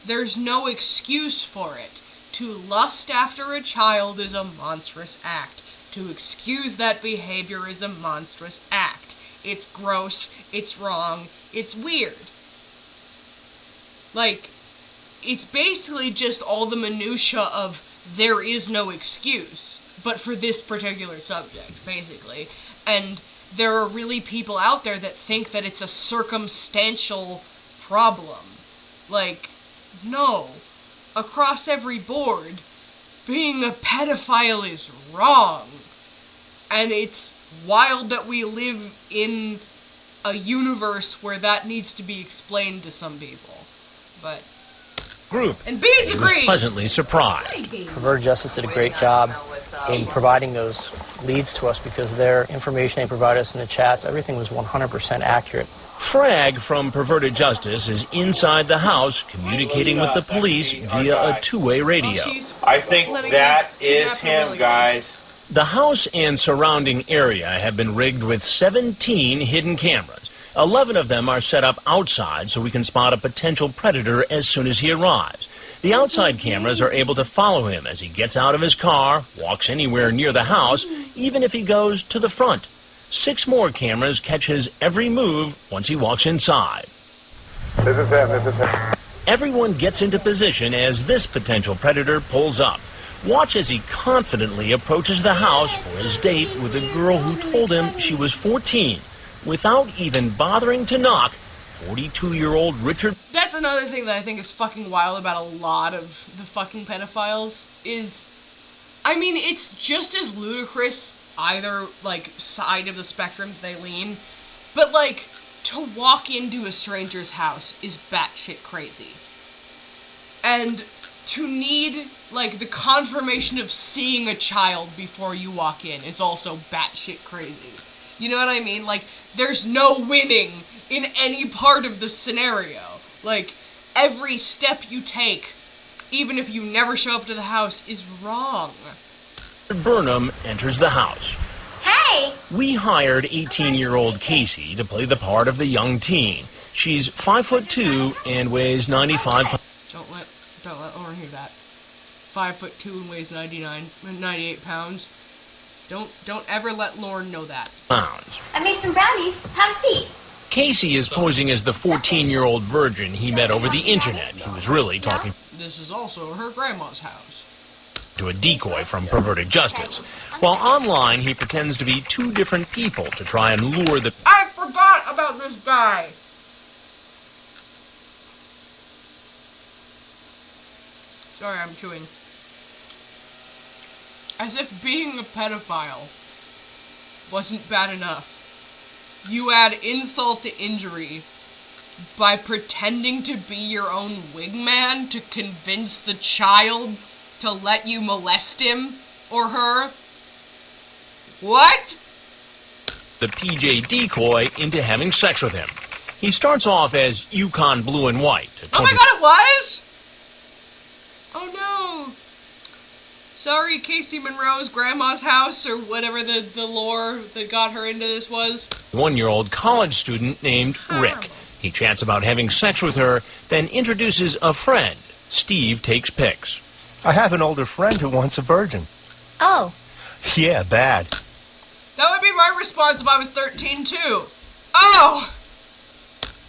There's no excuse for it. To lust after a child is a monstrous act. To excuse that behavior is a monstrous act. It's gross, it's wrong, it's weird. Like, it's basically just all the minutia of there is no excuse, but for this particular subject, basically. And there are really people out there that think that it's a circumstantial problem. Like, no. Across every board, being a pedophile is wrong. And it's wild that we live in a universe where that needs to be explained to some people. But Group and Beans was agrees. pleasantly surprised. Perverted Justice did a great job in providing those leads to us because their information they provided us in the chats, everything was 100% accurate. Frag from Perverted Justice is inside the house communicating with the police via a two-way radio. I think that is him, guys. The house and surrounding area have been rigged with 17 hidden cameras. 11 of them are set up outside so we can spot a potential predator as soon as he arrives. The outside cameras are able to follow him as he gets out of his car, walks anywhere near the house, even if he goes to the front. 6 more cameras catch his every move once he walks inside. This is him. Everyone gets into position as this potential predator pulls up. Watch as he confidently approaches the house for his date with a girl who told him she was 14. Without even bothering to knock, 42-year-old Richard... That's another thing that I think is fucking wild about a lot of the fucking pedophiles, is... I mean, it's just as ludicrous either, like, side of the spectrum they lean, but, like, to walk into a stranger's house is batshit crazy. And to need, like, the confirmation of seeing a child before you walk in is also batshit crazy. You know what I mean? Like, there's no winning in any part of the scenario. Like, every step you take, even if you never show up to the house, is wrong. Burnham enters the house. Hey! We hired 18-year-old Casey to play the part of the young teen. She's 5'2" and weighs 95 pounds. Don't let Lauren hear that. 5'2" and weighs 98 pounds. Don't ever let Lauren know that. I made some brownies. Have a seat. Casey is posing as the 14-year-old virgin he met over the internet. He was really talking This is also her grandma's house. to a decoy from Perverted Justice. While online, he pretends to be two different people to try and lure the... I forgot about this guy. Sorry, I'm chewing. As if being a pedophile wasn't bad enough. You add insult to injury by pretending to be your own wingman to convince the child to let you molest him or her. What? the PJ decoy into having sex with him. He starts off as Yukon Blue and White. Oh my god, it was? Oh no. Sorry, Casey Monroe's grandma's house, or whatever the lore that got her into this was. 1-year-old college student named Rick. He chats about having sex with her, then introduces a friend. Steve takes pics. I have an older friend who wants a virgin. Oh. Yeah, bad. That would be my response if I was 13 too. Oh!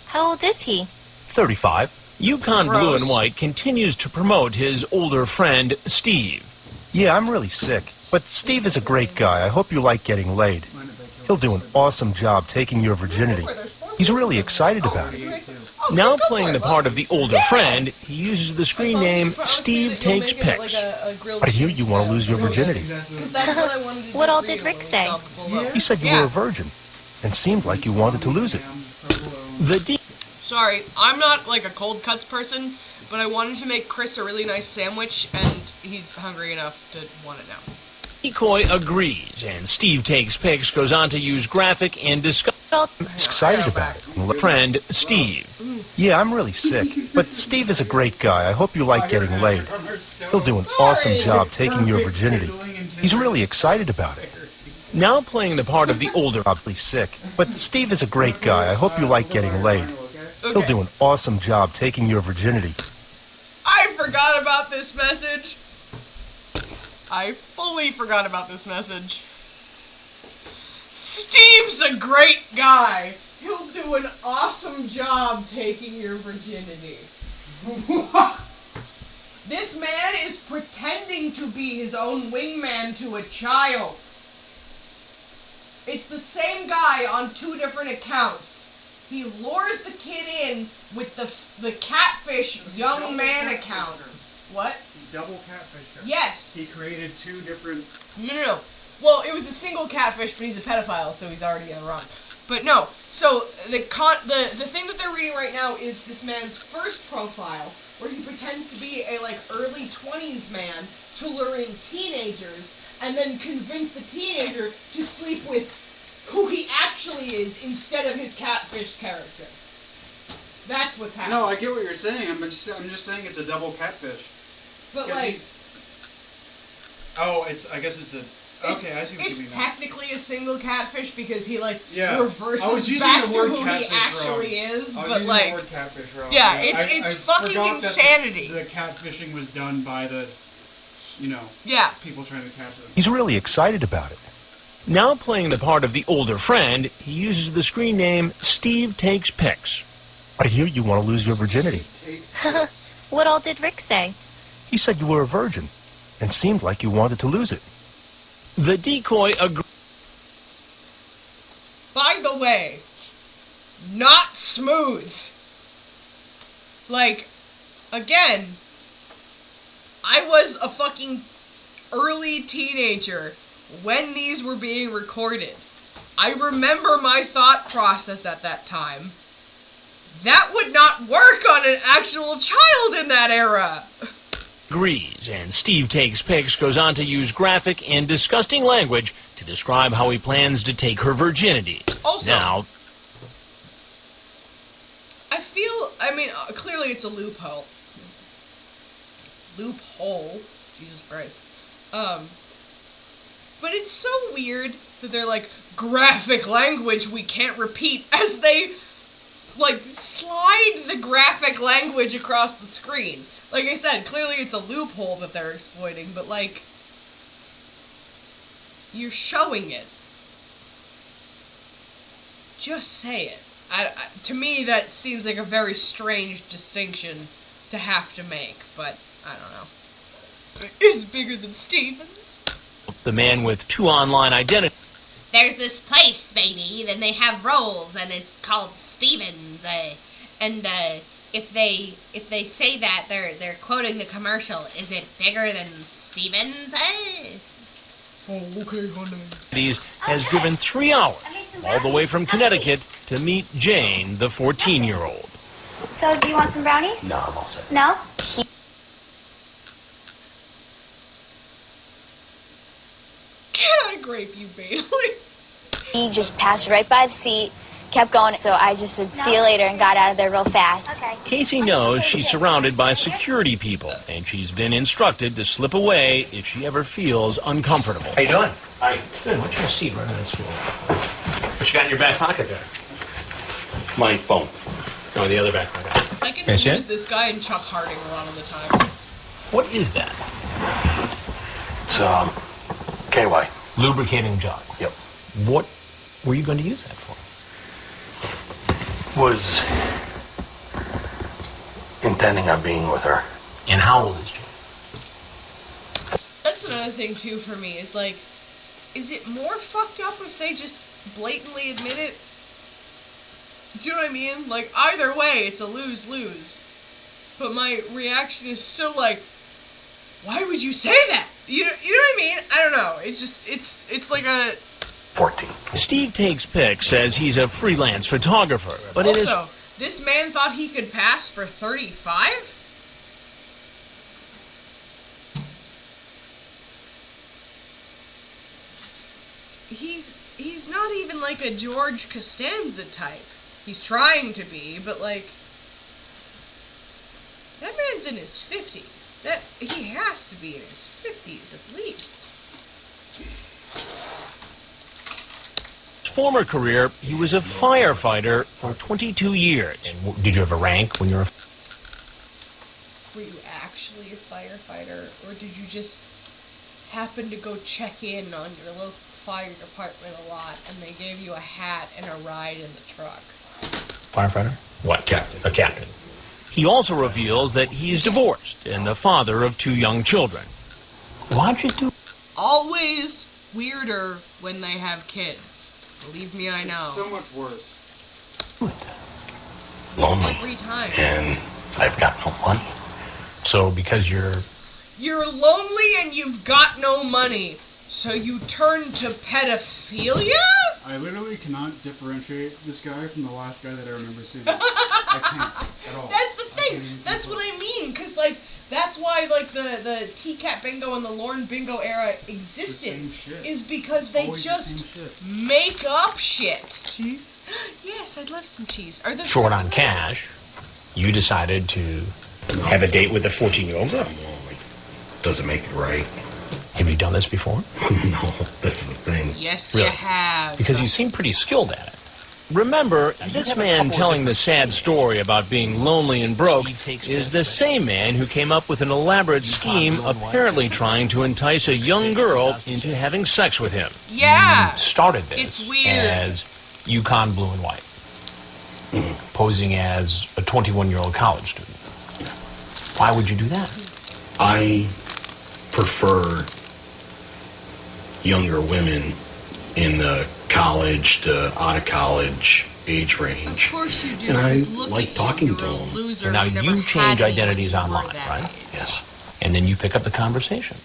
How old is he? 35. Yukon Blue Gross. and White continues to promote his older friend, Steve. Yeah, I'm really sick. But Steve is a great guy. I hope you like getting laid. He'll do an awesome job taking your virginity. He's really excited about it. Now playing the part of the older friend, he uses the screen name Steve Takes Pics. I hear you want to lose your virginity. What all did Rick say? He said you were a virgin, and seemed like you wanted to lose it. Sorry, I'm not like a cold cuts person, but I wanted to make Chris a really nice sandwich, and he's hungry enough to want it now. Decoy agrees, and Steve Takes Pics goes on to use graphic and discuss. He's excited about it. Friend Steve. Yeah, I'm really sick, but Steve is a great guy. I hope you like getting laid. He'll do an awesome job taking your virginity. He's really excited about it. Now playing the part of the older. Probably sick, but Steve is a great guy. I hope you like getting laid. He'll do an awesome job taking your virginity. I forgot about this message. I fully forgot about this message. Steve's a great guy. He'll do an awesome job taking your virginity. This man is pretending to be his own wingman to a child. It's the same guy on two different accounts. He lures the kid in with the catfish young man account. What? He double catfished her. Yes. He created two different... No. Well, it was a single catfish, but he's a pedophile, so he's already in the wrong. But no. So the thing that they're reading right now is this man's first profile, where he pretends to be a early 20s man to lure in teenagers, and then convince the teenager to sleep with who he actually is instead of his catfish character. That's what's happening. No, I get what you're saying. I'm just saying it's a double catfish. But I guess it's a... Okay, I see what you mean. It's technically a single catfish because he I was reverses using back the to word who he catfish actually wrong. is, I was but using the word catfish wrong. yeah, I it's fucking forgot insanity. That the catfishing was done by the, people trying to catch them. He's really excited about it. Now playing the part of the older friend, he uses the screen name Steve Takes Pics. I hear you want to lose your virginity. What all did Rick say? He said you were a virgin, and seemed like you wanted to lose it. The decoy agrees. By the way, not smooth. Again, I was a fucking early teenager when these were being recorded. I remember my thought process at that time. That would not work on an actual child in that era. Agrees, and Steve Takes Pics goes on to use graphic and disgusting language to describe how he plans to take her virginity. Also, now, clearly it's a loophole. Loophole? Jesus Christ. But it's so weird that they're graphic language we can't repeat as they, slide the graphic language across the screen. Like I said, clearly it's a loophole that they're exploiting, but you're showing it. Just say it. To me, that seems like a very strange distinction to have to make, but I don't know. It's bigger than Stevens. The man with 2 online identities. There's this place, baby, and they have rolls, and it's called Stevens. If they say that, they're quoting the commercial. Is it bigger than Stevens? Oh, okay, honey. Has driven 3 hours all the way from Connecticut to meet Jane, the 14-year-old. So, do you want some brownies? No, I'm all set. No? Can I grape you, Bailey? He just passed right by the seat, kept going, so I just said, see you later, and got out of there real fast. Okay. Casey knows she's surrounded by security people, and she's been instructed to slip away if she ever feels uncomfortable. How you doing? Hi. Good. What's your seat right on this floor? What you got in your back pocket there? My phone. Oh, the other back pocket. I can use this guy and Chuck Harding a lot of the time. What is that? It's, KY. Lubricating jug. Yep. What were you going to use that for? Was intending on being with her. And how old is Jane? That's another thing, too, for me, is like, is it more fucked up if they just blatantly admit it? Do you know what I mean? Like, either way, it's a lose-lose. But my reaction is still like, why would you say that? You know what I mean? I don't know. It's like a... 14. Steve Takes Pics says he's a freelance photographer, but also, this man thought he could pass for 35? He's not even like a George Costanza type. He's trying to be, but like, that man's in his 50s. He has to be in his 50s at least. former career, he was a firefighter for 22 years. And did you have a rank when you were? Were you actually a firefighter, or did you just happen to go check in on your local fire department a lot, and they gave you a hat and a ride in the truck? Firefighter? What, captain? A captain. He also reveals that he's divorced and the father of 2 young children. Why'd you do? Always weirder when they have kids. Believe me, I know. It's so much worse. Lonely. Every time. And I've got no money. So because you're lonely and you've got no money, so you turn to pedophilia? I literally cannot differentiate this guy from the last guy that I remember seeing. I can't at all. That's the thing. That's what I mean. Because, like, that's why, like, the TCAP bingo and the Lorne bingo era existed. The same shit. Is because they Always just the same shit. make up shit. Cheese? Yes, I'd love some cheese. Are there short on cash, you decided to have a date with a 14-year-old girl. Doesn't make it right. Have you done this before? No, this is the thing. Yes, Really? you have. Because you seem pretty skilled at it. Remember, this man telling the sad story about being lonely and broke is the same man who came up with an elaborate scheme apparently trying to entice a young girl into having sex with him. Yeah. You started this It's weird. as Yukon Blue and White, posing as a 21-year-old college student. Why would you do that? I prefer younger women in the college to out of college age range. Of course you do. And I Just look like at talking you. to You're a them. loser So now who never you had change any identities when you were online, that right? age. Yes. And then you pick up the conversation.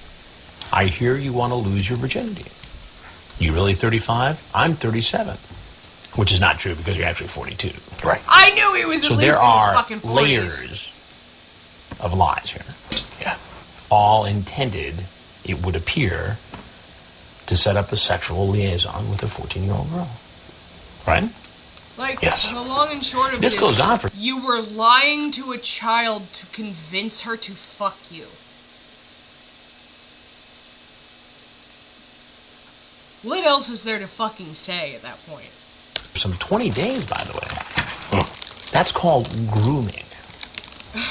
I hear you want to lose your virginity. You really 35? I'm 37. Which is not true because you're actually 42. Right. I knew he was at So least there in his are fucking 40s. layers of lies here. Yeah. All intended, it would appear, to set up a sexual liaison with a 14-year-old girl. Right? Like, Yes. the long and short of This goes on for... you were lying to a child to convince her to fuck you. What else is there to fucking say at that point? some 20 days, by the way. That's called grooming.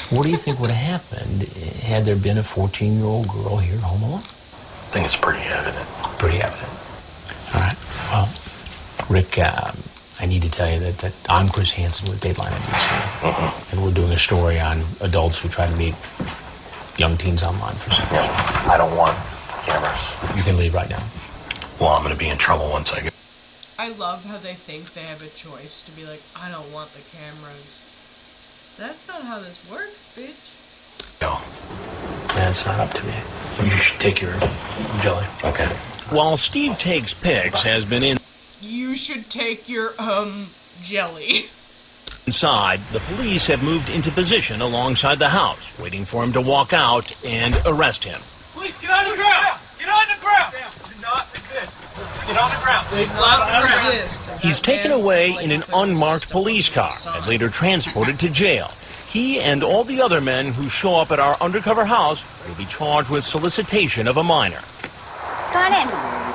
What do you think would have happened had there been a 14-year-old girl here home alone? I think it's pretty evident. Pretty evident. All right. Well, Rick, I need to tell you that I'm Chris Hansen with Dateline NBC. And we're doing a story on adults who try to meet young teens online for sex. I don't want cameras. You can leave right now. Well, I'm going to be in trouble once I get... I love how they think they have a choice to be like, I don't want the cameras. That's not how this works, bitch. No. That's not up to me. You should take your jelly. Okay. While Steve Takes Pics has been You should take your, jelly. inside, the police have moved into position alongside the house, waiting for him to walk out and arrest him. Please get on the ground! Get on the ground! Do not exist. Get on the ground. They not exist. He's taken away in an unmarked police car and later transported to jail. He and all the other men who show up at our undercover house will be charged with solicitation of a minor. Come on in.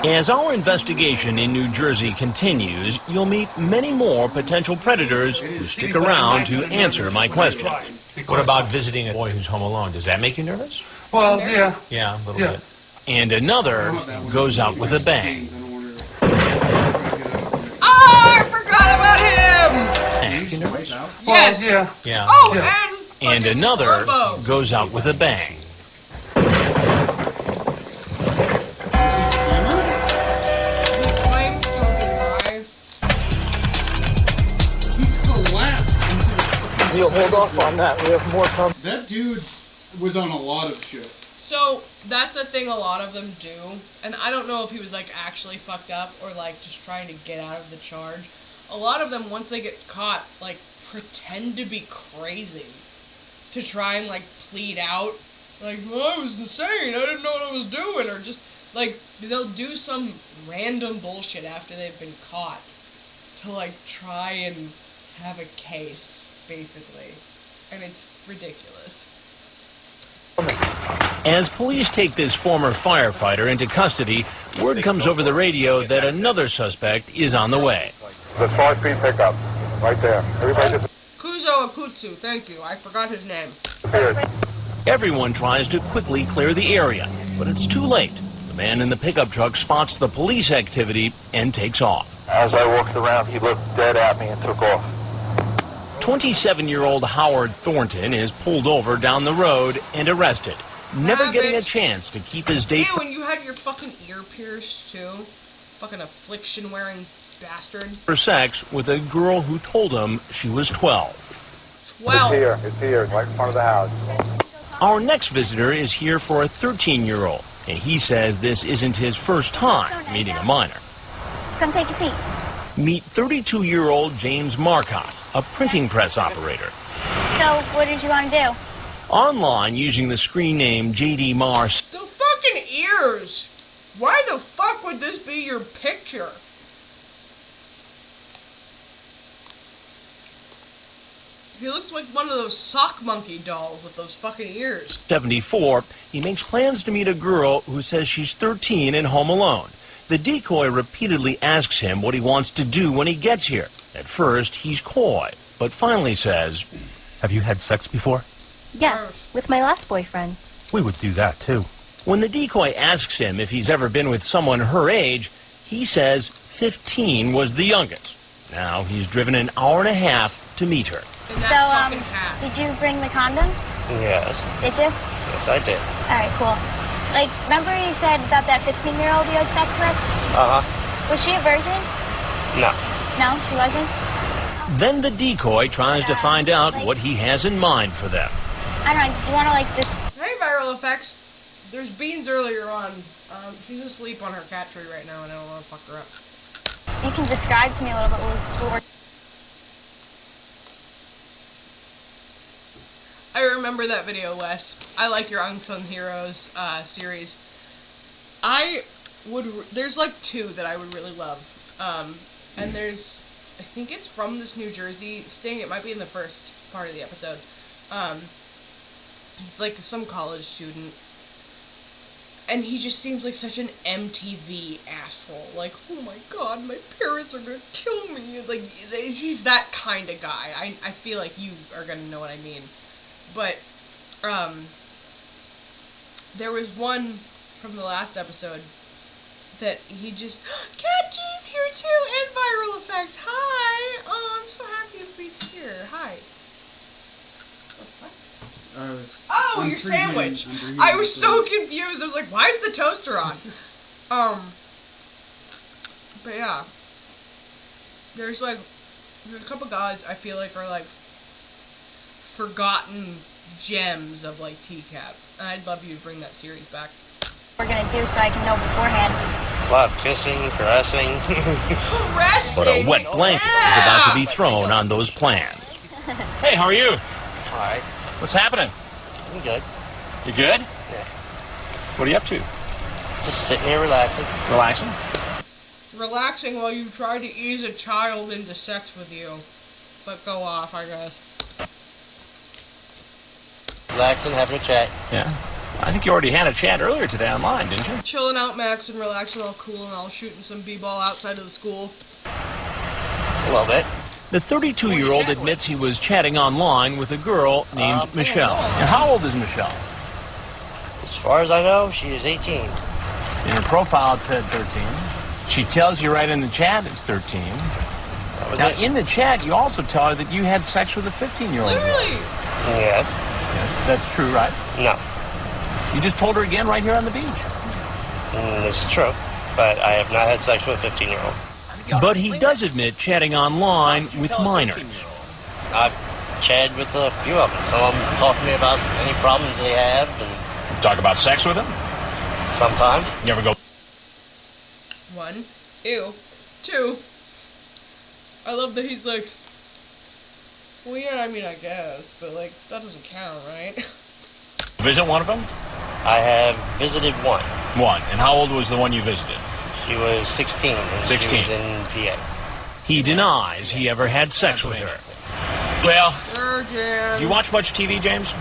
As our investigation in New Jersey continues, you'll meet many more potential predators who stick around to answer my question. What about visiting a boy who's home alone? Does that make you nervous? Well, yeah. Yeah, a little bit. And another goes out with a bang. Oh, I forgot about him! Yes. Yeah. Yeah. Oh, And another goes out with a bang. You'll hold off on that. We have more coming. That dude was on a lot of shit. So that's a thing a lot of them do, and I don't know if he was like actually fucked up or like just trying to get out of the charge. A lot of them, once they get caught, like pretend to be crazy to try and like plead out, like, well, I was insane, I didn't know what I was doing, or just like they'll do some random bullshit after they've been caught to like try and have a case, basically, and it's ridiculous. As police take this former firefighter into custody, word comes over the radio that another suspect is on the way. The 5-speed pickup, right there. Everybody just Kuzo Akutsu, thank you. I forgot his name. Everyone tries to quickly clear the area, but it's too late. The man in the pickup truck spots the police activity and takes off. As I walked around, he looked dead at me and took off. 27-year-old Howard Thornton is pulled over down the road and arrested, never getting a chance to keep his date Ew, and you had your fucking ear pierced, too? Fucking affliction-wearing bastard. for sex with a girl who told him she was 12. It's here, right in front of the house. Our next visitor is here for a 13-year-old, and he says this isn't his first time meeting a minor. Come take a seat. Meet 32-year-old James Marcotte, a printing press operator. So, what did you want to do? Online, using the screen name JD Mars. The fucking ears! Why the fuck would this be your picture? He looks like one of those sock monkey dolls with those fucking ears. 74, he makes plans to meet a girl who says she's 13 and home alone. The decoy repeatedly asks him what he wants to do when he gets here. At first, he's coy, but finally says, Have you had sex before? Yes, with my last boyfriend. We would do that, too. When the decoy asks him if he's ever been with someone her age, he says 15 was the youngest. Now he's driven an hour and a half to meet her. So, did you bring the condoms? Yes. Did you? Yes, I did. Alright, cool. Like, remember you said about that 15-year-old you had sex with? Uh-huh. Was she a virgin? No. No, she wasn't? Then the decoy tries to find out what he has in mind for them. I don't know, do you want to, like, just... Hey, viral effects. There's Beans earlier on. She's asleep on her cat tree right now, and I don't want to fuck her up. You can describe to me a little bit what we're... I remember that video, Wes. I like your Unsung Heroes series. There's like two that I would really love. And there's, I think it's from this New Jersey sting. It might be in the first part of the episode. He's like some college student. And he just seems like such an MTV asshole. Like, oh my god, my parents are gonna kill me. Like, he's that kind of guy. I feel like you are gonna know what I mean. But, there was one from the last episode that he just, Cat G's here too, and Viral Effects, hi! Oh, your sandwich. I was so confused. I was like, why is the toaster on? But yeah. There's a couple guys I feel like are like forgotten gems of like TCAP. And I'd love you to bring that series back. We're gonna do so I can know beforehand. A lot of kissing, caressing. Caressing? But a wet blanket is about to be thrown on those plans. Hey, how are you? Alright. What's happening? I'm good. You good? Yeah. What are you up to? Just sitting here relaxing. Relaxing? Relaxing while you try to ease a child into sex with you. But go off, I guess. Relaxing, having a chat. Yeah. I think you already had a chat earlier today online, didn't you? Chilling out, Max, and relaxing, all cool and all, shooting some b-ball outside of the school. A little bit. The 32-year-old admits he was chatting online with a girl named Michelle. And how old is Michelle? As far as I know, she is 18. In her profile it said 13. She tells you right in the chat it's 13. Now, in the chat, you also tell her that you had sex with a 15-year-old girl. Really? Yes. That's true, right? No. You just told her again right here on the beach. This is true, but I have not had sex with a 15-year-old. But he does admit chatting online with minors. I've chatted with a few of them. Some of them talk to me about any problems they have. And talk about sex with them? Sometimes. You ever go... 1. Ew. 2. I love that he's like, well, yeah, I mean, I guess, but, like, that doesn't count, right? Visit one of them? I have visited one. One. And how old was the one you visited? She was 16. And 16. She was in PA. He denies he ever had sex with her. Well, Virgin. do you watch much TV, James?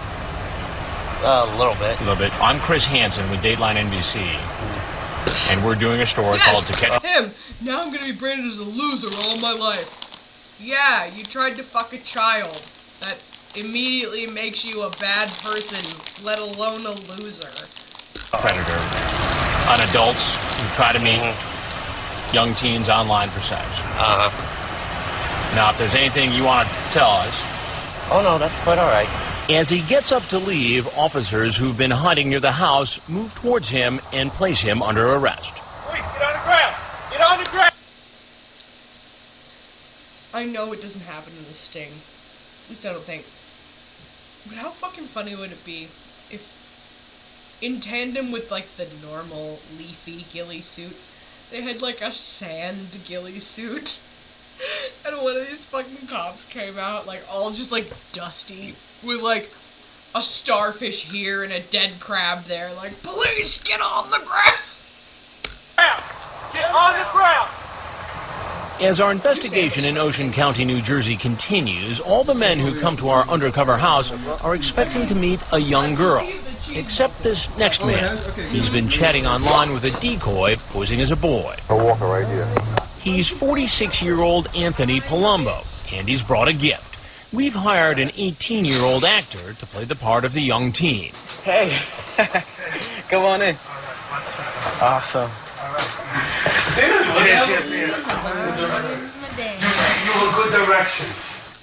A little bit. A little bit. I'm Chris Hansen with Dateline NBC. And we're doing a story called To Catch... Him! Now I'm gonna be branded as a loser all my life. Yeah, you tried to fuck a child. That immediately makes you a bad person, let alone a loser. Predator on adults who try to meet young teens online for sex. Uh-huh. Now, if there's anything you want to tell us... Oh, no, that's quite all right. As he gets up to leave, officers who've been hiding near the house move towards him and place him under arrest. Police, get on the ground! Get on the ground! I know it doesn't happen in the Sting. At least I don't think. But how fucking funny would it be if, in tandem with, like, the normal leafy ghillie suit, they had, like, a sand ghillie suit? And one of these fucking cops came out, like, all just, like, dusty, with, like, a starfish here and a dead crab there, like, police, get on the ground! Get on the ground! As our investigation in Ocean County, New Jersey continues, all the men who come to our undercover house are expecting to meet a young girl. Except this next man. He's been chatting online with a decoy posing as a boy. I'll walk right here. He's 46-year-old Anthony Palumbo, and he's brought a gift. We've hired an 18-year-old actor to play the part of the young teen. Hey, come on in. Awesome. Good direction.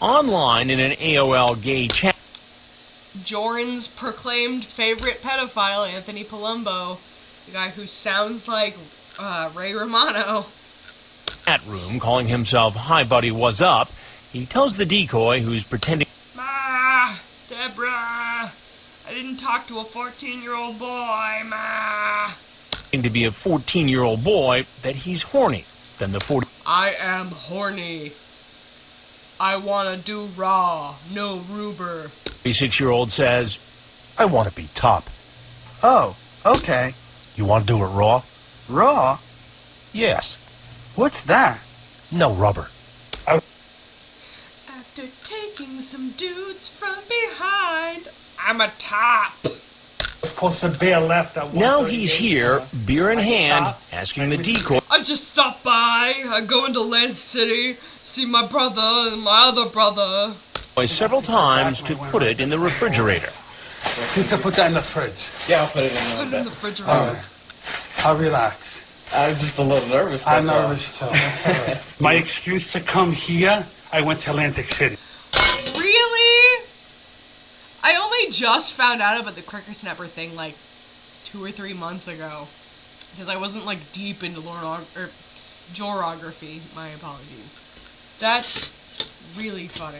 Online in an AOL gay chat. Joran's proclaimed favorite pedophile, Anthony Palumbo, the guy who sounds like Ray Romano. Chat room, calling himself Hi Buddy, What's Up, he tells the decoy who's pretending... Ma, Deborah, I didn't talk to a 14-year-old boy, Ma. ...to be a 14-year-old boy that he's horny. Then the 40... I am horny. I wanna do raw, no rubber. 36-year-old says, I want to be top. Oh, okay. You want to do it raw? Raw? Yes. What's that? No rubber. After taking some dudes from behind, I'm a top. Supposed to bear left at now he's here, beer in hand, asking the decoy... I just stopped by. I go into Land City, see my brother and my other brother. ...several times to put it in the refrigerator. You can put that in the fridge. Yeah, I'll put it in Put it in the refrigerator. All right. I'll relax. I'm just a little nervous. I'm nervous too. That's all right. My excuse to come here, I went to Atlantic City. Really? only just found out about the Cricker Snapper thing like 2 or 3 months ago. Because I wasn't like deep into jorography. My apologies. That's really funny.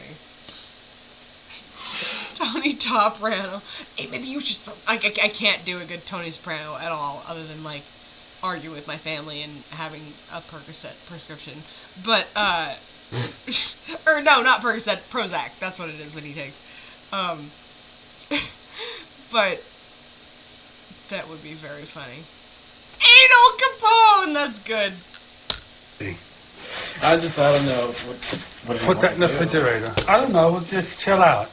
Tony Soprano. Hey, maybe you should... I can't do a good Tony Soprano at all, other than, like, argue with my family and having a Percocet prescription. But, or no, not Percocet, Prozac. That's what it is that he takes. But that would be very funny. Anal Capone! That's good. I don't know. What put that in the refrigerator. I don't know. Just chill out.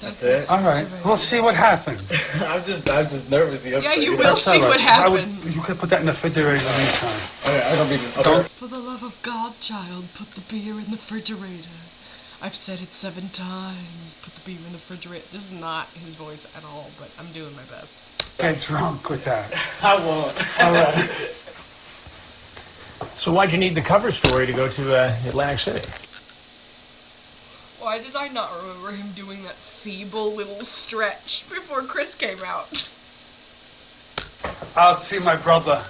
That's it? All right. We'll see what happens. I'm just nervous. Yeah, you will see what happens. You could put that in the refrigerator anytime. I don't mean to... Don't. For the love of God, child, put the beer in the refrigerator. I've said it 7 times. Put the beer in the refrigerator. This is not his voice at all, but I'm doing my best. Get drunk with that. I won't. All right. So why'd you need the cover story to go to Atlantic City? Why did I not remember him doing that feeble little stretch before Chris came out? I'll see my brother.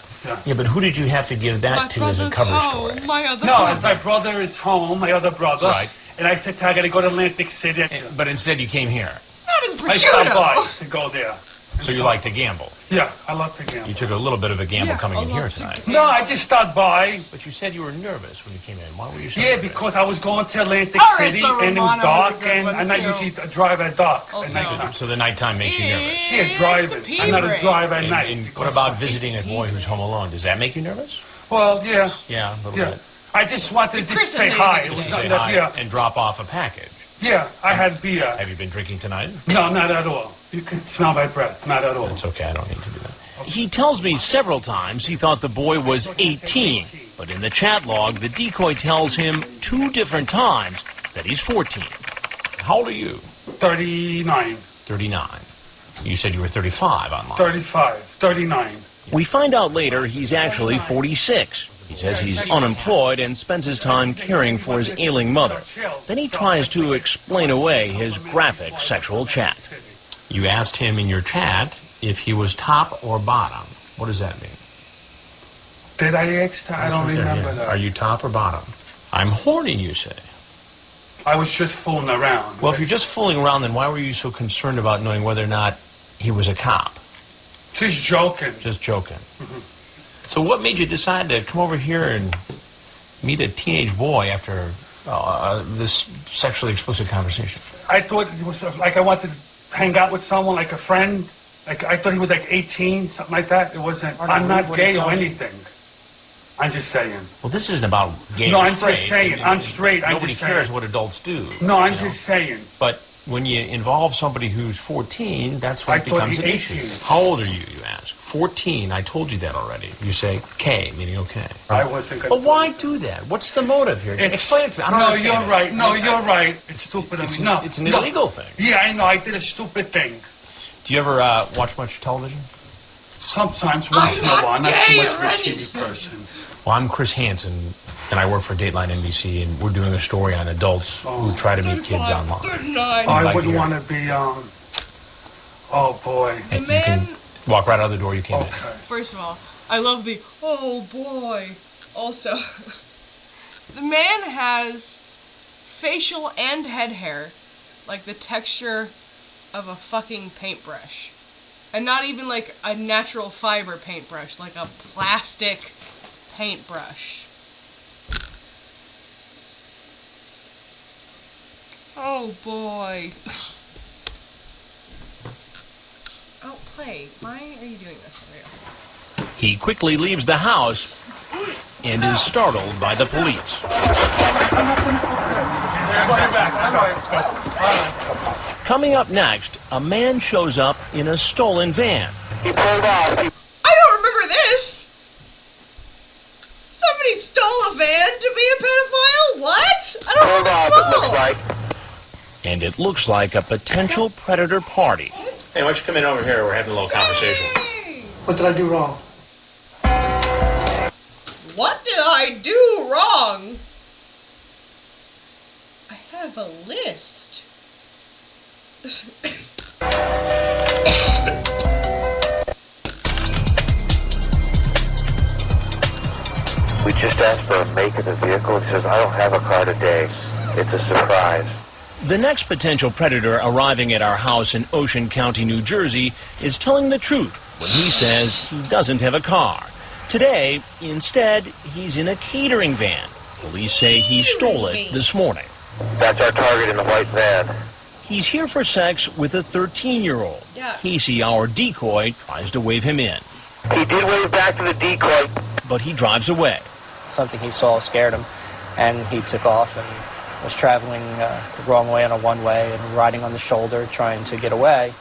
Yeah, but who did you have to give that to as a cover story? My other No, brother. my brother is home, my other brother. Right. And I said, I got to go to Atlantic City. But instead you came here. That is prosciutto. I stopped by to go there. So you like to gamble? Yeah, I love to gamble. You took a little bit of a gamble coming in here tonight. No, I just stopped by. But you said you were nervous when you came in. Why were you so Yeah, nervous? because I was going to Atlantic Alright, City so and it was Romano was a dark good and one, I'm not too. usually drive at dark at Also- nighttime. So the nighttime makes you nervous. Yeah, driving. I'm not a driver at night. And what about visiting a boy who's home alone? Does that make you nervous? Well, yeah. Yeah, a little Yeah. bit. I just wanted to just say hi. It was Say nothing hi that, and drop off a package. yeah, I had beer. Have you been drinking tonight? No, not at all. You can smell my breath. Not at all. It's okay, I don't need to do that. He tells me several times he thought the boy was 18, but in the chat log, the decoy tells him 2 different times that he's 14. How old are you? 39. 39. You said you were 35 online. 35. 39. We find out later he's actually 46. He says he's unemployed and spends his time caring for his ailing mother. Then he tries to explain away his graphic sexual chat. You asked him in your chat if he was top or bottom. What does that mean? Did I ask that? I don't remember that. Are you top or bottom? I'm horny, you say. I was just fooling around. Well, if you're just fooling around, then why were you so concerned about knowing whether or not he was a cop? Just joking. Just joking. So what made you decide to come over here and meet a teenage boy after this sexually explicit conversation? I thought it was like I wanted to hang out with someone, like a friend. Like I thought he was like 18, something like that. It wasn't. I'm not gay or anything. I'm just saying. Well, this isn't about gay No, or I'm straight. just saying. I'm straight. I'm Nobody just cares saying. what adults do. No, I'm you know? just saying. But when you involve somebody who's 14, that's when I it becomes thought an he issue. 18. How old are you, you ask? 14. I told you that already. You say K, meaning okay. I wasn't going But why do that? What's the motive here? Explain it to me. I don't No, understand you're it. right. No, you're right. It's stupid. It's, no, it's an no. illegal thing. Yeah, I know. I did a stupid thing. Do you ever watch much television? Sometimes, once in a while. I'm not too much of a TV person. Well, I'm Chris Hansen, and I work for Dateline NBC, and we're doing a story on adults who try to meet kids online. I wouldn't want to be, oh boy. The man... Walk right out the door you came in. First of all, I love the, oh boy. Also, the man has facial and head hair like the texture of a fucking paintbrush. And not even like a natural fiber paintbrush, like a plastic paintbrush. Oh boy. Oh, play. Why are you doing this? He quickly leaves the house and is startled by the police. Coming up next, a man shows up in a stolen van. I don't remember this! Somebody stole a van to be a pedophile? What? I don't remember this at all. And it looks like a potential predator party. Hey, why don't you come in over here? We're having a little conversation. What did I do wrong? What did I do wrong? I have a list. We just asked for a make of the vehicle. He says, I don't have a car today. It's a surprise. The next potential predator arriving at our house in Ocean County, New Jersey, is telling the truth when he says he doesn't have a car. Today, instead, he's in a catering van. Police say he stole it this morning. That's our target in the white van. He's here for sex with a 13-year-old. Casey, our decoy, tries to wave him in. He did wave back to the decoy. But he drives away. Something he saw scared him, and he took off and was traveling the wrong way on a one-way and riding on the shoulder trying to get away.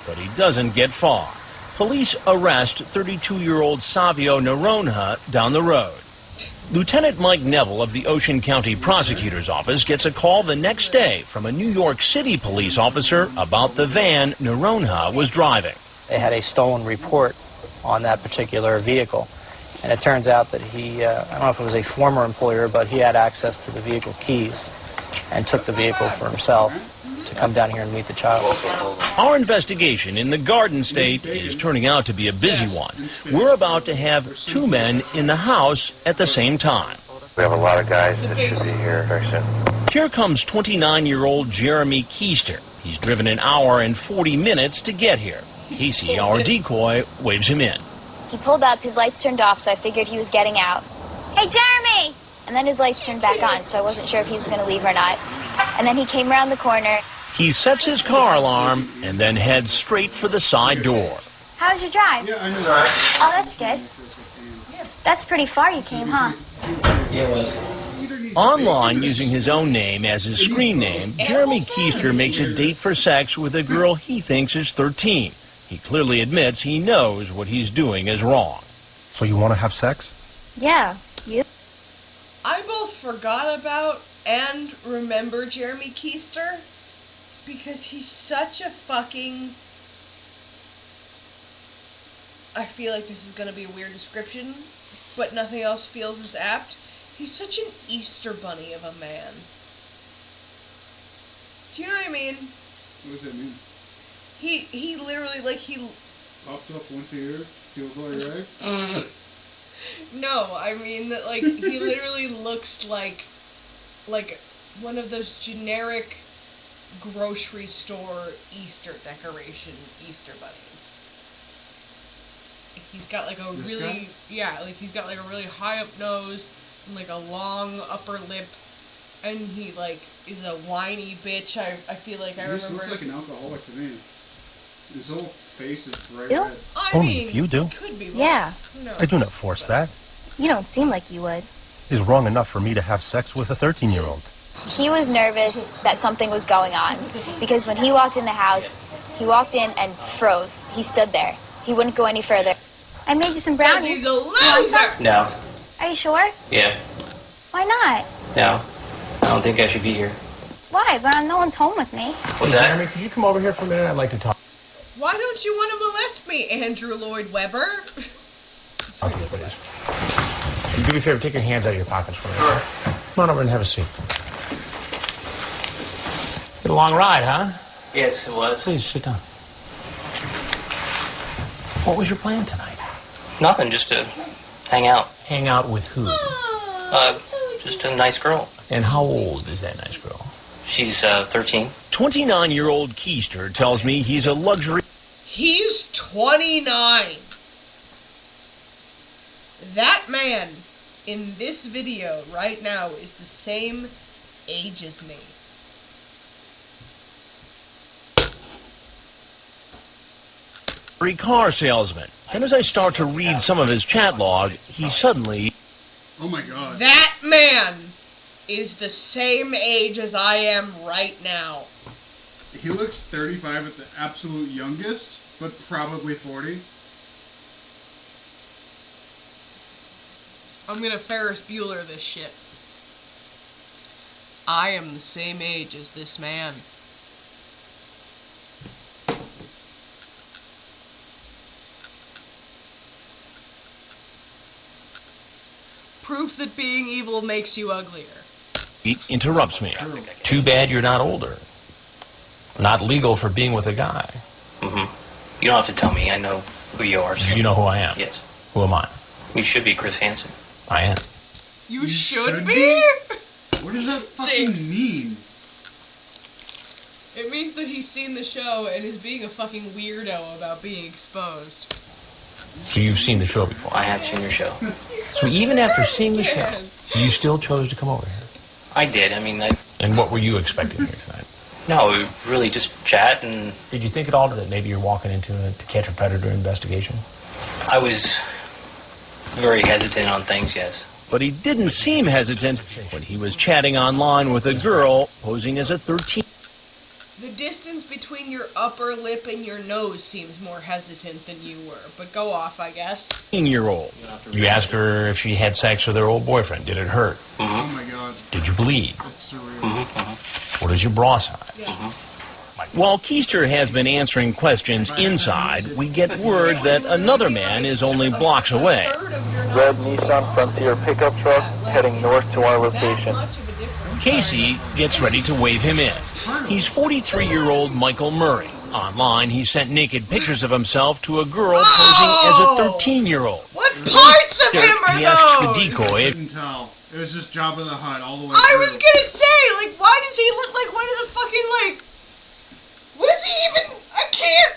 But he doesn't get far. Police arrest 32-year-old Savio Noronha down the road. Lieutenant Mike Neville of the Ocean County Prosecutor's Office gets a call the next day from a New York City police officer about the van Noronha was driving. They had a stolen report on that particular vehicle. And it turns out that he, I don't know if it was a former employer, but he had access to the vehicle keys and took the vehicle for himself to come down here and meet the child. Our investigation in the Garden State is turning out to be a busy one. We're about to have two men in the house at the same time. We have a lot of guys that should be here very soon. Here comes 29-year-old Jeremy Keister. He's driven an hour and 40 minutes to get here. Casey, our decoy, waves him in. He pulled up, his lights turned off, so I figured he was getting out. Hey, Jeremy! And then his lights turned back on, so I wasn't sure if he was going to leave or not. And then he came around the corner. He sets his car alarm and then heads straight for the side door. How was your drive? Yeah, I know. Oh, that's good. That's pretty far you came, huh? Yeah, it was. Online, using his own name as his screen name, Jeremy Keister makes a date for sex with a girl he thinks is 13. He clearly admits he knows what he's doing is wrong. So you want to have sex? Yeah, you? I both forgot about and remember Jeremy Keister because he's such a fucking... I feel like this is going to be a weird description, but nothing else feels as apt. He's such an Easter bunny of a man. Do you know what I mean? What does that mean? He literally, like, he... Pops up once a year, steals all your eggs? No, I mean that, like, he literally looks like one of those generic grocery store Easter decoration Easter bunnies. He's got, like, a This really... guy? Yeah, like, he's got, like, a really high up nose and, like, a long upper lip. And he, like, is a whiny bitch. I feel like I He just remember... looks like an alcoholic to me. His whole face is bright You? red. Only if you do. Could be. Yeah. No. I do not force that. You don't seem like you would. It is wrong enough for me to have sex with a 13-year-old. He was nervous that something was going on because when he walked in the house, he walked in and froze. He stood there. He wouldn't go any further. I made you some brownies. He's a loser! No. Are you sure? Yeah. Why not? No. I don't think I should be here. Why? But no one's home with me. What's that? Jeremy, could you come over here for a minute? I'd like to talk. Why don't you want to molest me, Andrew Lloyd Webber? That's what he looks like. Can you do me a favor? Take your hands out of your pockets for a minute. Come on over and have a seat. Been a long ride, huh? Yes, it was. Please sit down. What was your plan tonight? Nothing, just to hang out. Hang out with who? Just a nice girl. And how old is that nice girl? She's 13. 29-year-old Keister tells me he's a luxury... He's 29. That man in this video right now is the same age as me. car salesman. And as I start to read some of his chat log, he suddenly... Oh my god. That man is the same age as I am right now. He looks 35 at the absolute youngest, but probably 40. I'm gonna Ferris Bueller this shit. I am the same age as this man. Proof that being evil makes you uglier. He interrupts me. Too bad you're not older. Not legal for being with a guy. Mm-hmm. You don't have to tell me. I know who you are. So. You know who I am? Yes. Who am I? You should be Chris Hansen. I am. You should be? What does that fucking mean? It means that he's seen the show and is being a fucking weirdo about being exposed. So you've seen the show before? I have seen your show. So even after seeing the show, you still chose to come over here? I did. I mean, And what were you expecting here tonight? No, really just chat and... Did you think at all that maybe you're walking into a To Catch a Predator investigation? I was very hesitant on things, yes. But he didn't seem hesitant when he was chatting online with a girl posing as a 13. The distance between your upper lip and your nose seems more hesitant than you were, but go off, I guess. 13-year-old. You asked her if she had sex with her old boyfriend. Did it hurt? Mm-hmm. Oh my god. Did you bleed? That's surreal. Mm-hmm. What is your bra size? Yeah. Mm-hmm. While Keister has been answering questions inside, we get word that another man is only blocks away. Red Nissan Frontier pickup truck heading north to our location. Casey gets ready to wave him in. He's 43-year-old Michael Murray. Online, he sent naked pictures of himself to a girl posing as a 13-year-old. What parts of him are He asks the those? decoy. Couldn't tell. It was just Jabba the Hutt all the way I through. was gonna say, like, why does he look like one of the fucking, like... What is he even... I can't...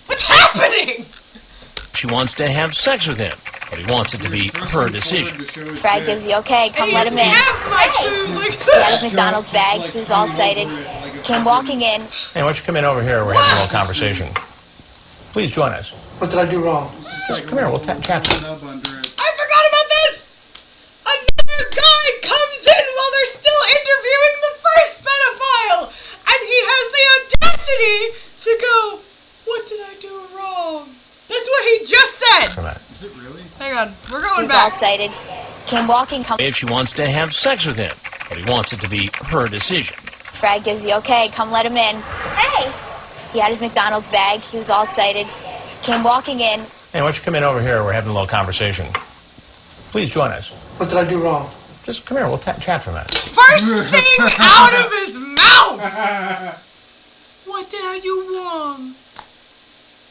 What's happening? She wants to have sex with him, but he wants it to be her decision. Frag gives the okay, come let him in. Half my shoes, like... He had his McDonald's bag, he was all excited. Came walking in. Hey, why don't you come in over here? We're having a little conversation. Please join us. What did I do wrong? Just come here. We'll chat. I forgot about this! Another guy comes in while they're still interviewing the first pedophile! And he has the audacity to go, what did I do wrong? That's what he just said! Is it really? Hang on, we're going He was back. all excited. Came walking, come. If she wants to have sex with him, but he wants it to be her decision. Frag gives the okay, come let him in. Hey! He had his McDonald's bag, he was all excited. Came walking in. Hey, why don't you come in over here? We're having a little conversation. Please join us. What did I do wrong? Just come here. We'll chat for a minute. First thing out of his mouth! What did I do wrong?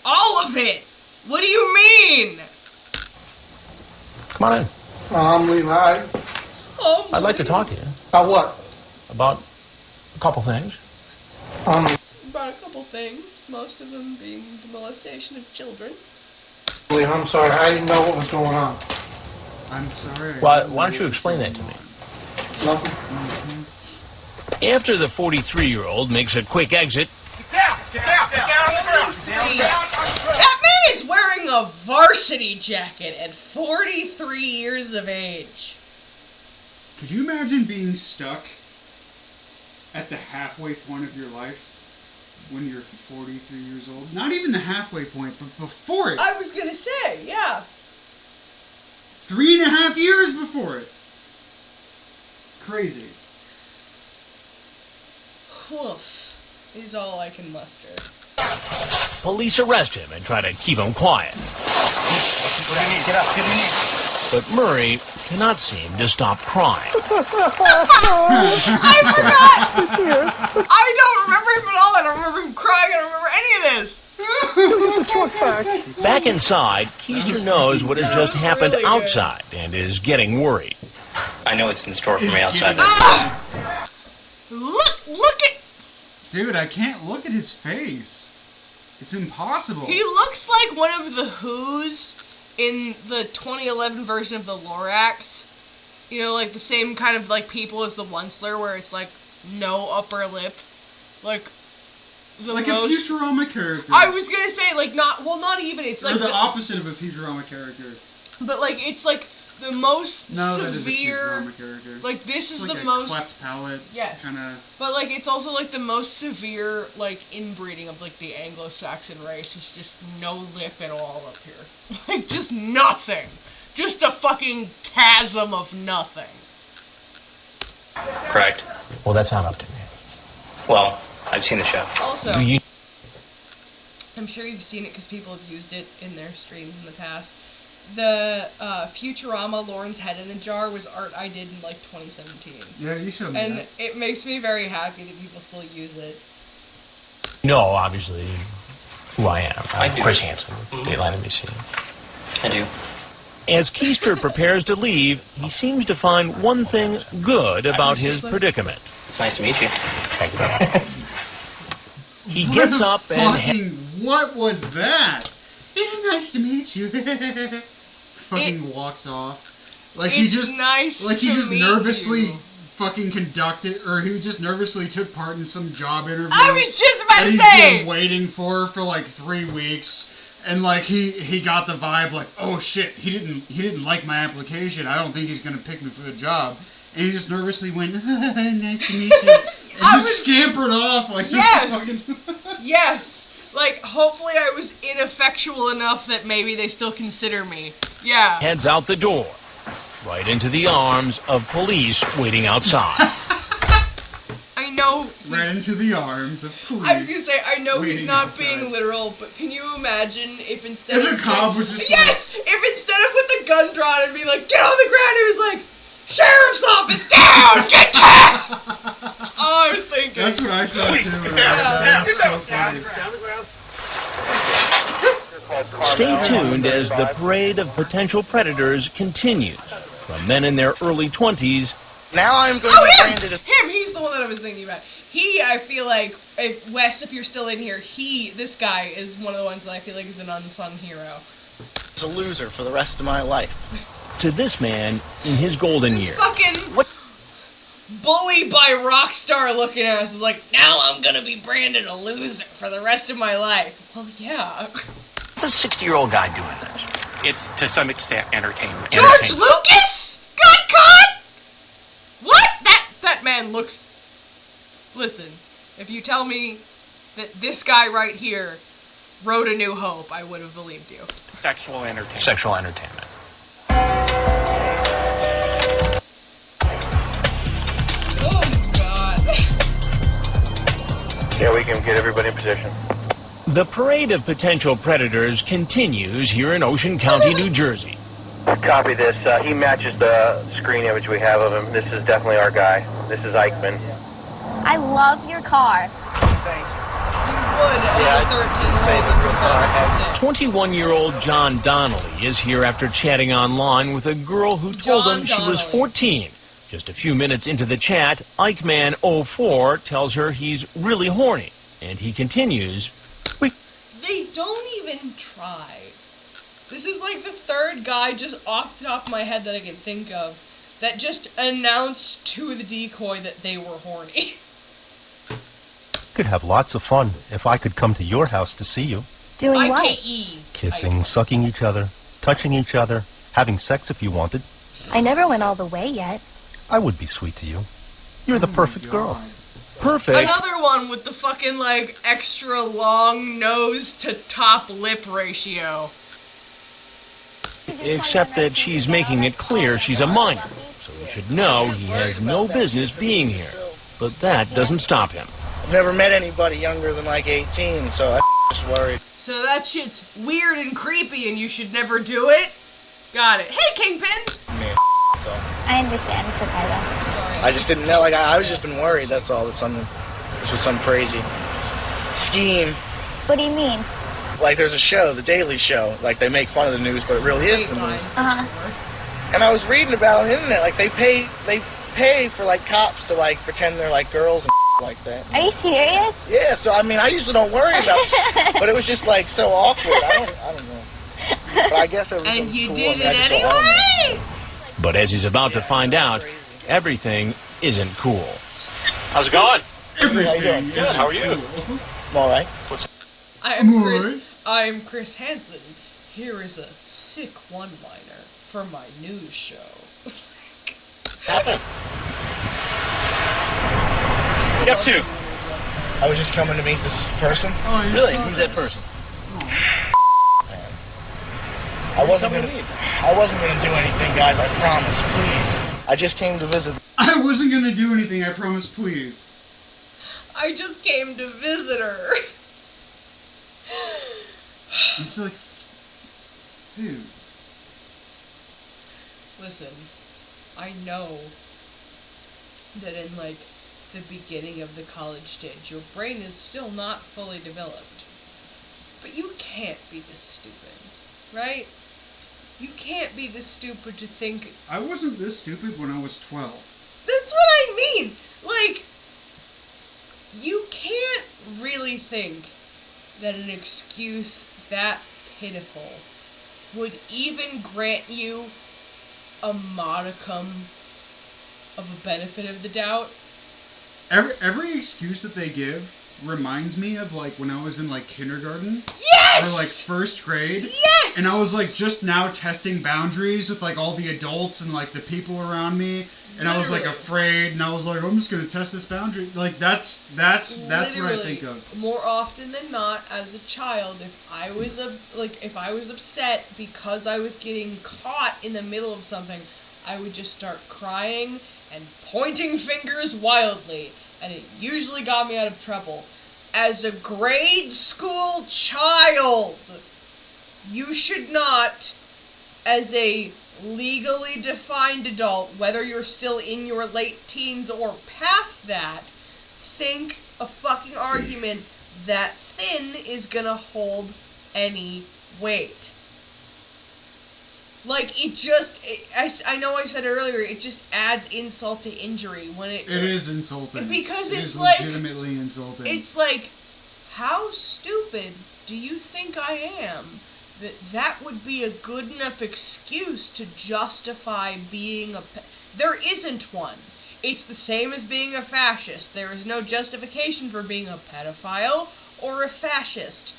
All of it! What do you mean? Come on in. I'm leaving. I'd like to talk to you. About what? About a couple things. About a couple things, most of them being the molestation of children. I'm sorry, I didn't know what was going on. I'm sorry. Well, why don't you explain that to me? Nothing. After the 43-year-old makes a quick exit, Get down on the ground. That man is wearing a varsity jacket at 43 years of age. Could you imagine being stuck at the halfway point of your life when you're 43 years old? Not even the halfway point, but before it. I was gonna say, yeah. 3.5 years before it. Crazy. Woof is all I can muster. police arrest him and try to keep him quiet. What do you need? Get up. Get in here. But Murray cannot seem to stop crying. I forgot! I don't remember him at all. I don't remember him crying. I don't remember any of this. Back inside, Keister knows what has just happened outside and is getting worried. I know it's in store for me outside. Look at... Dude, I can't look at his face. It's impossible. He looks like one of the Who's in the 2011 version of the Lorax. You know, like the same kind of like people as the Onceler, where it's like no upper lip. Like the like most... a Futurama character. I was gonna say like not even. It's like or the opposite of a Futurama character. But like it's like the most no, severe. that is a Futurama character. Like this is like the a most cleft palate. Yes. Kind of. But like it's also like the most severe like inbreeding of like the Anglo-Saxon race. It's just no lip at all up here. Like just nothing. Just a fucking chasm of nothing. Correct. Well, that's not up to me. Well, I've seen the show. Also, I'm sure you've seen it because people have used it in their streams in the past. The Futurama Lauren's Head in a Jar was art I did in like 2017. Yeah, you showed me And that. it makes me very happy that people still use it. No, obviously, who I am. I I'm do. Chris Hansen, Dateline NBC. I do. As Keister prepares to leave, he seems to find one thing good about his predicament. It's nice to meet you. He gets up and... What was that? It's nice to meet you. Fucking walks off. Like he just nervously fucking conducted, or he just nervously took part in some job interview. I was just about to he's say! been waiting for like 3 weeks. And like he got the vibe like, oh shit, he didn't like my application. I don't think he's gonna pick me for the job. And he just nervously went, nice to meet you. And just scampered off like yes, yes. Like hopefully I was ineffectual enough that maybe they still consider me. Yeah. Heads out the door, right into the arms of police waiting outside. I know. Right into the arms of police. I was gonna say, I know he's not outside. being literal, but can you imagine if instead If of the cop was just if instead of with the gun drawn and be like, get on the ground, he was like, sheriff's office down, get down. Oh, I was thinking. That's what I saw too. Stay tuned as the parade of potential predators continues. From men in their early 20s. Now I'm going to be branded as... Him! He's the one that I was thinking about. I feel like, Wes, if you're still in here, this guy is one of the ones that I feel like is an unsung hero. a loser for the rest of my life. To this man in his golden years. Fucking bully by rock star looking ass is like, now I'm gonna be branded a loser for the rest of my life. Well, yeah. It's a 60-year-old guy doing this. It's, to some extent, entertainment. George Lucas got caught? What? That man looks... Listen, if you tell me that this guy right here wrote A New Hope, I would have believed you. Sexual entertainment. Sexual entertainment. Yeah, we can get everybody in position. The parade of potential predators continues here in Ocean County, New Jersey. Copy this. He matches the screen image we have of him. This is definitely our guy. This is Eichmann. I love your car. You would as a 13-year-old. 21-year-old John Donnelly is here after chatting online with a girl who told him she was 14. Just a few minutes into the chat, Eichmann04 tells her he's really horny. And he continues, They don't even try. This is like the third guy just off the top of my head that I can think of that just announced to the decoy that they were horny. Could have lots of fun if I could come to your house to see you. Doing what? IKE. Kissing, sucking each other, touching each other, having sex if you wanted. I never went all the way yet. I would be sweet to you. You're the perfect girl. Perfect. Another one with the fucking, like, extra long nose to top lip ratio. Except that she's making it clear she's a minor, so he should know he has no business being here. But that doesn't stop him. I've never met anybody younger than like 18, so I'm just worried. So that shit's weird and creepy and you should never do it? Got it. Hey, Kingpin! Man, so. I understand. It's okay, though. Sorry. I just didn't know, like, I was just been worried, that's all, that this was some crazy scheme. What do you mean? Like, there's a show, The Daily Show, like, they make fun of the news, but it really is the news. Uh-huh. And I was reading about it on the internet, like, they pay for, like, cops to, like, pretend they're, like, girls and like that. Are you serious? Yeah, so, I mean, I usually don't worry about it, but it was just, like, so awkward, I don't know. But I guess everything's And you cool. did I mean, I it just don't anyway? But as he's about to find out, everything isn't cool. How's it going? How you doing? Good, how are you? I'm all right. I'm Chris Hansen. Here is a sick one-liner for my news show. Happened. What are you up to? I was just coming to meet this person. Oh, Really? Who's that person? I wasn't gonna do anything, guys. I promise. Please. I just came to visit. I wasn't gonna do anything, I promise, please. I just came to visit her. It's like, dude. Listen, I know that in like the beginning of the college stage. Your brain is still not fully developed. But you can't be this stupid, right? You can't be this stupid to think... I wasn't this stupid when I was 12. That's what I mean! Like, you can't really think that an excuse that pitiful would even grant you a modicum of a benefit of the doubt. Every excuse that they give reminds me of like when I was in like kindergarten. Yes! Or like first grade. Yes! And I was like just now testing boundaries with like all the adults and like the people around me. And I was like afraid, and I was like, I'm just gonna test this boundary. Like that's what I think of. More often than not, as a child, if I was upset because I was getting caught in the middle of something, I would just start crying and pointing fingers wildly, and it usually got me out of trouble. As a grade school child, you should not, as a legally defined adult, whether you're still in your late teens or past that, think a fucking argument that thin is gonna hold any weight. Like, I know I said it earlier, it just adds insult to injury when it... It is insulting. Because it it's is like... legitimately insulting. It's like, how stupid do you think I am? That would be a good enough excuse to justify being a... There isn't one. It's the same as being a fascist. There is no justification for being a pedophile or a fascist.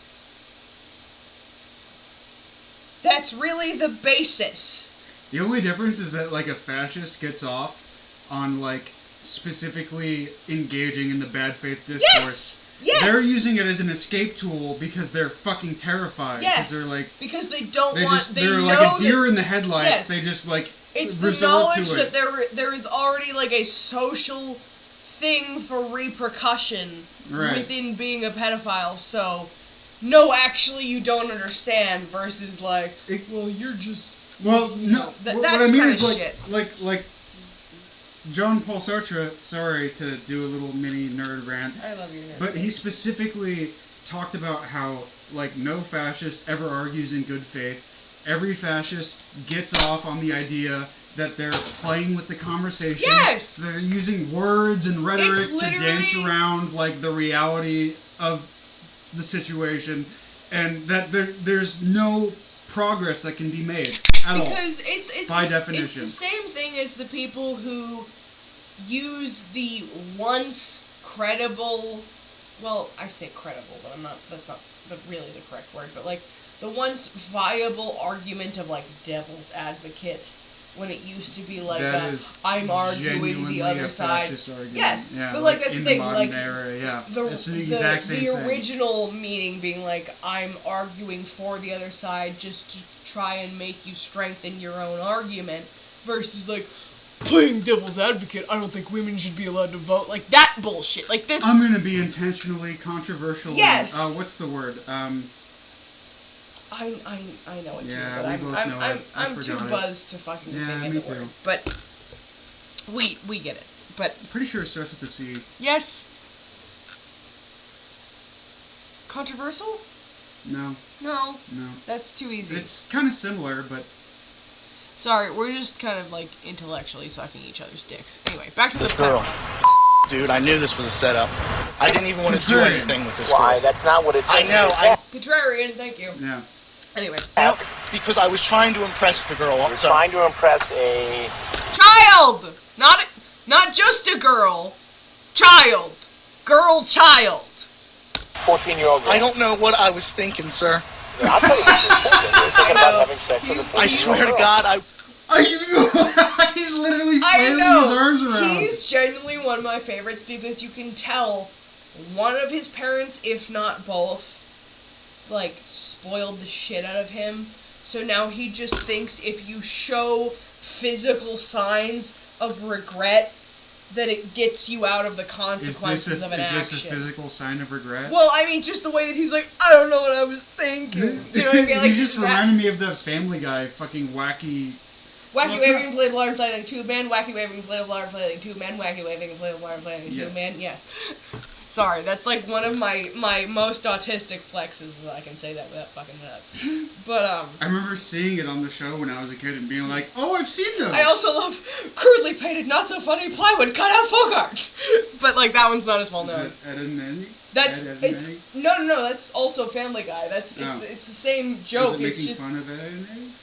That's really the basis. The only difference is that like a fascist gets off on like specifically engaging in the bad faith discourse. Yes! Yes! They're using it as an escape tool because they're fucking terrified. Yes! They're like... Because they don't They're like a deer in the headlights. Yes. They just like It's the resort knowledge to it. that there is already like a social thing for repercussion within being a pedophile, so... No, actually, you don't understand. Versus like, well, you're just. Well, no. That what I mean kind is of like, shit. like Jean-Paul Sartre. Sorry to do a little mini nerd rant. I love you, nerd. But he specifically talked about how like no fascist ever argues in good faith. Every fascist gets off on the idea that they're playing with the conversation. Yes. They're using words and rhetoric to dance around like the reality of the situation, and that there's no progress that can be made at all. Because it's by definition. It's the same thing as the people who use the once credible. Well, I say credible, but that's not really the correct word. But like the once viable argument of like devil's advocate. When it used to be like, I'm arguing the other side. Yes, yeah, but like that's the thing, like era, yeah. it's the exact same thing. The original meaning being like, I'm arguing for the other side just to try and make you strengthen your own argument, versus like, playing devil's advocate, I don't think women should be allowed to vote. Like that bullshit. Like that's... I'm gonna be intentionally controversial. Yes. What's the word? I know it too, yeah, but I'm too buzzed to fucking think of the word. But we get it. But pretty sure it starts with the C. Yes. Controversial? No. No. That's too easy. It's kind of similar, but... Sorry, we're just kind of like intellectually sucking each other's dicks. Anyway, back to this girl. Dude, I knew this was a setup. I didn't even want to do anything with this girl. Why? That's not what it's. I know. Contrarian, thank you. Yeah. Anyway. Well, because I was trying to impress the girl. You're trying to impress a... Child! Not just a girl. Child. Girl child. 14-year-old girl. I don't know what I was thinking, sir. I'll tell you what you're thinking about having sex with a 14-year-old I swear to God, He's literally flailing his arms around. He's genuinely one of my favorites because you can tell one of his parents, if not both, like, spoiled the shit out of him. So now he just thinks if you show physical signs of regret, that it gets you out of the consequences of an action. Is this a physical sign of regret? Well, I mean, just the way that he's like, I don't know what I was thinking. You know what I mean? Like, you just reminded me of the Family Guy fucking wacky Wacky waving inflatable arm flailing tube man, wacky waving inflatable arm flailing tube man, wacky waving inflatable arm flailing tube man. Yes. Sorry, that's like one of my most autistic flexes. I can say that without fucking it up. But I remember seeing it on the show when I was a kid and being like, "Oh, I've seen those." I also love crudely painted, not so funny plywood cut out folk art. But like that one's not as well known. Is it Ed and Eddie? That's Ed and it's Eddie? no. That's also Family Guy. It's the same joke. Is it It's making just fun of Ed and Eddie? I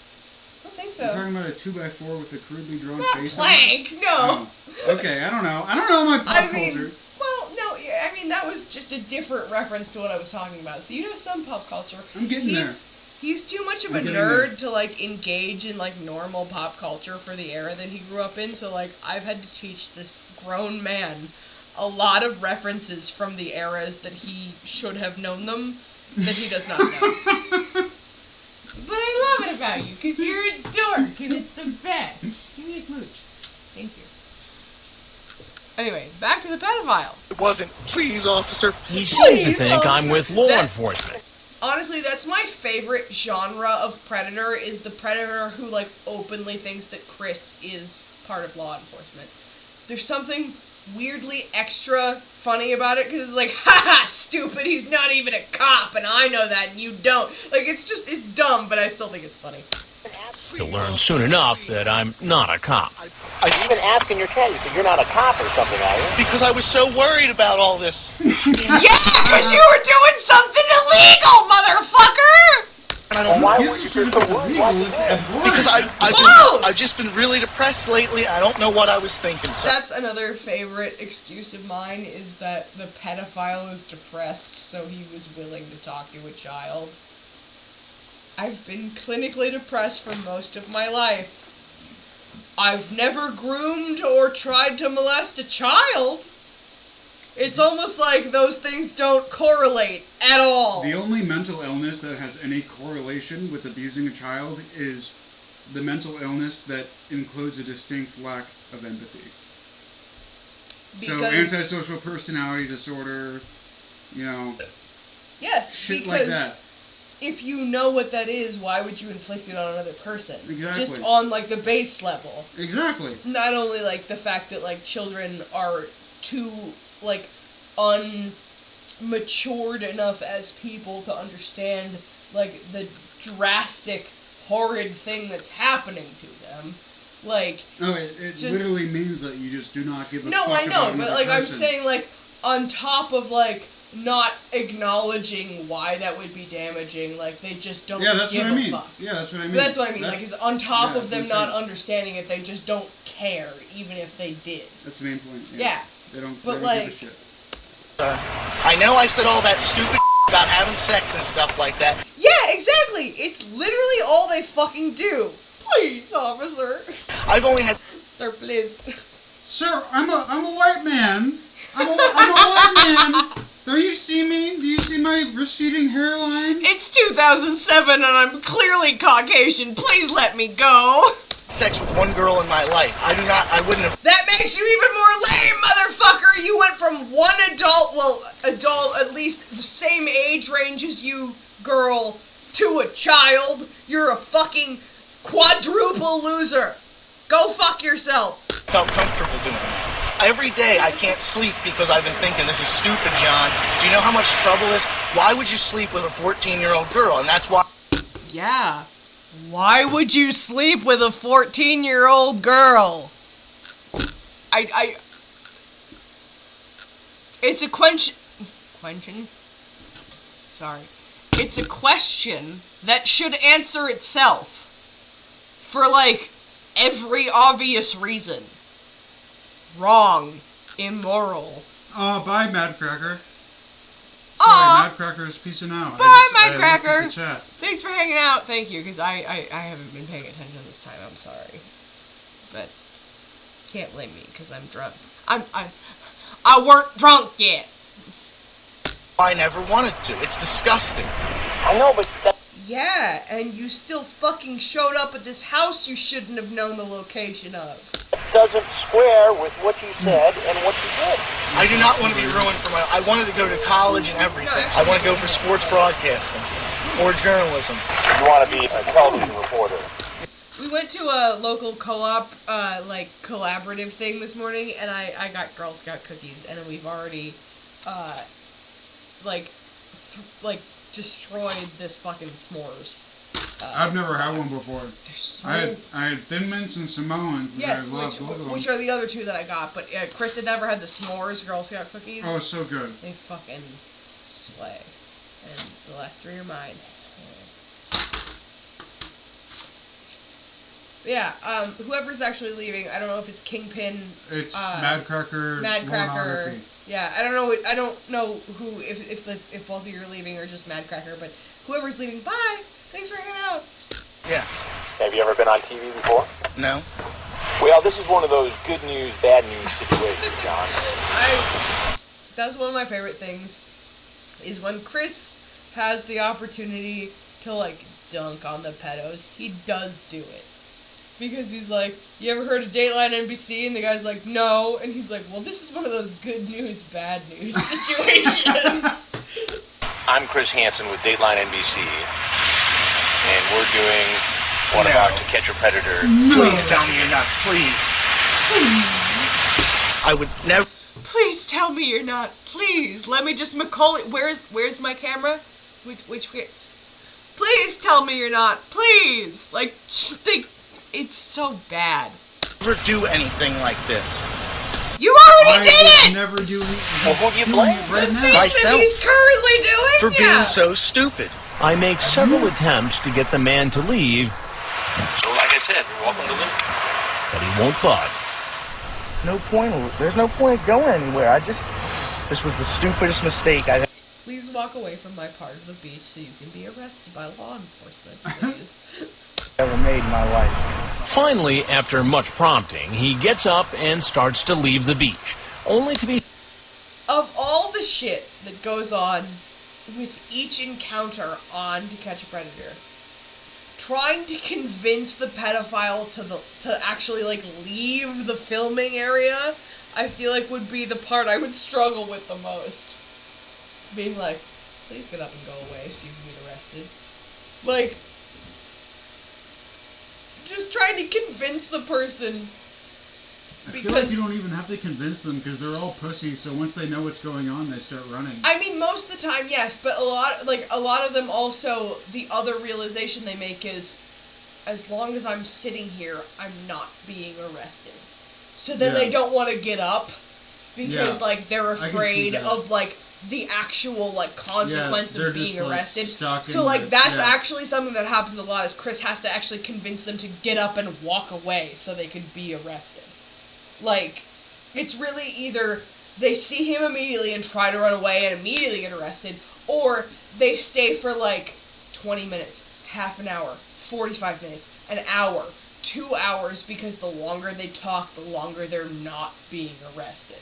don't think You're so. talking about a 2x4 with the crudely drawn Not face. plank. No. Oh. Okay, I don't know. I don't know my pop culture. Well, no, I mean, that was just a different reference to what I was talking about. So you know some pop culture. I'm getting there. He's too much of a I'm getting nerd to, like, engage in, like, normal pop culture for the era that he grew up in. So, like, I've had to teach this grown man a lot of references from the eras that he should have known them that he does not know. But I love it about you, because you're a dork, and it's the best. Give me a smooch. Thank you. Anyway, back to the pedophile. It wasn't. Please, officer. He seems to think I'm with law enforcement. Honestly, that's my favorite genre of predator, is the predator who, like, openly thinks that Chris is part of law enforcement. There's something weirdly extra funny about it, because it's like, haha, stupid, he's not even a cop, and I know that, and you don't. Like, it's dumb, but I still think it's funny. You'll learn soon enough that I'm not a cop. You've been asking your cat. You said you're not a cop or something, are you? Because I was so worried about all this. Yeah, because you were doing something illegal, motherfucker! And I don't Why know. were you so worried? Because I've just been really depressed lately. I don't know what I was thinking. So. That's another favorite excuse of mine, is that the pedophile is depressed, so he was willing to talk to a child. I've been clinically depressed for most of my life. I've never groomed or tried to molest a child. It's almost like those things don't correlate at all. The only mental illness that has any correlation with abusing a child is the mental illness that includes a distinct lack of empathy. So antisocial personality disorder, you know, yes, shit because like that. If you know what that is, why would you inflict it on another person? Exactly. Just on, like, the base level. Exactly. Not only, like, the fact that, like, children are too, like, unmatured enough as people to understand, like, the drastic, horrid thing that's happening to them. Like, no, it just literally means that you just do not give a fuck about another person. No, I know, but, like, I'm saying, like, on top of, like, not acknowledging why that would be damaging, like, they just don't give a fuck. Yeah, that's what I mean. But that's what I mean, like, is on top of them not understanding it, they just don't care, even if they did. That's the main point. Yeah. They don't But, give like, a shit. I know I said all that stupid about having sex and stuff like that. Yeah, exactly! It's literally all they fucking do. Please, officer. I've only had... Sir, please. Sir, I'm a white man. I'm a white man. Don't you see me? Do you see my receding hairline? It's 2007 and I'm clearly Caucasian. Please let me go. Sex with one girl in my life. I wouldn't have... That makes you even more lame, motherfucker! You went from one adult, at least the same age range as you, girl, to a child. You're a fucking quadruple loser. Go fuck yourself. Felt comfortable doing it. Every day I can't sleep because I've been thinking, this is stupid, John. Do you know how much trouble this? Why would you sleep with a 14-year-old girl? And that's why... Yeah. Why would you sleep with a 14-year-old girl? It's a quenching? Sorry. It's a question that should answer itself. For, like, every obvious reason. Wrong. Immoral. Oh, bye, Mad Cracker. Sorry, Mad Cracker is peacing out. Bye, Mad Cracker. Chat. Thanks for hanging out. Thank you, because I haven't been paying attention this time. I'm sorry. But can't blame me, because I'm drunk. I weren't drunk yet. I never wanted to. It's disgusting. I know, but... Yeah, and you still fucking showed up at this house you shouldn't have known the location of. Doesn't square with what you said and what you did. I do not want to be ruined for my... I wanted to go to college and everything. I want to go for sports broadcasting or journalism. You want to be a television reporter. We went to a local co-op, like, collaborative thing this morning, and I got Girl Scout cookies, and we've already, destroyed this fucking s'mores. I've never had one before. They're so... I had Thin Mints and Samoans, which yes, I love both of them. which are the other two that I got, but Chris had never had the s'mores Girl Scout cookies. Oh, it's so good. They fucking slay. And the last three are mine. Yeah, whoever's actually leaving, I don't know if it's Kingpin. It's Madcracker. Madcracker. Yeah, I don't know who if both of you are leaving or just Madcracker, but whoever's leaving, bye. Thanks for hanging out. Yes. Have you ever been on TV before? No. Well, this is one of those good news, bad news situations, John. That's one of my favorite things, is when Chris has the opportunity to, like, dunk on the pedos, he does do it. Because he's like, you ever heard of Dateline NBC? And the guy's like, no. And he's like, well, this is one of those good news, bad news situations. I'm Chris Hansen with Dateline NBC, and we're doing What About To Catch a Predator. Please tell me you're not. Please. I would never. Please tell me you're not. Please. Let me just Macaulay. Where's my camera? Which please tell me you're not. Please. Like, it's so bad. Never do anything like this. You already did it! Never do it. Well, who do you blame? Right now. Myself. He's currently doing For being so stupid. I make several attempts to get the man to leave, So, like I said, you're welcome to leave. but he won't budge. No point. There's no point going anywhere. This was the stupidest mistake I've. Please walk away from my part of the beach so you can be arrested by law enforcement, please. Ever made in my life. Finally, after much prompting, he gets up and starts to leave the beach, only to be... Of all the shit that goes on with each encounter on To Catch a Predator, trying to convince the pedophile to actually, like, leave the filming area, I feel like would be the part I would struggle with the most. Being like, please get up and go away so you can get arrested. Like, just trying to convince the person. I feel like you don't even have to convince them because they're all pussies. So once they know what's going on, they start running. I mean, most of the time, yes, but a lot of them also, the other realization they make is, as long as I'm sitting here, I'm not being arrested. So then they don't want to get up because like they're afraid of like the actual like consequence of being arrested. So like that's actually something that happens a lot, is Chris has to actually convince them to get up and walk away so they can be arrested. Like, it's really either they see him immediately and try to run away and immediately get arrested, or they stay for like 20 minutes, half an hour, 45 minutes, an hour, 2 hours, because the longer they talk, the longer they're not being arrested.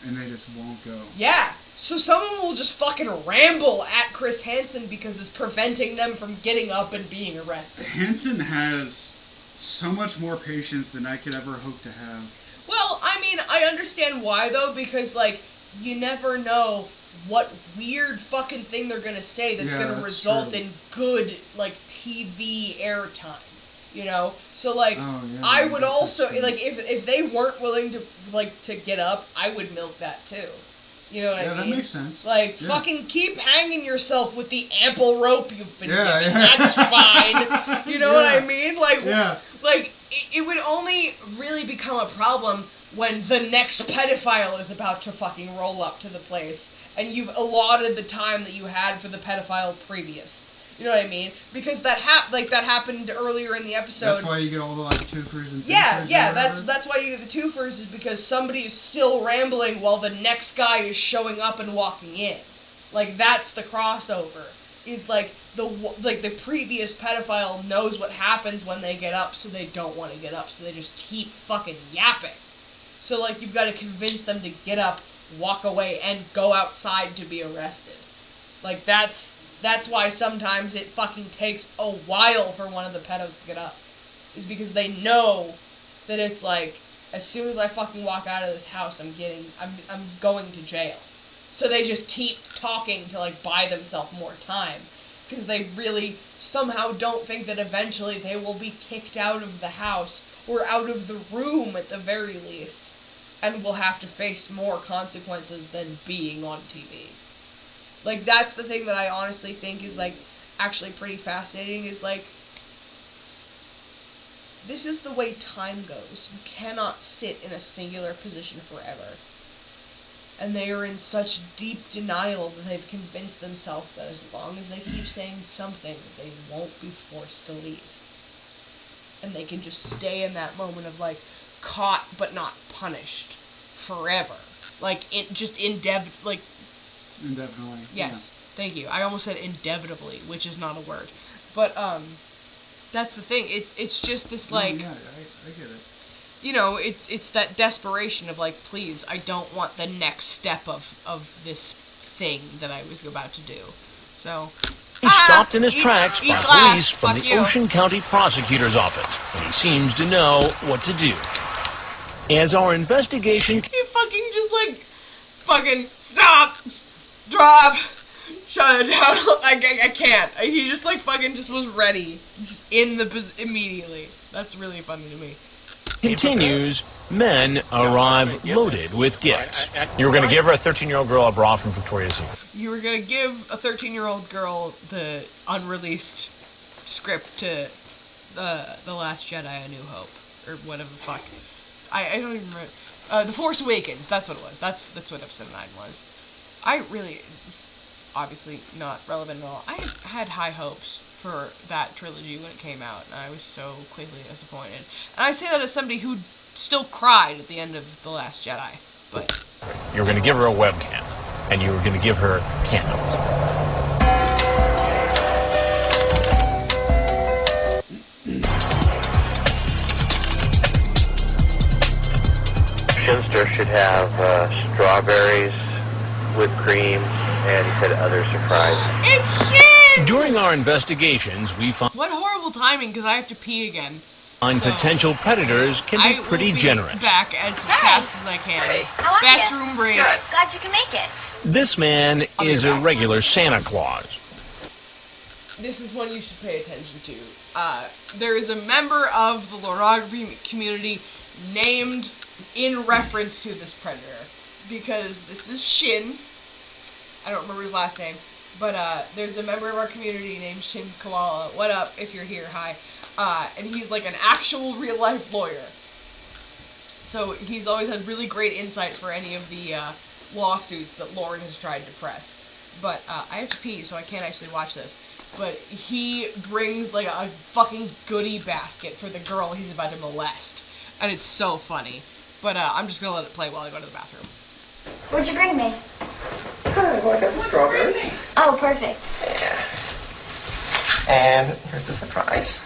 And they just won't go. Yeah, so someone will just fucking ramble at Chris Hansen because it's preventing them from getting up and being arrested. Hansen has so much more patience than I could ever hope to have. Well, I mean, I understand why, though, because, like, you never know what weird fucking thing they're gonna say that's gonna result in good, like, TV airtime. You know? So, like, I would also, like, if they weren't willing to, like, to get up, I would milk that, too. You know what I mean? Yeah, that makes sense. Like, fucking keep hanging yourself with the ample rope you've been given. That's fine. You know what I mean? Like, like it would only really become a problem when the next pedophile is about to fucking roll up to the place and you've allotted the time that you had for the pedophile previous. You know what I mean? Because that happened earlier in the episode. That's why you get all the like twofers and that's why you get the twofers, is because somebody is still rambling while the next guy is showing up and walking in. Like, that's the crossover. Is like the previous pedophile knows what happens when they get up, so they don't want to get up, so they just keep fucking yapping. So like you've got to convince them to get up, walk away, and go outside to be arrested. Like that's why sometimes it fucking takes a while for one of the pedos to get up. Is because they know that it's like, as soon as I fucking walk out of this house, I'm going to jail. So they just keep talking to like buy themselves more time. because they really somehow don't think that eventually they will be kicked out of the house, or out of the room at the very least, and will have to face more consequences than being on TV. Like, that's the thing that I honestly think is, like, actually pretty fascinating, is, like, this is the way time goes. You cannot sit in a singular position forever. And they are in such deep denial that they've convinced themselves that as long as they keep saying something, they won't be forced to leave. And they can just stay in that moment of, like, caught but not punished forever. Like, indefinitely. Yes, thank you. I almost said inevitably, which is not a word. But, that's the thing. It's just this, like... Yeah, I get it. You know, it's that desperation of, like, please, I don't want the next step of this thing that I was about to do. So... He's stopped in his tracks by glass, police from the Ocean County Prosecutor's Office, and he seems to know what to do. As our investigation... He fucking just, like, fucking stop, drop, shut it down. I can't. He just, like, fucking just was ready. Just in the immediately. That's really funny to me. Continues, men arrive loaded with gifts. You were going to give her a 13-year-old girl a bra from Victoria's Secret. You were going to give a 13-year-old girl the unreleased script to The Last Jedi, A New Hope. Or whatever the fuck. I don't even remember. The Force Awakens, that's what it was. That's what episode 9 was. I really... Obviously not relevant at all. I had high hopes for that trilogy when it came out, and I was so quickly disappointed. And I say that as somebody who still cried at the end of The Last Jedi, but... You were going to give her a webcam, and you were going to give her candles. Shinster should have strawberries, whipped cream, and he said other surprise. It's Shin! During our investigations, we found... What horrible timing, because I have to pee again. Potential predators can be pretty generous. I will be back as fast as I can. Bathroom break. Glad you can make it. This man is a regular Santa Claus. This is one you should pay attention to. There is a member of the lorography community named in reference to this predator. Because this is Shin. I don't remember his last name. But there's a member of our community named Shin's Koala. What up, if you're here, hi. And he's like an actual real-life lawyer. So he's always had really great insight for any of the lawsuits that Lauren has tried to press. But I have to pee, so I can't actually watch this. But he brings like a fucking goodie basket for the girl he's about to molest. And it's so funny. But I'm just gonna let it play while I go to the bathroom. What'd you bring me? Well, I got the strawberries. Oh, perfect. Yeah. And here's the surprise.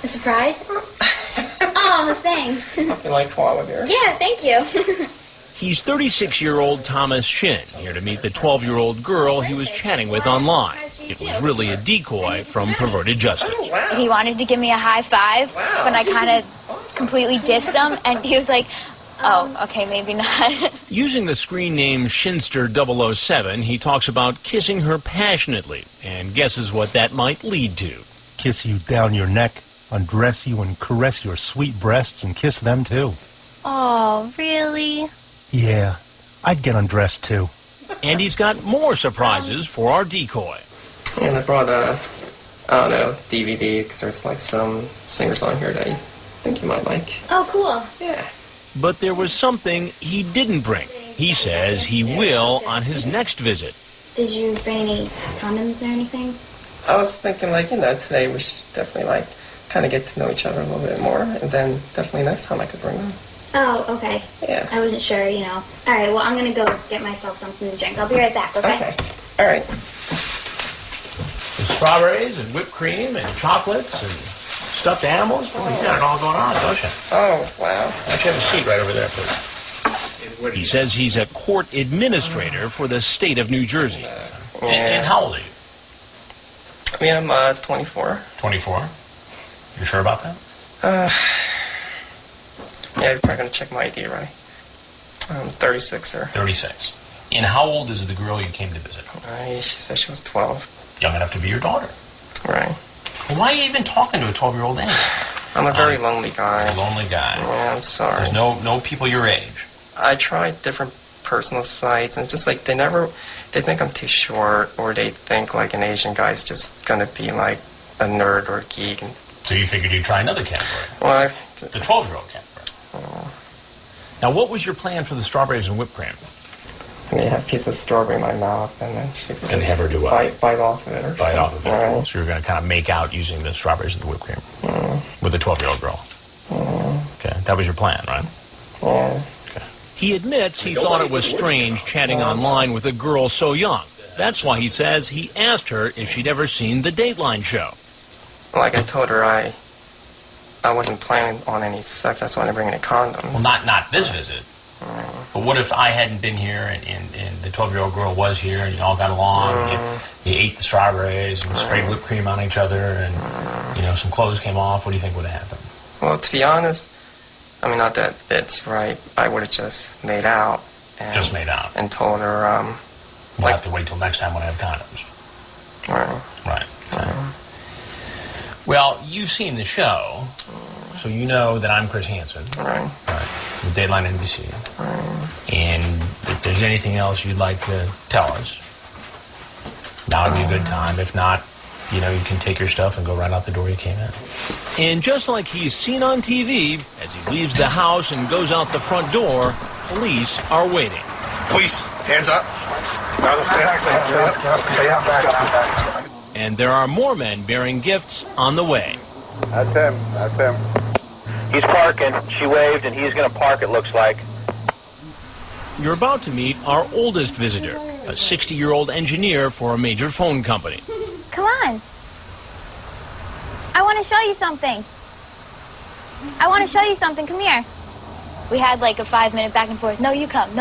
A surprise? Oh, thanks. Hope you like koala bears. Yeah, thank you. He's 36-year-old Thomas Shin, here to meet the 12-year-old girl he was chatting with online. It was really a decoy from perverted justice. Oh, wow. He wanted to give me a high five, but I kind of completely dissed him, and he was like, oh, okay, maybe not. Using the screen name Shinster007, he talks about kissing her passionately and guesses what that might lead to. Kiss you down your neck, undress you, and caress your sweet breasts and kiss them too. Oh, really? Yeah, I'd get undressed too. And he's got more surprises for our decoy. And I brought a, I don't know, DVD, because there's like some singers on here that I think you might like. Oh, cool. Yeah. But there was something he didn't bring. He says he will on his next visit. Did you bring any condoms or anything? I was thinking, like, today we should definitely, like, kind of get to know each other a little bit more, and then definitely next time I could bring them. Oh, okay. Yeah. I wasn't sure, All right, well, I'm going to go get myself something to drink. I'll be right back, okay? Okay. All right. There's strawberries and whipped cream and chocolates and stuffed animals. Boy, you got it all going on, don't you? Oh, wow. Why don't you have a seat right over there, please? He says he's a court administrator for the state of New Jersey. And how old are you? I mean, I'm 24. 24? You sure about that? Yeah, you're probably going to check my ID, right? I'm 36, sir. 36. And how old is the girl you came to visit? She said she was 12. young enough to be your daughter. Right. Well, why are you even talking to a 12-year-old anyway? I'm a very lonely guy. A lonely guy. Yeah, I'm sorry. There's no people your age. I tried different personal sites, and it's just like they think I'm too short, or they think like an Asian guy's just gonna be like a nerd or a geek. And, so you figured you'd try another category. Well, the 12-year-old category. Now, what was your plan for the strawberries and whipped cream? I mean, have a piece of strawberry in my mouth, and then she could and have her do what? Bite off of it or bite off of it. Right. So you're going to kind of make out using the strawberries and the whipped cream with a 12-year-old girl. Okay, that was your plan, right? Yeah. Okay. He admits he thought it was strange chatting online with a girl so young. That's why he says he asked her if she'd ever seen the Dateline show. Like I told her, I wasn't planning on any sex. That's why I didn't bring any condoms. Well, not this visit. But what if I hadn't been here and the 12-year-old girl was here and you all got along and you ate the strawberries and sprayed whipped cream on each other and, some clothes came off? What do you think would have happened? Well, to be honest, I mean, not that it's right. I would have just made out. Just made out. And told her, we'll have to wait till next time when I have condoms. Right. Right. Well, you've seen the show, so you know that I'm Chris Hansen. Right. With Dateline NBC. And if there's anything else you'd like to tell us, now would be a good time. If not, you can take your stuff and go right out the door you came in. And just like he's seen on TV, as he leaves the house and goes out the front door, police are waiting. Police, hands up. No, stay up. And there are more men bearing gifts on the way. That's him. He's parking. She waved, and he's going to park, it looks like. You're about to meet our oldest visitor, a 60-year-old engineer for a major phone company. Come on. I want to show you something. Come here. We had like a 5-minute back and forth. No, you come.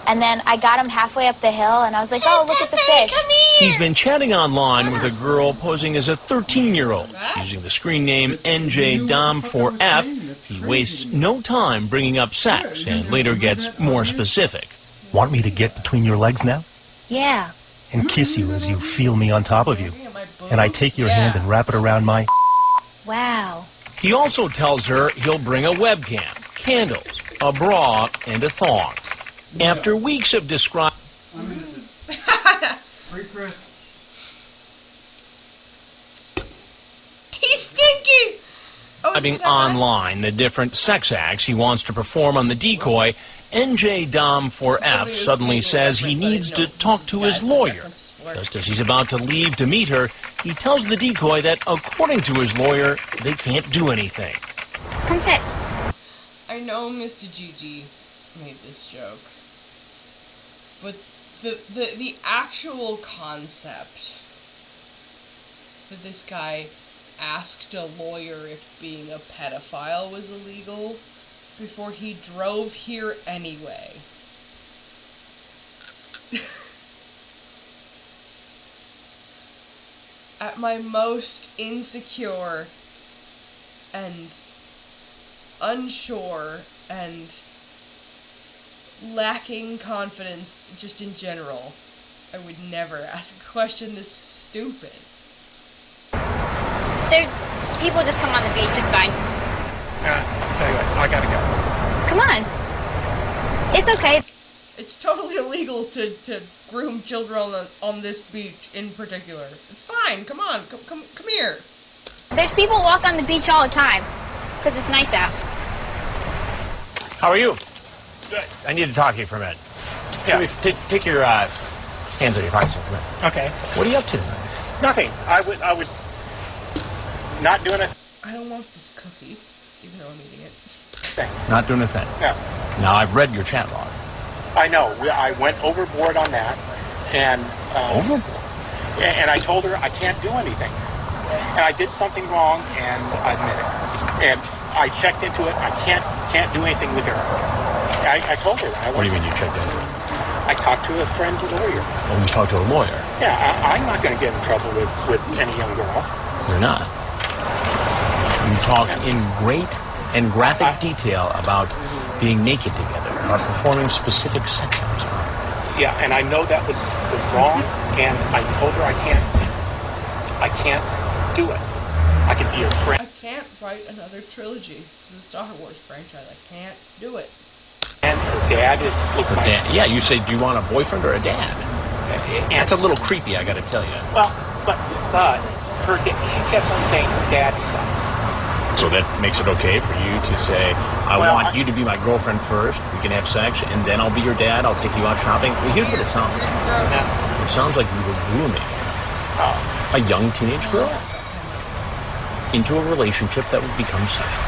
And then I got him halfway up the hill, and I was like, oh, look at the fish. Come here. He's been chatting online with a girl posing as a 13-year-old. Using the screen name NJDom4F, he wastes no time bringing up sex and later gets more specific. Want me to get between your legs now? Yeah. And kiss you as you feel me on top of you? And I take your hand and wrap it around my... Wow. He also tells her he'll bring a webcam, candles, a bra, and a thong. After weeks of describing... I'm innocent. Free Chris. He's stinky! Online the different sex acts he wants to perform on the decoy, NJDom4F suddenly says he needs to talk to his lawyer. Just as he's about to leave to meet her, he tells the decoy that, according to his lawyer, they can't do anything. Come sit. I know Mr. Gigi made this joke, but the actual concept that this guy asked a lawyer if being a pedophile was illegal before he drove here anyway. At my most insecure and unsure and lacking confidence just in general, I would never ask a question this stupid. People just come on the beach, it's fine. Anyway, I gotta go. Come on. It's okay. It's totally illegal to groom children on this beach in particular. It's fine. Come on. Come here. There's people walk on the beach all the time because it's nice out. How are you? Good. I need to talk to you for a minute. Yeah. Take your hands on your pockets. Okay. What are you up to? Nothing. I was not doing it. I don't want this cookie, even though I'm eating it. Okay. Not doing a thing. Yeah. Now, I've read your chat log. I know. I went overboard on that, and overboard. And I told her I can't do anything, and I did something wrong, and I admit it. And I checked into it. I can't do anything with her. I told her that. What do you mean you checked into it? I talked to a friend lawyer. Oh, you talked to a lawyer? Yeah, I'm not going to get in trouble with any young girl. You're not. You talk in great and graphic detail about being naked together or performing specific sex acts. Yeah, and I know that was wrong, and I told her I can't I can't do it. I can be your friend. I can't write another trilogy for the Star Wars franchise. I can't do it. And her dad looks like... Yeah, you say, do you want a boyfriend or a dad? That's a little creepy, I gotta tell you. Well, but her she kept on saying her dad sucks. So that makes it okay for you to say, I want you to be my girlfriend first, we can have sex, and then I'll be your dad, I'll take you out shopping. Well, here's what it sounds like. It sounds like you were grooming a young teenage girl into a relationship that would become sexual.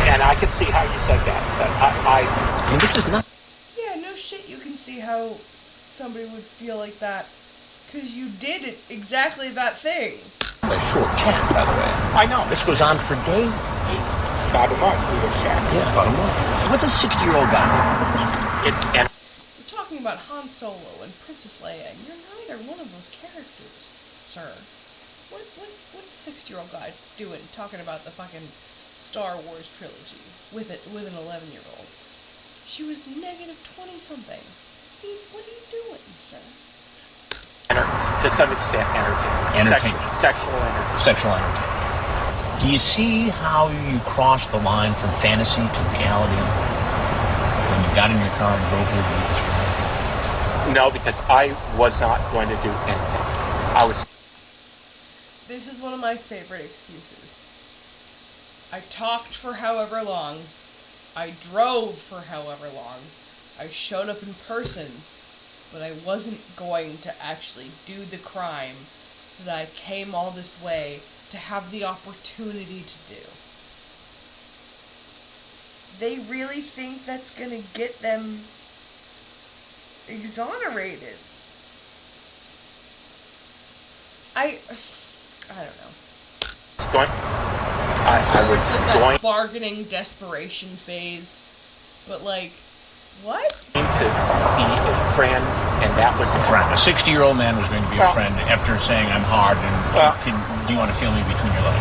And I can see how you said that, but I mean, this is not... Yeah, no shit, you can see how somebody would feel like that. Because you did it, exactly that thing. A short chat, by the way. I know. This goes on for days. About a month, we were chatting. Yeah, about a month. What's a 60-year-old guy? We're talking about Han Solo and Princess Leia, and you're neither one of those characters, sir. What's a 60-year-old guy doing talking about the fucking Star Wars trilogy with an 11-year-old? She was negative 20-something. What are you doing, sir? To some extent, entertainment. Sexual entertainment. Do you see how you crossed the line from fantasy to reality when you got in your car and drove here to meet this woman? No, because I was not going to do anything. This is one of my favorite excuses. I talked for however long. I drove for however long. I showed up in person, but I wasn't going to actually do the crime that I came all this way to have the opportunity to do. They really think that's gonna get them exonerated. I don't know. I was that bargaining desperation phase, but like, what? To be a friend, and that was a friend. A 60-year-old man was going to be a friend after saying, I'm hard, and do you want to feel me between your legs?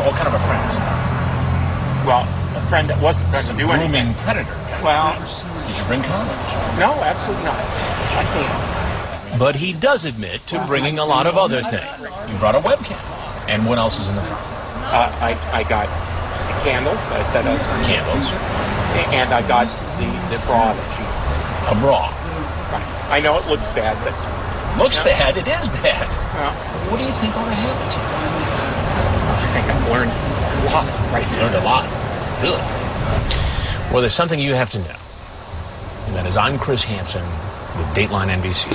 What kind of a friend is that? Well, a friend that wasn't going to do anything. Grooming predator. Well, did you bring condoms? No, absolutely not. I can't. But he does admit to bringing a lot of other things. You brought a webcam. And what else is in the car? I got candles. I set up candles. And I got the bra that she... A bra? Right. I know it looks bad, but... Looks bad? It is bad. What do you think ought to happen to you? I think I've learned a lot right there. Learned a lot? Really? Well, there's something you have to know. And that is, I'm Chris Hansen with Dateline NBC.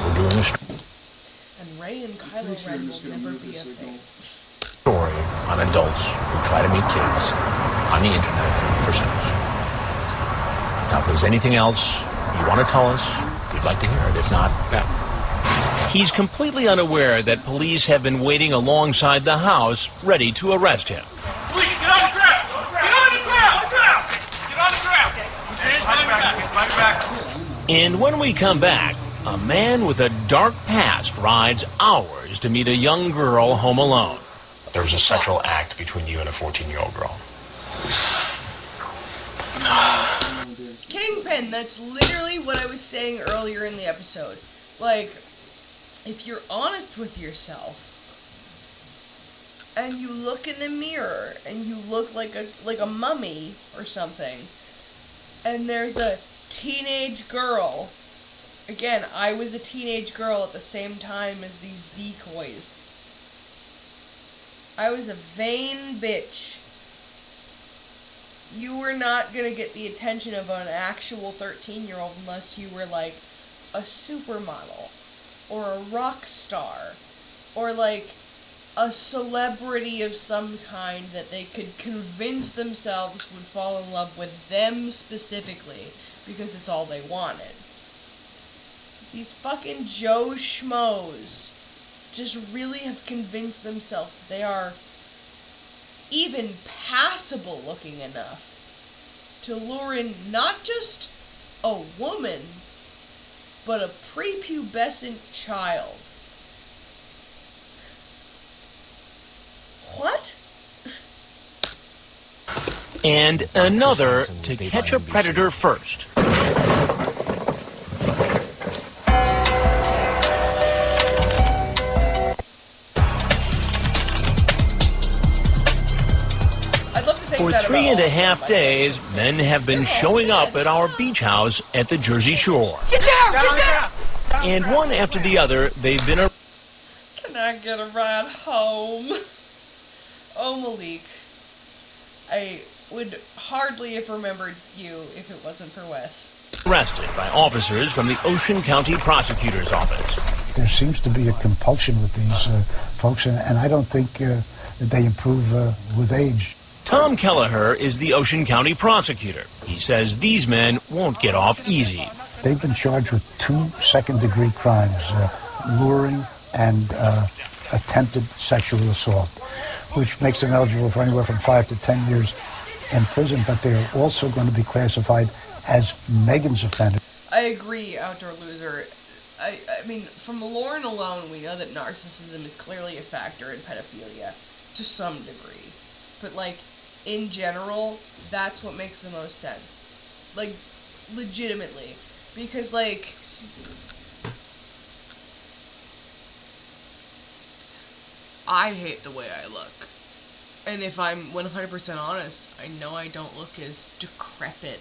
We're doing a and Rey and Kylo Ren will never be a thing. Story on adults who try to meet kids on the internet for sex. Now, if there's anything else you want to tell us, we'd like to hear it. If not, he's completely unaware that police have been waiting alongside the house, ready to arrest him. Police, get on the ground! Get on the ground! Get on the ground! Get back. And when we come back, a man with a dark past rides hours to meet a young girl home alone. There was a sexual act between you and a 14-year-old girl. Kingpin, that's literally what I was saying earlier in the episode. Like, if you're honest with yourself, and you look in the mirror, and you look like a mummy or something, and there's a teenage girl. Again, I was a teenage girl at the same time as these decoys. I was a vain bitch. You were not gonna get the attention of an actual 13-year-old unless you were like a supermodel or a rock star or like a celebrity of some kind that they could convince themselves would fall in love with them specifically because it's all they wanted. These fucking Joe Schmoes just really have convinced themselves that they are even passable looking enough to lure in not just a woman, but a prepubescent child. What? And another to catch a predator first. 3.5 days, men have been showing up at our beach house at the Jersey Shore. Get down! Get down! And one after the other, they've been... Can I get a ride home? Oh, Malik. I would hardly have remembered you if it wasn't for Wes. Arrested by officers from the Ocean County Prosecutor's Office. There seems to be a compulsion with these folks, and I don't think that they improve with age. Tom Kelleher is the Ocean County Prosecutor. He says these men won't get off easy. They've been charged with 2 second-degree crimes, luring and attempted sexual assault, which makes them eligible for anywhere from 5 to 10 years in prison, but they're also going to be classified as Megan's offenders. I agree, Outdoor Loser. I mean, from Lauren alone, we know that narcissism is clearly a factor in pedophilia, to some degree. But, like, in general, that's what makes the most sense. Like, legitimately. Because, like... I hate the way I look. And if I'm 100% honest, I know I don't look as decrepit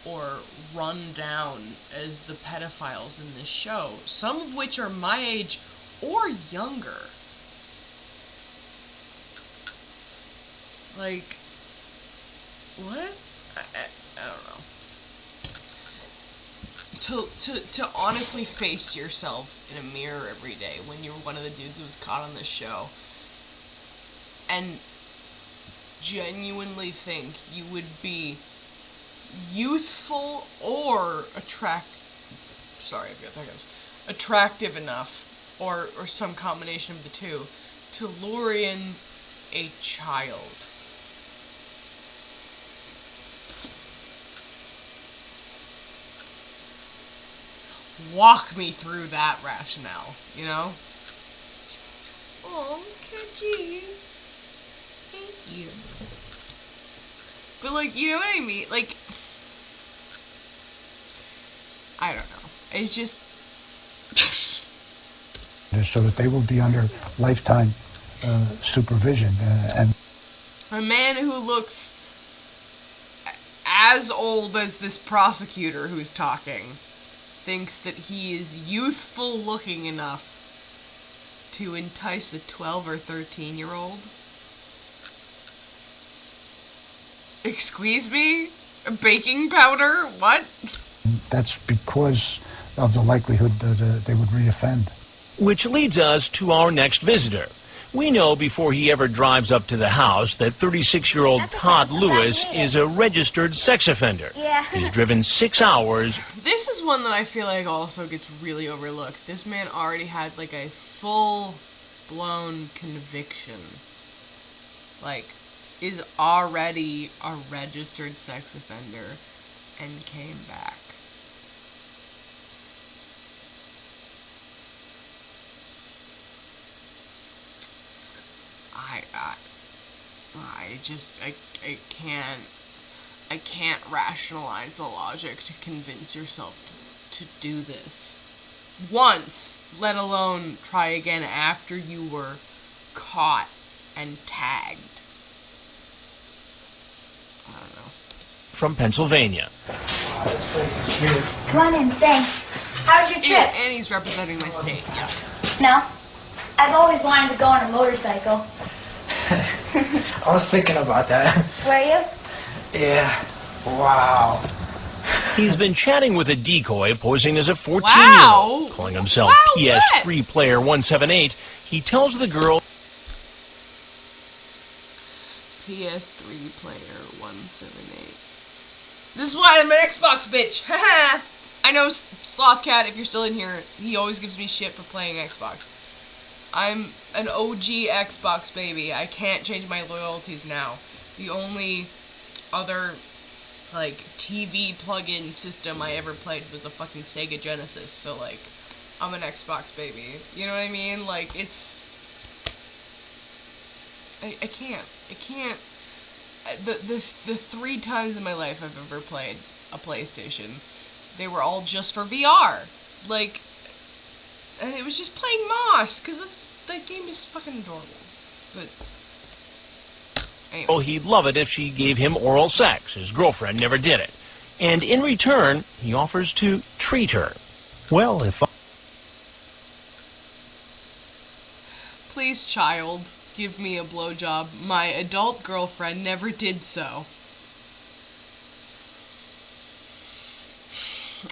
or run down as the pedophiles in this show, some of which are my age or younger. Like, what? I don't know. To honestly face yourself in a mirror every day when you're one of the dudes who was caught on this show and genuinely think you would be youthful or attractive enough, or some combination of the two, to lure in a child. Walk me through that rationale, you know? Oh, could you? Thank you. But, like, you know what I mean? Like, I don't know. It's just... So that they will be under lifetime supervision. And a man who looks as old as this prosecutor who's talking thinks that he is youthful looking enough to entice a 12 or 13-year-old? Excuse me? Baking powder? What? that's because of the likelihood that they would reoffend. Which leads us to our next visitor. We know before he ever drives up to the house that 36-year-old Todd Lewis is a registered sex offender. Yeah. He's driven 6 hours. This is one that I feel like also gets really overlooked. This man already had like a full-blown conviction. Like, is already a registered sex offender and came back. I can't rationalize the logic to convince yourself to do this once, let alone try again after you were caught and tagged. I don't know. From Pennsylvania. Come on in, thanks. How was your trip? And he's representing my state, yeah. No. I've always wanted to go on a motorcycle. I was thinking about that. Were you? Yeah. Wow. He's been chatting with a decoy posing as a 14-year-old, Wow. calling himself Wow, PS3 Player 178. He tells the girl PS3 Player 178. This is why I'm an Xbox bitch. Haha. I know Slothcat, if you're still in here, he always gives me shit for playing Xbox. I'm an OG Xbox baby. I can't change my loyalties now. The only other, like, TV plug-in system I ever played was a fucking Sega Genesis, so, like, I'm an Xbox baby. You know what I mean? Like, it's... I can't. The 3 times in my life I've ever played a PlayStation, they were all just for VR. Like, and it was just playing Moss, because that game is fucking adorable. But Anyway. Oh, he'd love it if she gave him oral sex. His girlfriend never did it. And in return, he offers to treat her. Well, if Please, child, give me a blowjob. My adult girlfriend never did so.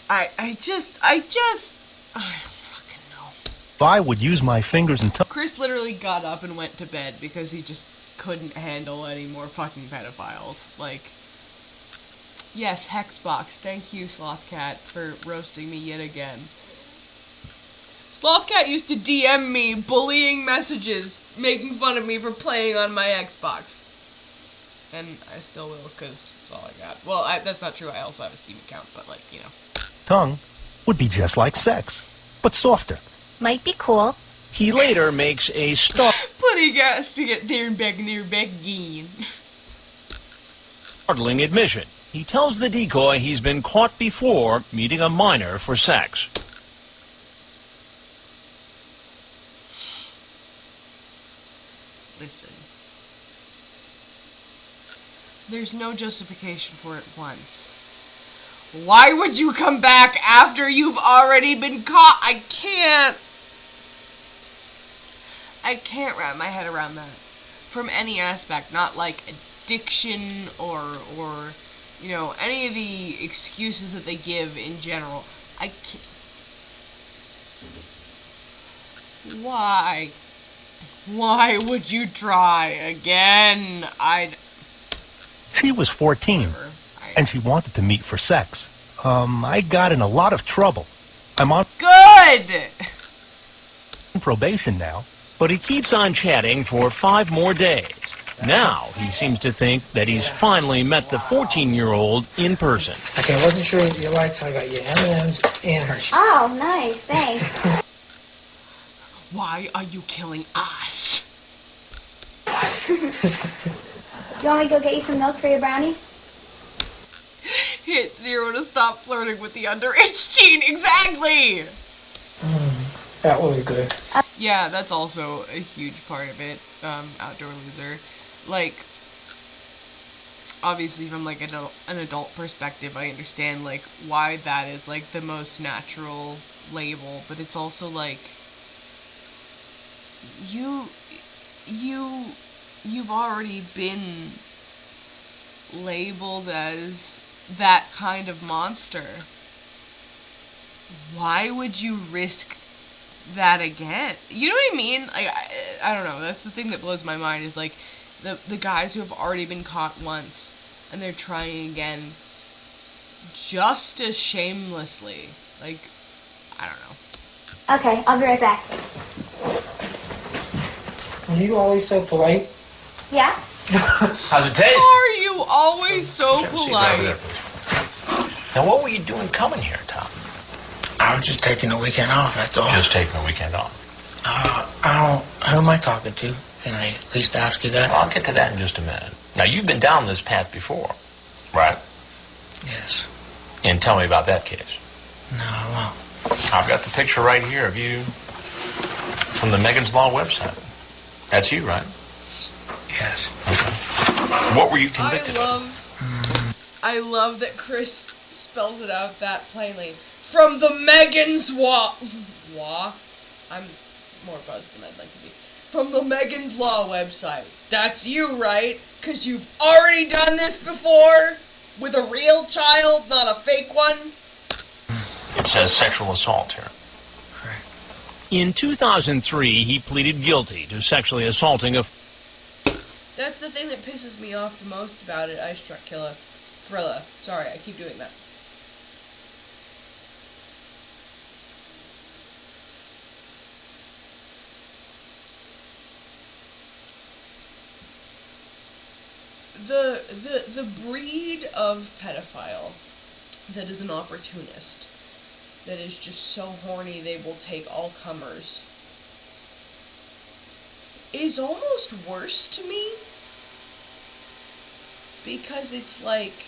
I don't fucking know. if I would use my fingers and Chris literally got up and went to bed because he just couldn't handle any more fucking pedophiles. Like, yes, Hexbox. Thank you, Slothcat, for roasting me yet again. Slothcat used to DM me bullying messages, making fun of me for playing on my Xbox. And I still will, because it's all I got. Well, that's not true. I also have a Steam account, but, like, you know. tongue would be just like sex, but softer. Might be cool. He later makes a Putting gas to get there and back again. startling admission. He tells the decoy he's been caught before meeting a minor for sex. Listen. There's no justification for it once. Why would you come back after you've already been caught? I can't wrap my head around that. From any aspect, not like addiction or you know, any of the excuses that they give in general. I can't. Why? Why would you try again? She was 14, and she wanted to meet for sex. I got in a lot of trouble. I'm on Good! probation now. But he keeps on chatting for 5 more days. Now he seems to think that he's finally met the 14-year-old in person. Okay, I wasn't sure what you liked, so I got you M&M's and Hershey. Oh, nice, thanks. Why are you killing us? Do you want me to go get you some milk for your brownies? Hit 0 to stop flirting with the underage teen. Exactly! That would be good. Yeah, that's also a huge part of it. Outdoor loser. Like, obviously from like an adult perspective, I understand like why that is like the most natural label, but it's also like you've already been labeled as that kind of monster. Why would you risk that again? You know what I mean? Like, I don't know. That's the thing that blows my mind is like the guys who have already been caught once and they're trying again just as shamelessly. Like, I don't know. Okay, I'll be right back. Are you always so polite? Yeah? How's it taste? Are you always so polite? Now, what were you doing coming here, Tom? I was just taking the weekend off, that's all. Just taking the weekend off. Who am I talking to? Can I at least ask you that? Well, I'll get to that in just a minute. Now, you've been down this path before, right? Yes. And tell me about that case. No, I won't. I've got the picture right here of you from the Megan's Law website. That's you, right? Yes. Okay. What were you convicted of? I love that Chris spells it out that plainly. From the Megan's Law. I'm more buzzed than I'd like to be. From the Megan's Law website. That's you, right? Because you've already done this before? With a real child, not a fake one? It says sexual assault here. Correct. In 2003, he pleaded guilty to sexually assaulting a... That's the thing that pisses me off the most about it, Ice Truck Killer. Thriller. Sorry, I keep doing that. The breed of pedophile that is an opportunist, that is just so horny they will take all comers, is almost worse to me, because it's like,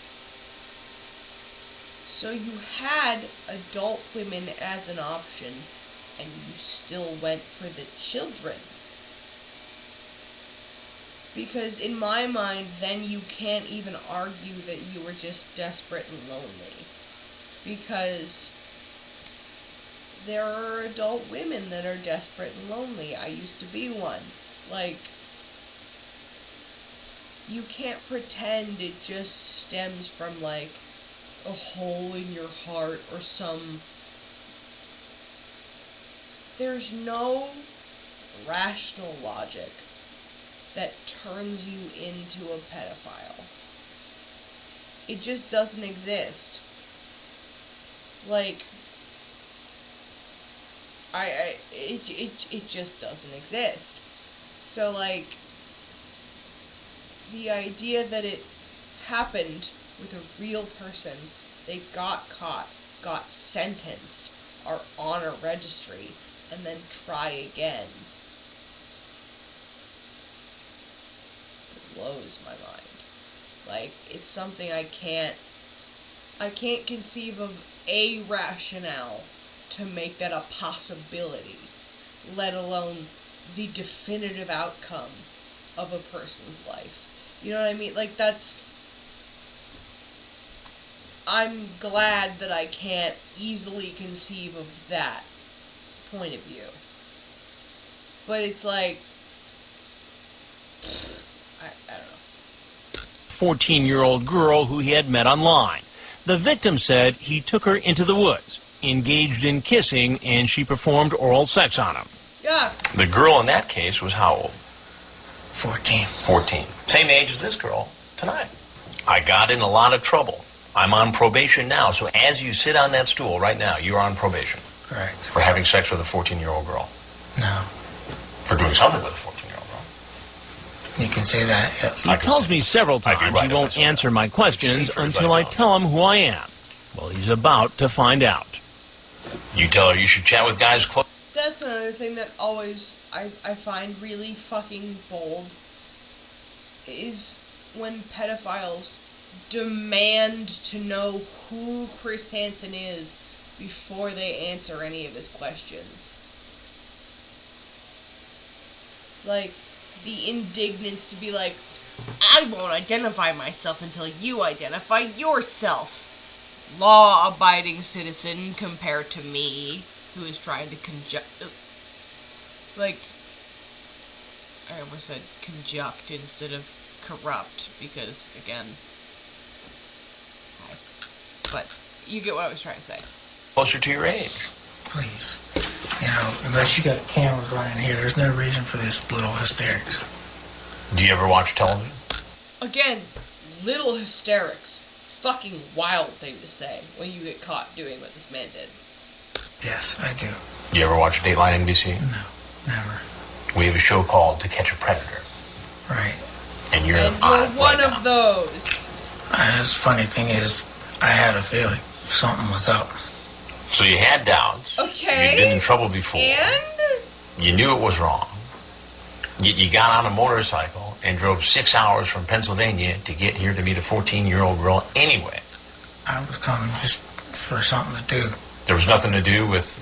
so you had adult women as an option and you still went for the children. Because in my mind, then you can't even argue that you were just desperate and lonely. Because there are adult women that are desperate and lonely. I used to be one. Like, you can't pretend it just stems from, like, a hole in your heart or some... There's no rational logic that turns you into a pedophile. It just doesn't exist. Like, it just doesn't exist. So, like, the idea that it happened with a real person, they got caught, got sentenced, are on a registry, and then try again, it blows my mind. Like, it's something I can't conceive of a rationale to make that a possibility, let alone the definitive outcome of a person's life. You know what I mean? Like, I'm glad that I can't easily conceive of that point of view. But it's like, I don't know. 14-year-old girl who he had met online. The victim said he took her into the woods, engaged in kissing, and she performed oral sex on him. Yeah. The girl in that case was how old? 14. 14. Same age as this girl tonight. I got in a lot of trouble. I'm on probation now, so as you sit on that stool right now, you're on probation. Correct. For having sex with a 14-year-old girl. No. For doing something with a 14-year-old girl. You can say that, yes. He tells me several times he won't answer my questions until I tell him who I am. Well, he's about to find out. You tell her you should chat with guys close. That's another thing that always I find really fucking bold, is when pedophiles demand to know who Chris Hansen is before they answer any of his questions. Like, the indignance to be like, I won't identify myself until you identify yourself. Law-abiding citizen compared to me, who is trying to I almost said conjuct instead of corrupt, because, again, but you get what I was trying to say. Closer to your age. Please. You know, unless you got cameras running here, there's no reason for this little hysterics. Do you ever watch television? Again, little hysterics. Fucking wild thing to say when you get caught doing what this man did. Yes, I do. You ever watch Dateline NBC? No, never. We have a show called To Catch a Predator. Right. And you're one of those. The funny thing is, I had a feeling something was up. So you had doubts. Okay. You've been in trouble before. And? You knew it was wrong. You got on a motorcycle and drove 6 hours from Pennsylvania to get here to meet a 14-year-old girl anyway. I was coming just for something to do. There was nothing to do with...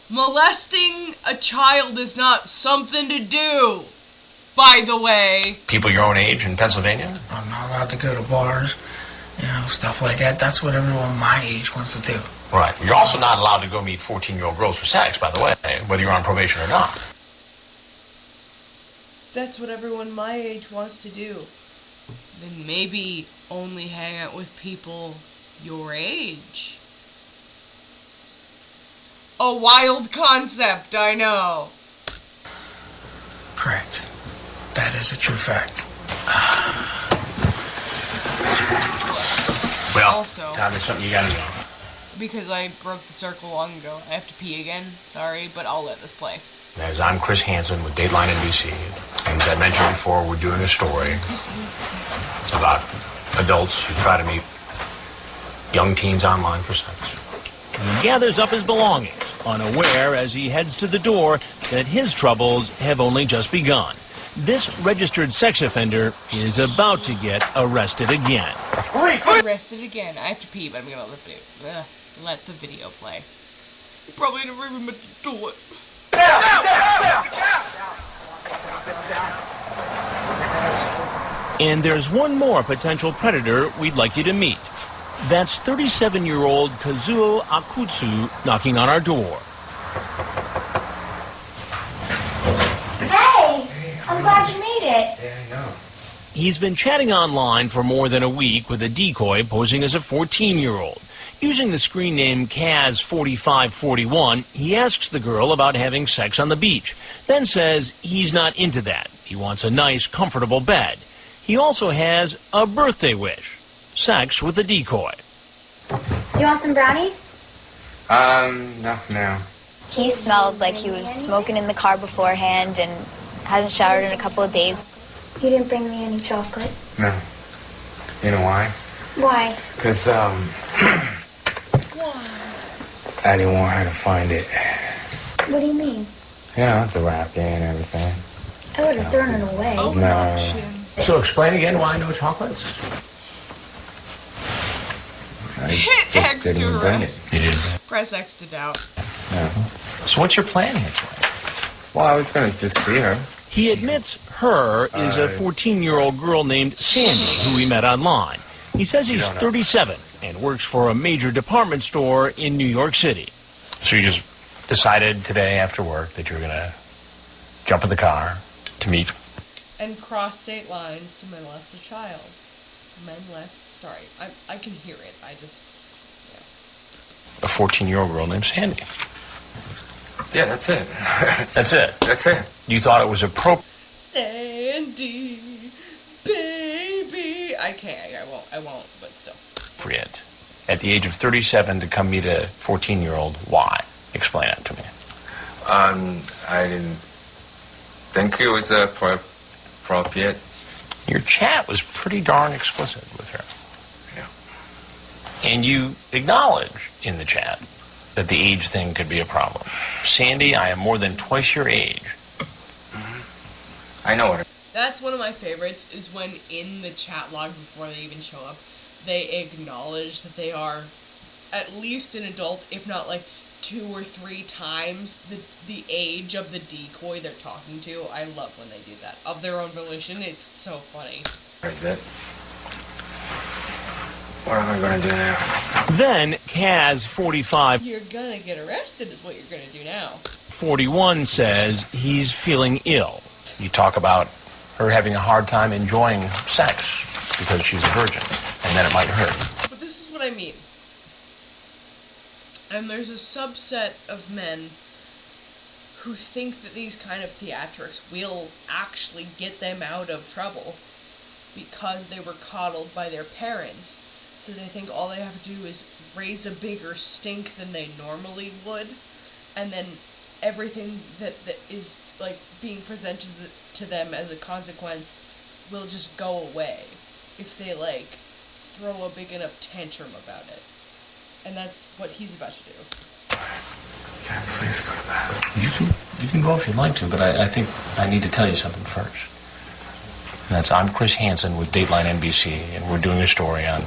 Molesting a child is not something to do, by the way. People your own age in Pennsylvania? I'm not allowed to go to bars, you know, stuff like that. That's what everyone my age wants to do. Right. You're also not allowed to go meet 14-year-old girls for sex, by the way, whether you're on probation or not. That's what everyone my age wants to do. Then maybe only hang out with people your age. A wild concept, I know. Correct. That is a true fact. Well, also, Tom, there's something you gotta know. Because I broke the circle long ago. I have to pee again. Sorry, but I'll let this play. As I'm Chris Hansen with Dateline NBC, and as I mentioned before, we're doing a story about adults who try to meet young teens online for sex. He gathers up his belongings, unaware as he heads to the door that his troubles have only just begun. This registered sex offender is about to get arrested again. Arrested again. I have to pee, but I'm gonna let the video play. You probably never even meant to do it. And there's one more potential predator we'd like you to meet. That's 37-year-old Kazuo Akutsu knocking on our door. Hey, I'm glad you made it. Yeah, I know. He's been chatting online for more than a week with a decoy posing as a 14-year-old. Using the screen name Kaz4541, he asks the girl about having sex on the beach, then says he's not into that. He wants a nice, comfortable bed. He also has a birthday wish: sex with the decoy. Do you want some brownies? Not for now. He smelled like he was smoking in the car beforehand and hasn't showered in a couple of days. You didn't bring me any chocolate? No. You know why? Why? Because, I didn't want her to find it. What do you mean? Yeah, the wrapping and everything. I would have thrown it away. No. So explain again why no chocolates? I Hit just X didn't to bring rest. it. You didn't. Press X to doubt. No. So what's your plan here tonight? Well, I was going to just see her. He admits her is a 14-year-old girl named Sandy, who he met online. He says he's 37 and works for a major department store in New York City. So you just decided today after work that you're going to jump in the car to meet? And cross state lines to molest a child. Sorry, I can hear it. I just, A 14-year-old girl named Sandy. Yeah, that's it. That's it? That's it. You thought it was appropriate? Sandy, baby. I can't. I won't. But still. At the age of 37 to come meet a 14-year-old. Why? Explain that to me. I didn't think it was appropriate. Your chat was pretty darn explicit with her. Yeah. And you acknowledge in the chat that the age thing could be a problem. Sandy, I am more than twice your age. I know what. That's one of my favorites, is when in the chat log before they even show up, they acknowledge that they are at least an adult, if not like 2 or 3 times the age of the decoy they're talking to. I love when they do that. Of their own volition, it's so funny. Is it? What am I going to do now? Then Kaz4541 You're gonna get arrested is what you're gonna do now. says he's feeling ill. You talk about her having a hard time enjoying sex because she's a virgin, and then it might hurt. But this is what I mean. And there's a subset of men who think that these kind of theatrics will actually get them out of trouble because they were coddled by their parents. So they think all they have to do is raise a bigger stink than they normally would, and then everything that is like being presented to them as a consequence will just go away if they like throw a big enough tantrum about it. And that's what he's about to do. Yeah, please go to bed. You can go if you'd like to, but I think I need to tell you something first. And I'm Chris Hansen with Dateline NBC, and we're doing a story on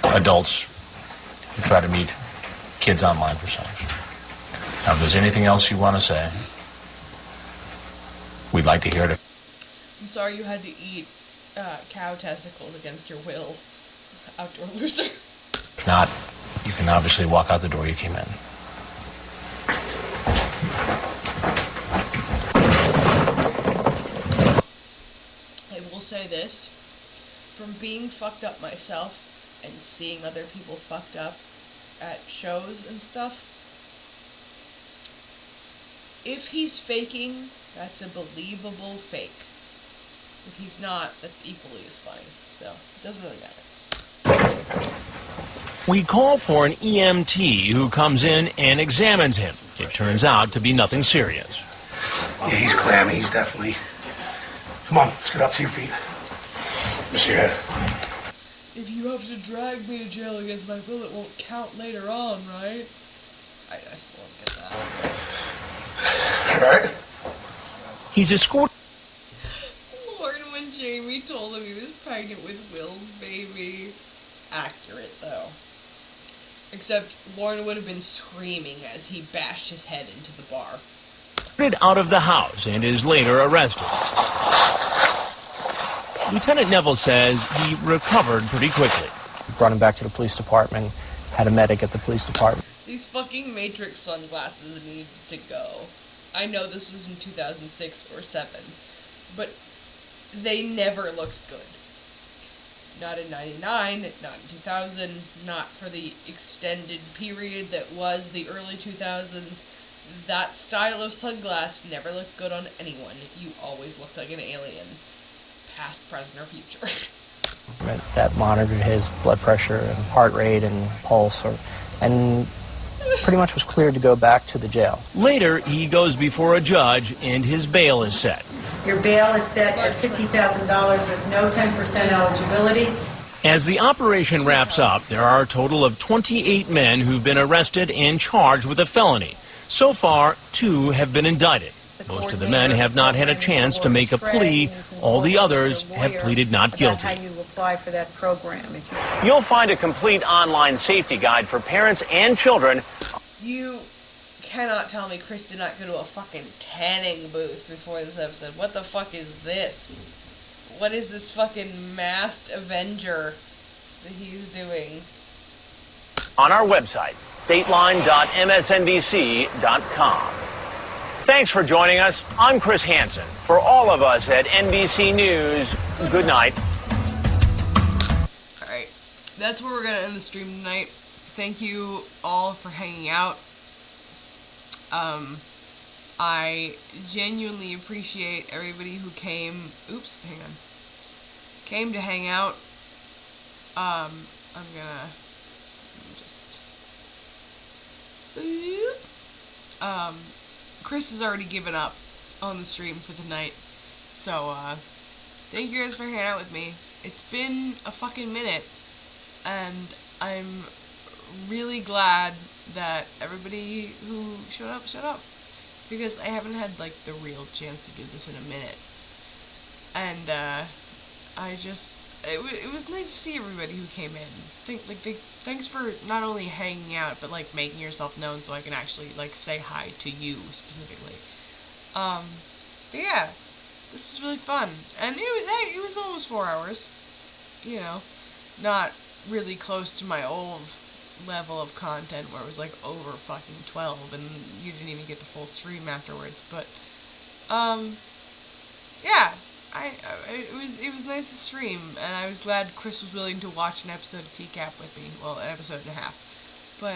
adults who try to meet kids online for sex. Now, if there's anything else you want to say, we'd like to hear it. I'm sorry you had to eat cow testicles against your will, outdoor loser. If not, you can obviously walk out the door you came in. I will say this, from being fucked up myself and seeing other people fucked up at shows and stuff, if he's faking, that's a believable fake. If he's not, that's equally as funny. So, it doesn't really matter. We call for an EMT who comes in and examines him. It turns out to be nothing serious. Yeah, he's clammy. He's definitely... Come on, let's get up to your feet. Just your head. If you have to drag me to jail against my will, it won't count later on, right? I still don't get that. Alright. He's escorted. Lord, when Jamie told him he was pregnant with Will's baby. Accurate, though. Except Lauren would have been screaming as he bashed his head into the bar. Out of the house and is later arrested. Lieutenant Neville says he recovered pretty quickly. Brought him back to the police department, had a medic at the police department. These fucking Matrix sunglasses need to go. I know this was in 2006 or 7, but they never looked good. Not in 99, not in 2000, not for the extended period that was the early 2000s. That style of sunglass never looked good on anyone. You always looked like an alien. Past, present, or future. That monitored his blood pressure and heart rate and pulse, and pretty much was cleared to go back to the jail. Later, he goes before a judge and his bail is set. Your bail is set at $50,000 with no 10% eligibility. As the operation wraps up, there are a total of 28 men who've been arrested and charged with a felony. So far, 2 have been indicted. Most of the men have not had a chance to make a plea. All the others have pleaded not guilty. How you apply for that program. You'll find a complete online safety guide for parents and children. You cannot tell me Chris did not go to a fucking tanning booth before this episode. What the fuck is this? What is this fucking masked Avenger that he's doing? On our website, dateline.msnbc.com. Thanks for joining us. I'm Chris Hansen. For all of us at NBC News, good night. Alright, that's where we're going to end the stream tonight. Thank you all for hanging out. I genuinely appreciate everybody who came. Oops, hang on. Came to hang out. I'm gonna just. Boop. Chris has already given up on the stream for the night. So, thank you guys for hanging out with me. It's been a fucking minute. And I'm really glad that everybody who showed up. Because I haven't had, like, the real chance to do this in a minute. And, it was nice to see everybody who came in. Thanks for not only hanging out, but, like, making yourself known so I can actually, like, say hi to you, specifically. But yeah, this is really fun. And it was almost 4 hours. You know, not really close to my old level of content where it was, like, over fucking 12, and you didn't even get the full stream afterwards, but, yeah. It was nice to stream, and I was glad Chris was willing to watch an episode of TCAP with me. Well, an episode and a half. But,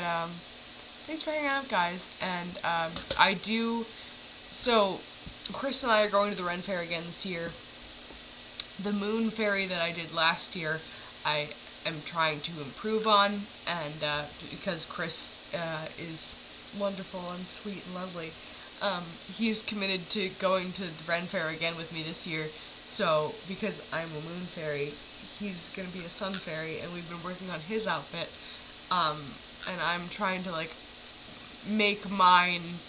thanks for hanging out, guys. And, so, Chris and I are going to the Ren Fair again this year. The Moon Fairy that I did last year, I am trying to improve on, and, because Chris, is wonderful and sweet and lovely, he's committed to going to the Ren Fair again with me this year. So, because I'm a moon fairy, he's gonna be a sun fairy, and we've been working on his outfit, and I'm trying to, like, make mine,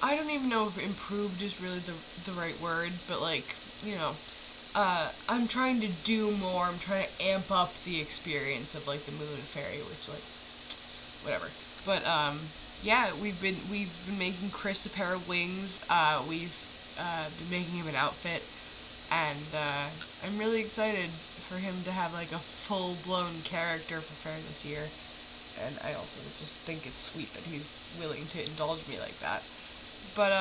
I don't even know if improved is really the right word, but, like, you know, I'm trying to do more, I'm trying to amp up the experience of, like, the moon fairy, which, like, whatever, but, yeah, we've been making Chris a pair of wings, we've been making him an outfit, and I'm really excited for him to have, like, a full-blown character for Fair this year, and I also just think it's sweet that he's willing to indulge me like that. But,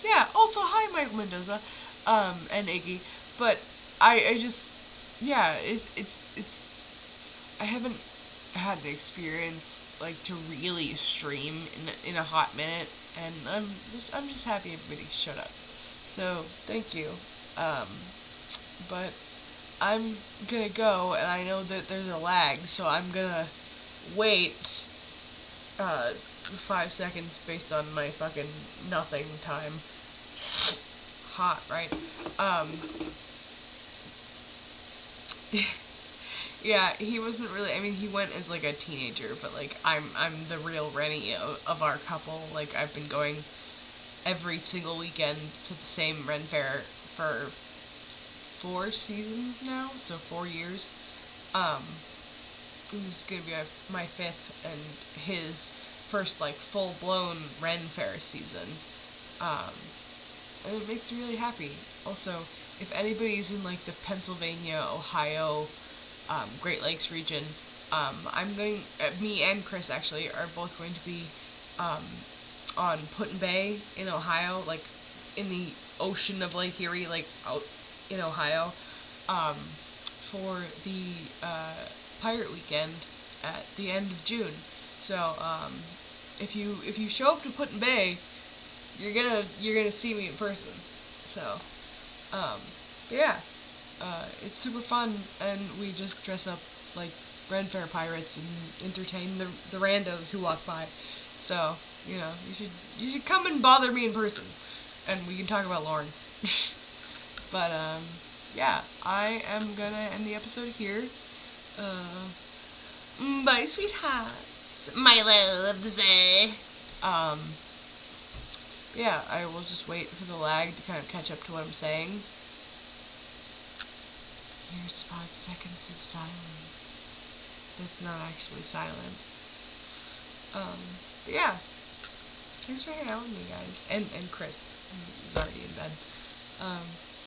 yeah, also, hi, Michael Mendoza, and Iggy, but I just, yeah, it's, I haven't had an experience, like, to really stream in a hot minute, and I'm just happy everybody showed up. So, thank you. But I'm gonna go, and I know that there's a lag, so I'm gonna wait, 5 seconds based on my fucking nothing time. Hot, right? Yeah, he wasn't really, I mean, he went as, like, a teenager, but, like, I'm the real Rennie of our couple. Like, I've been going every single weekend to the same Ren Fair for 4 seasons now, so 4 years. And this is gonna be my 5th and his first, like, full-blown Ren Fair season. and it makes me really happy. Also, if anybody's in like the Pennsylvania, Ohio, Great Lakes region, me and Chris actually are both going to be on Put-in Bay in Ohio, like in the ocean of Lake Erie, like out in Ohio, for the Pirate Weekend at the end of June. So if you show up to Put-in Bay, you're gonna see me in person. So yeah, it's super fun, and we just dress up like Red Fair pirates and entertain the randos who walk by. So you should come and bother me in person, and we can talk about Lauren. But yeah, I am gonna end the episode here. Bye, sweethearts. My loves. Yeah, I will just wait for the lag to kind of catch up to what I'm saying. Here's 5 seconds of silence. That's not actually silent. But yeah. Thanks for hanging out with me, guys. And Chris, who's already in bed.